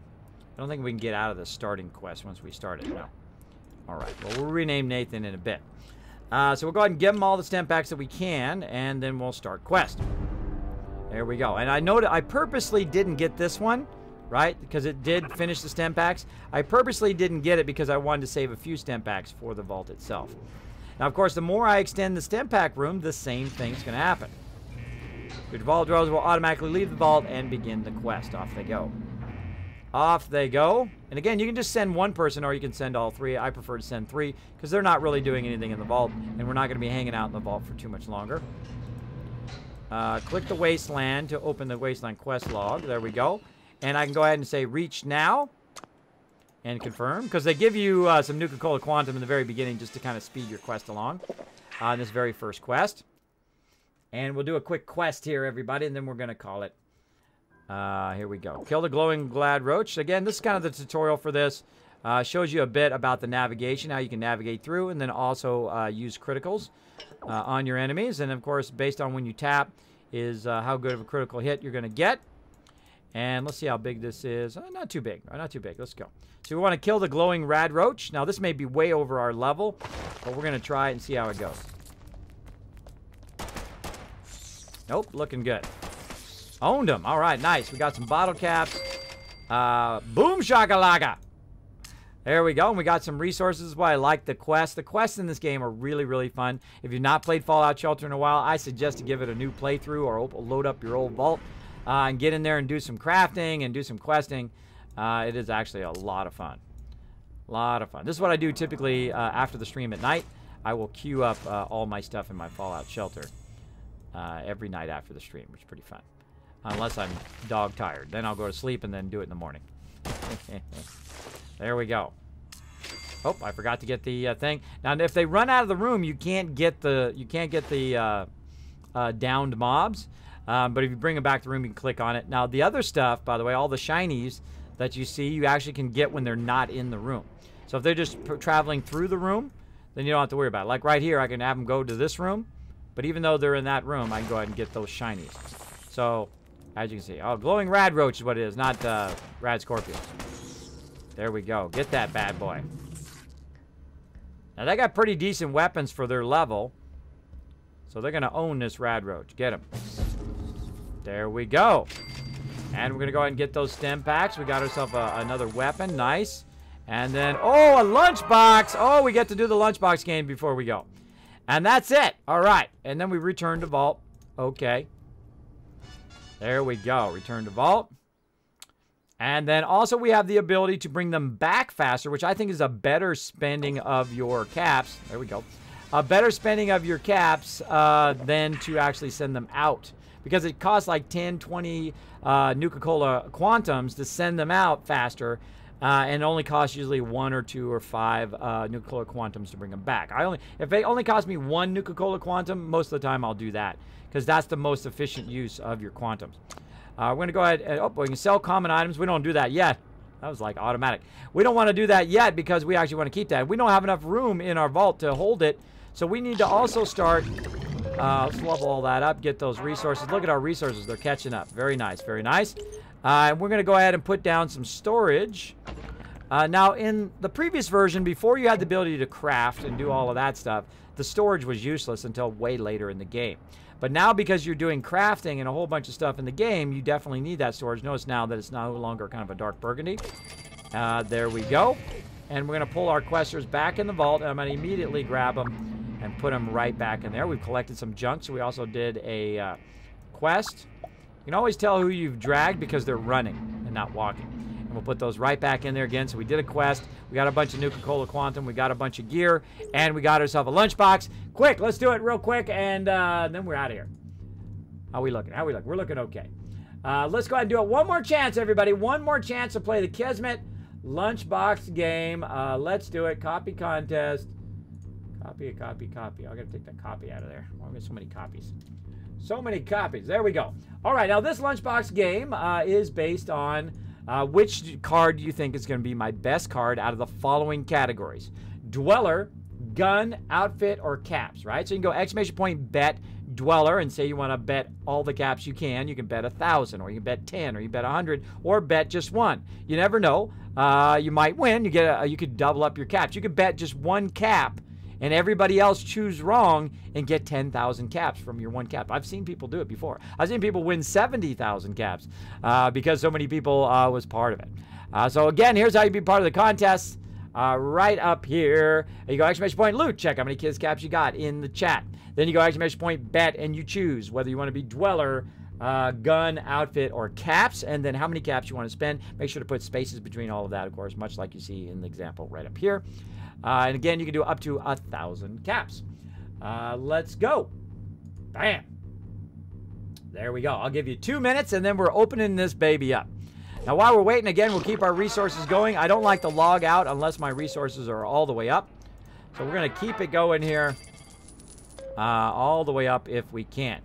Speaker 2: I don't think we can get out of the starting quest once we start it. No. All right. Well, we'll rename Nathan in a bit. So we'll go ahead and give them all the stem packs that we can, and then we'll start quest. There we go. And I noted I purposely didn't get this one, right? Because it did finish the stem packs. I purposely didn't get it because I wanted to save a few stem packs for the vault itself. Now, of course, the more I extend the stem pack room, the same thing's going to happen. Your vault dwellers will automatically leave the vault and begin the quest. Off they go. Off they go. And again, you can just send 1 person or you can send all 3. I prefer to send 3 because they're not really doing anything in the vault, and we're not going to be hanging out in the vault for too much longer. Click the wasteland to open the wasteland quest log. There we go. And I can go ahead and say reach now and confirm because they give you some Nuka-Cola Quantum in the very beginning just to kind of speed your quest along on this very first quest. And we'll do a quick quest here, everybody, and then we're going to call it. Here we go. Kill the glowing glad roach. Again, this is kind of the tutorial for this. Shows you a bit about the navigation, how you can navigate through, and then also use criticals on your enemies. And, of course, based on when you tap is how good of a critical hit you're going to get. And let's see how big this is. Not too big. Not too big. Let's go. So we want to kill the glowing rad roach. Now, this may be way over our level, but we're going to try it and see how it goes. Nope, looking good. Owned them. All right, nice. We got some bottle caps. Boom shakalaka. There we go. And we got some resources. That's why I like the quests. The quests in this game are really, really fun. If you've not played Fallout Shelter in a while, I suggest to give it a new playthrough or load up your old vault and get in there and do some crafting and do some questing. It is actually a lot of fun. A lot of fun. This is what I do typically after the stream at night. I will queue up all my stuff in my Fallout Shelter every night after the stream, which is pretty fun. Unless I'm dog tired. Then I'll go to sleep and then do it in the morning. There we go. Oh, I forgot to get the thing. Now, if they run out of the room, you can't get the downed mobs. But if you bring them back to the room, you can click on it. Now, the other stuff, by the way, all the shinies that you see, you actually can get when they're not in the room. So if they're just traveling through the room, then you don't have to worry about it. Like right here, I can have them go to this room. But even though they're in that room, I can go ahead and get those shinies. So, as you can see, oh, glowing rad roach is what it is, not rad scorpions. There we go. Get that bad boy. Now, they got pretty decent weapons for their level. So they're going to own this rad roach. Get him. There we go. And we're going to go ahead and get those stem packs. We got ourselves another weapon. Nice. And then, oh, a lunchbox. Oh, we get to do the lunchbox game before we go. And that's it. All right. And then we return to vault. Okay. There we go. Return to vault. And then also we have the ability to bring them back faster, which I think is a better spending of your caps. There we go. A better spending of your caps than to actually send them out. Because it costs like 10, 20 Nuka-Cola Quantums to send them out faster. And it only costs usually 1 or 2 or 5 Nuka-Cola Quantums to bring them back. If they only cost me 1 Nuka-Cola Quantum, most of the time I'll do that. Because that's the most efficient use of your Quantums. We're going to go ahead and, oh, we can sell common items. We don't do that yet. That was like automatic. We don't want to do that yet because we actually want to keep that. We don't have enough room in our vault to hold it. So we need to also start, let's level all that up, get those resources. Look at our resources. They're catching up. Very nice. Very nice. We're going to go ahead and put down some storage. Now, in the previous version, before you had the ability to craft and do all of that stuff, the storage was useless until way later in the game. But now, because you're doing crafting and a whole bunch of stuff in the game, you definitely need that storage. Notice now that it's no longer kind of a dark burgundy. There we go. And we're going to pull our questers back in the vault, and I'm going to immediately grab them and put them right back in there. We've collected some junk, so we also did a quest. You can always tell who you've dragged because they're running and not walking. And we'll put those right back in there again. So we did a quest. We got a bunch of Nuka-Cola Quantum. We got a bunch of gear. And we got ourselves a lunchbox. Quick, let's do it real quick. And then we're out of here. How we looking? How we looking? We're looking okay. Let's go ahead and do it. One more chance, everybody. One more chance to play the Kismet lunchbox game. Let's do it. Copy contest. Copy, copy, copy. I got to take that copy out of there. Why do we have so many copies? So many copies. There we go. All right, now this lunchbox game is based on which card do you think is going to be my best card out of the following categories: Dweller, Gun, Outfit, or Caps, right? So you can go exclamation point bet Dweller and say you want to bet all the caps you can. You can bet 1,000, or you can bet 10, or you bet 100, or bet just one. You never know. You might win. You could double up your caps. You could bet just one cap and everybody else choose wrong and get 10,000 caps from your one cap. I've seen people do it before. I've seen people win 70,000 caps because so many people was part of it. So again, here's how you be part of the contest. Right up here, you go exclamation point loot, check how many kids caps you got in the chat. Then you go exclamation point bet and you choose whether you want to be Dweller, Gun, Outfit, or Caps, and then how many caps you want to spend. Make sure to put spaces between all of that, of course, much like you see in the example right up here. And again, you can do up to 1,000 caps. Let's go. Bam. There we go. I'll give you 2 minutes, and then we're opening this baby up. Now, while we're waiting, again, we'll keep our resources going. I don't like to log out unless my resources are all the way up. So we're going to keep it going here all the way up if we can.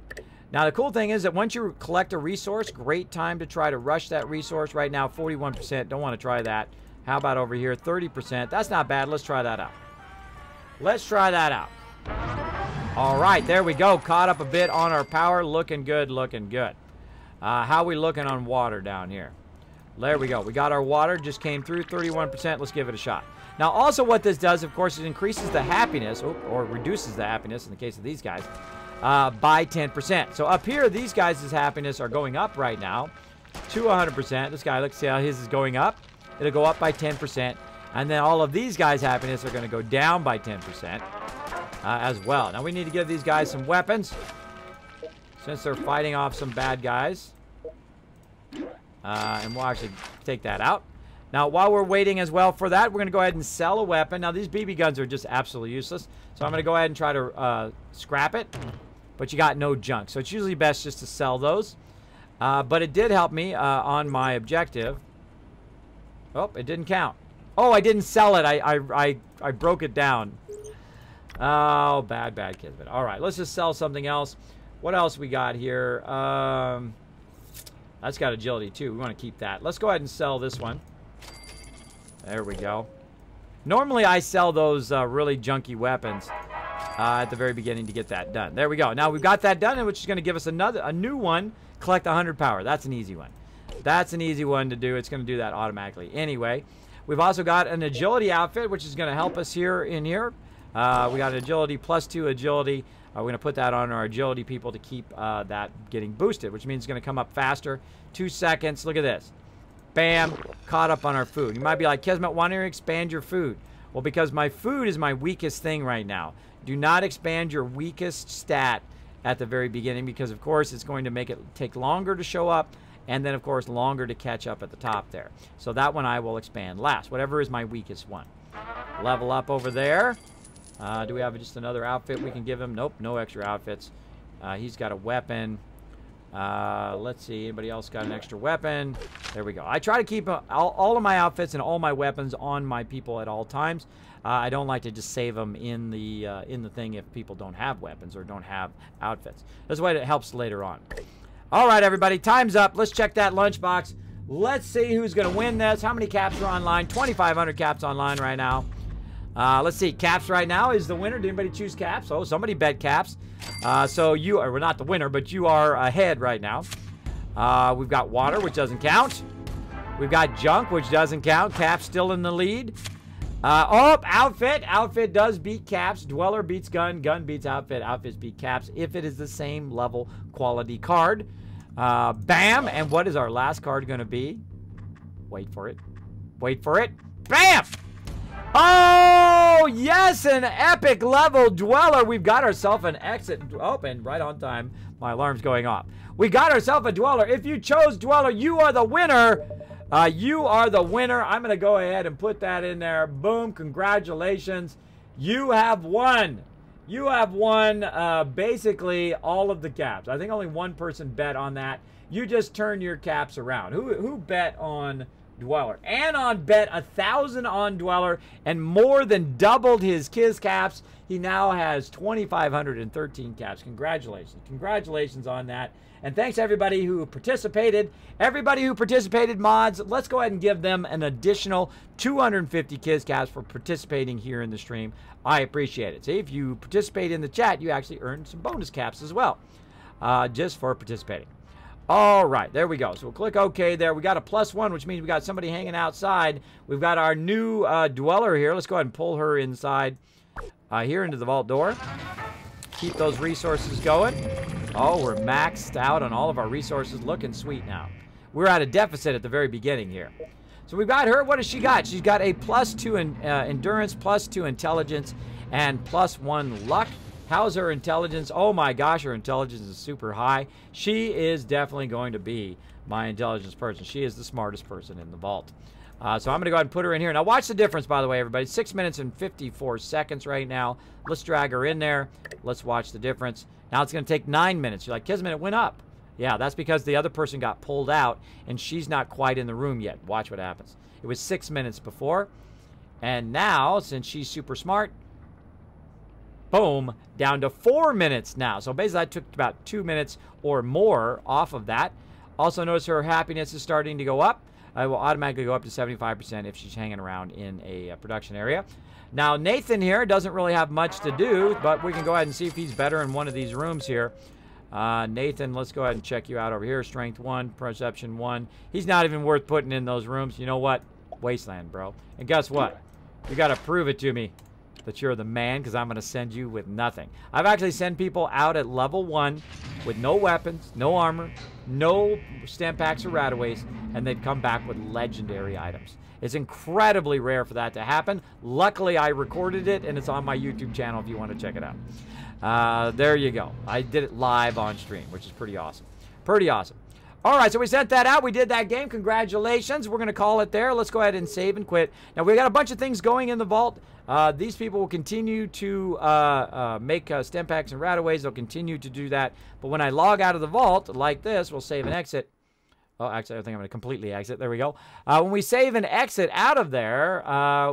Speaker 2: Now, the cool thing is that once you collect a resource, great time to try to rush that resource. Right now, 41%. Don't want to try that. How about over here, 30%? That's not bad. Let's try that out. Let's try that out. All right, there we go. Caught up a bit on our power. Looking good, looking good. How we looking on water down here? There we go. We got our water. Just came through, 31%. Let's give it a shot. Now, also what this does, of course, is increases the happiness, or reduces the happiness in the case of these guys, by 10%. So up here, these guys' happiness are going up right now to 100%. This guy, let's see how his is going up. It'll go up by 10%. And then all of these guys' happiness are going to go down by 10% as well. Now, we need to give these guys some weapons since they're fighting off some bad guys. And we'll actually take that out. Now, while we're waiting as well for that, we're going to go ahead and sell a weapon. Now, these BB guns are just absolutely useless. So I'm going to go ahead and try to scrap it. But you got no junk. So it's usually best just to sell those. But it did help me on my objective. Oh, it didn't count. Oh, I didn't sell it. I broke it down. Oh, bad Kismet. All right, let's just sell something else. What else we got here? That's got agility too. We want to keep that. Let's go ahead and sell this one. There we go. Normally I sell those really junky weapons at the very beginning to get that done. There we go. Now we've got that done, which is going to give us a new one. Collect 100 power. That's an easy one. That's an easy one to do. It's going to do that automatically. Anyway, we've also got an agility outfit, which is going to help us here in here. We got an agility +2 agility. We're going to put that on our agility people to keep that getting boosted, which means it's going to come up faster. 2 seconds. Look at this. Bam. Caught up on our food. You might be like, Kismet, why don't you expand your food? Well, because my food is my weakest thing right now. Do not expand your weakest stat at the very beginning because, of course, it's going to make it take longer to show up and then, of course, longer to catch up at the top there. So that one I will expand last, whatever is my weakest one. Level up over there. Do we have just another outfit we can give him? Nope, no extra outfits. He's got a weapon. Let's see, anybody else got an extra weapon? There we go. I try to keep all of my outfits and all my weapons on my people at all times. I don't like to just save them in the thing if people don't have weapons or don't have outfits. That's why it helps later on. All right, everybody, time's up. Let's check that lunchbox. Let's see who's going to win this. How many caps are online? 2,500 caps online right now. Let's see. Caps right now is the winner. Did anybody choose caps? Oh, somebody bet caps. So you are, we're not the winner, but you are ahead right now. We've got water, which doesn't count. We've got junk, which doesn't count. Caps still in the lead. Oh, outfit. Outfit does beat caps. Dweller beats gun. Gun beats outfit. Outfits beat caps if it is the same level quality card. Bam. And what is our last card going to be? Wait for it. Wait for it. Bam! Oh, yes, an epic level Dweller. We've got ourselves an exit. Oh, and right on time. My alarm's going off. We got ourselves a Dweller. If you chose Dweller, you are the winner. You are the winner. I'm going to go ahead and put that in there. Boom. Congratulations. You have won. You have won basically all of the caps. I think only one person bet on that. You just turn your caps around. Who bet on Dweller? Anon bet 1,000 on Dweller and more than doubled his Kiz caps. He now has 2,513 caps. Congratulations. Congratulations on that. And thanks everybody who participated. Everybody who participated, mods, let's go ahead and give them an additional 250 Kiz caps for participating here in the stream. I appreciate it. See, if you participate in the chat, you actually earn some bonus caps as well, just for participating. All right, there we go. So we'll click OK there. We got a +1, which means we got somebody hanging outside. We've got our new Dweller here. Let's go ahead and pull her inside here into the vault door. Keep those resources going. Oh, we're maxed out on all of our resources. Looking sweet now. We're at a deficit at the very beginning here. So we've got her. What has she got? She's got a +2 in endurance, +2 intelligence, and +1 luck. How's her intelligence? Oh my gosh, her intelligence is super high. She is definitely going to be my intelligence person. She is the smartest person in the vault. So I'm going to go ahead and put her in here. Now watch the difference, by the way, everybody. 6 minutes and 54 seconds right now. Let's drag her in there. Let's watch the difference. Now it's going to take 9 minutes. You're like, Kismet, it went up. Yeah, that's because the other person got pulled out, and she's not quite in the room yet. Watch what happens. It was 6 minutes before. And now, since she's super smart, boom, down to 4 minutes now. So basically I took about 2 minutes or more off of that. Also notice her happiness is starting to go up. I will automatically go up to 75% if she's hanging around in a production area. Now Nathan here doesn't really have much to do, but we can go ahead and see if he's better in one of these rooms here. Nathan, let's go ahead and check you out over here. Strength 1, Perception 1. He's not even worth putting in those rooms. You know what? Wasteland, bro. And guess what? You got to prove it to me that you're the man, because I'm going to send you with nothing. I've actually sent people out at level 1 with no weapons, no armor, no stamp packs or rataways, and they'd come back with legendary items. It's incredibly rare for that to happen. Luckily, I recorded it, and it's on my YouTube channel if you want to check it out. There you go. I did it live on stream, which is pretty awesome. Pretty awesome. All right, so we sent that out. We did that game. Congratulations. We're going to call it there. Let's go ahead and save and quit. Now, we got a bunch of things going in the vault. These people will continue to make stem packs and rataways. They'll continue to do that. But when I log out of the vault like this, we'll save and exit. Oh, actually, I think I'm going to completely exit. There we go. When we save and exit out of there,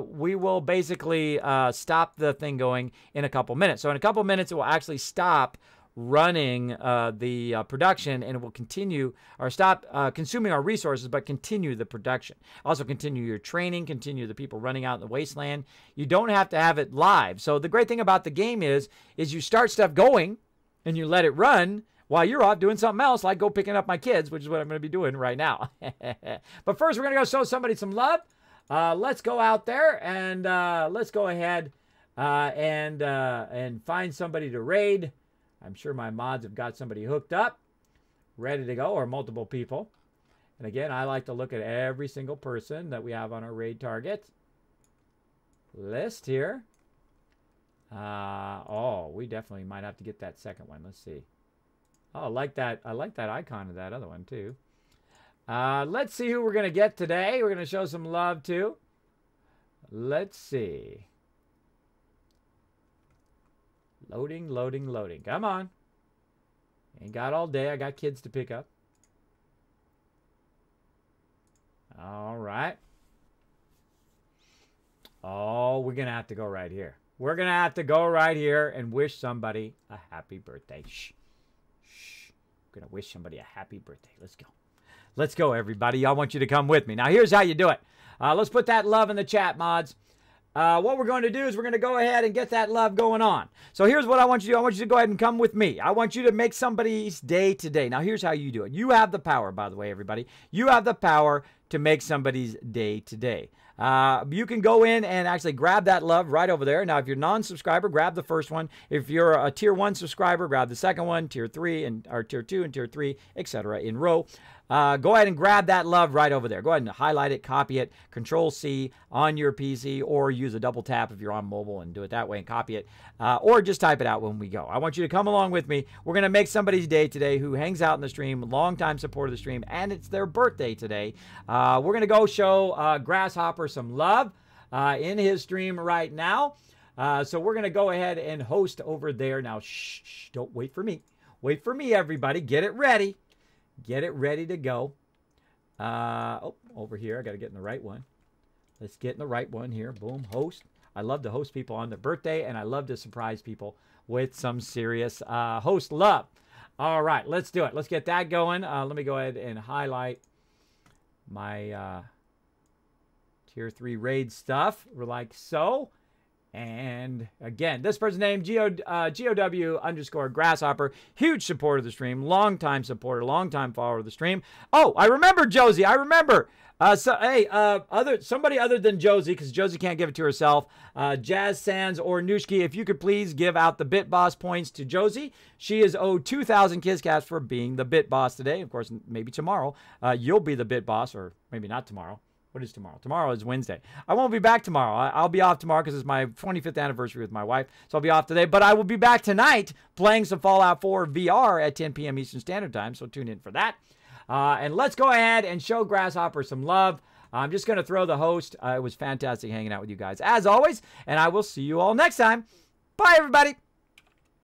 Speaker 2: we will basically stop the thing going in a couple minutes. So in a couple minutes, it will actually stop running the production, and it will continue or stop consuming our resources, but continue the production. Also continue your training, continue the people running out in the wasteland. You don't have to have it live. So the great thing about the game is you start stuff going and you let it run while you're off doing something else, like go picking up my kids, which is what I'm going to be doing right now. But first, we're going to go show somebody some love. Let's go out there and let's go ahead and find somebody to raid. I'm sure my mods have got somebody hooked up, ready to go, or multiple people. And again, I like to look at every single person that we have on our raid target list here. Oh, we definitely might have to get that second one. Let's see. Oh, I like that icon of that other one too. Let's see who we're going to get today. We're going to show some love to. Let's see. Loading, loading, loading. Come on. Ain't got all day. I got kids to pick up. All right. Oh, we're going to have to go right here. We're going to have to go right here and wish somebody a happy birthday. Shh. Shh. I'm going to wish somebody a happy birthday. Let's go. Let's go, everybody. I want you to come with me. Now, here's how you do it. Let's put that love in the chat, mods. What we're going to do is we're going to go ahead and get that love going on. So here's what I want you to do. I want you to go ahead and come with me. I want you to make somebody's day today. Now, here's how you do it. You have the power, by the way, everybody. You have the power to make somebody's day today. You can go in and actually grab that love right over there. Now, if you're non-subscriber, grab the first one. If you're a tier 1 subscriber, grab the second one, tier 3, or tier 2 and tier 3, etc. in row. Go ahead and grab that love right over there. Go ahead and highlight it, copy it, Control-C on your PC, or use a double tap if you're on mobile and do it that way and copy it, or just type it out when we go. I want you to come along with me. We're going to make somebody's day today who hangs out in the stream, longtime supporter of the stream, and it's their birthday today. We're going to go show Grasshopper some love in his stream right now. So we're going to go ahead and host over there. Now, shh, don't wait for me. Wait for me, everybody. Get it ready. Get it ready to go. Oh, over here. I got to get in the right one. Let's get in the right one here. Boom, host. I love to host people on their birthday, and I love to surprise people with some serious host love. All right, let's do it. Let's get that going. Let me go ahead and highlight my tier 3 raid stuff like so. And again, this person's name, GOW_Grasshopper, huge supporter of the stream, longtime supporter, longtime follower of the stream. Oh, I remember Josie. I remember. Somebody other than Josie, because Josie can't give it to herself. Jazz Sands or Nushki, if you could please give out the Bit Boss points to Josie. She is owed 2,000 Kizcats for being the Bit Boss today. Of course, maybe tomorrow you'll be the Bit Boss, or maybe not tomorrow. What is tomorrow? Tomorrow is Wednesday. I won't be back tomorrow. I'll be off tomorrow because it's my 25th anniversary with my wife. So I'll be off today. But I will be back tonight playing some Fallout 4 VR at 10 p.m. Eastern Standard Time. So tune in for that. And let's go ahead and show Grasshopper some love. I'm just going to throw the host. It was fantastic hanging out with you guys as always. And I will see you all next time. Bye, everybody.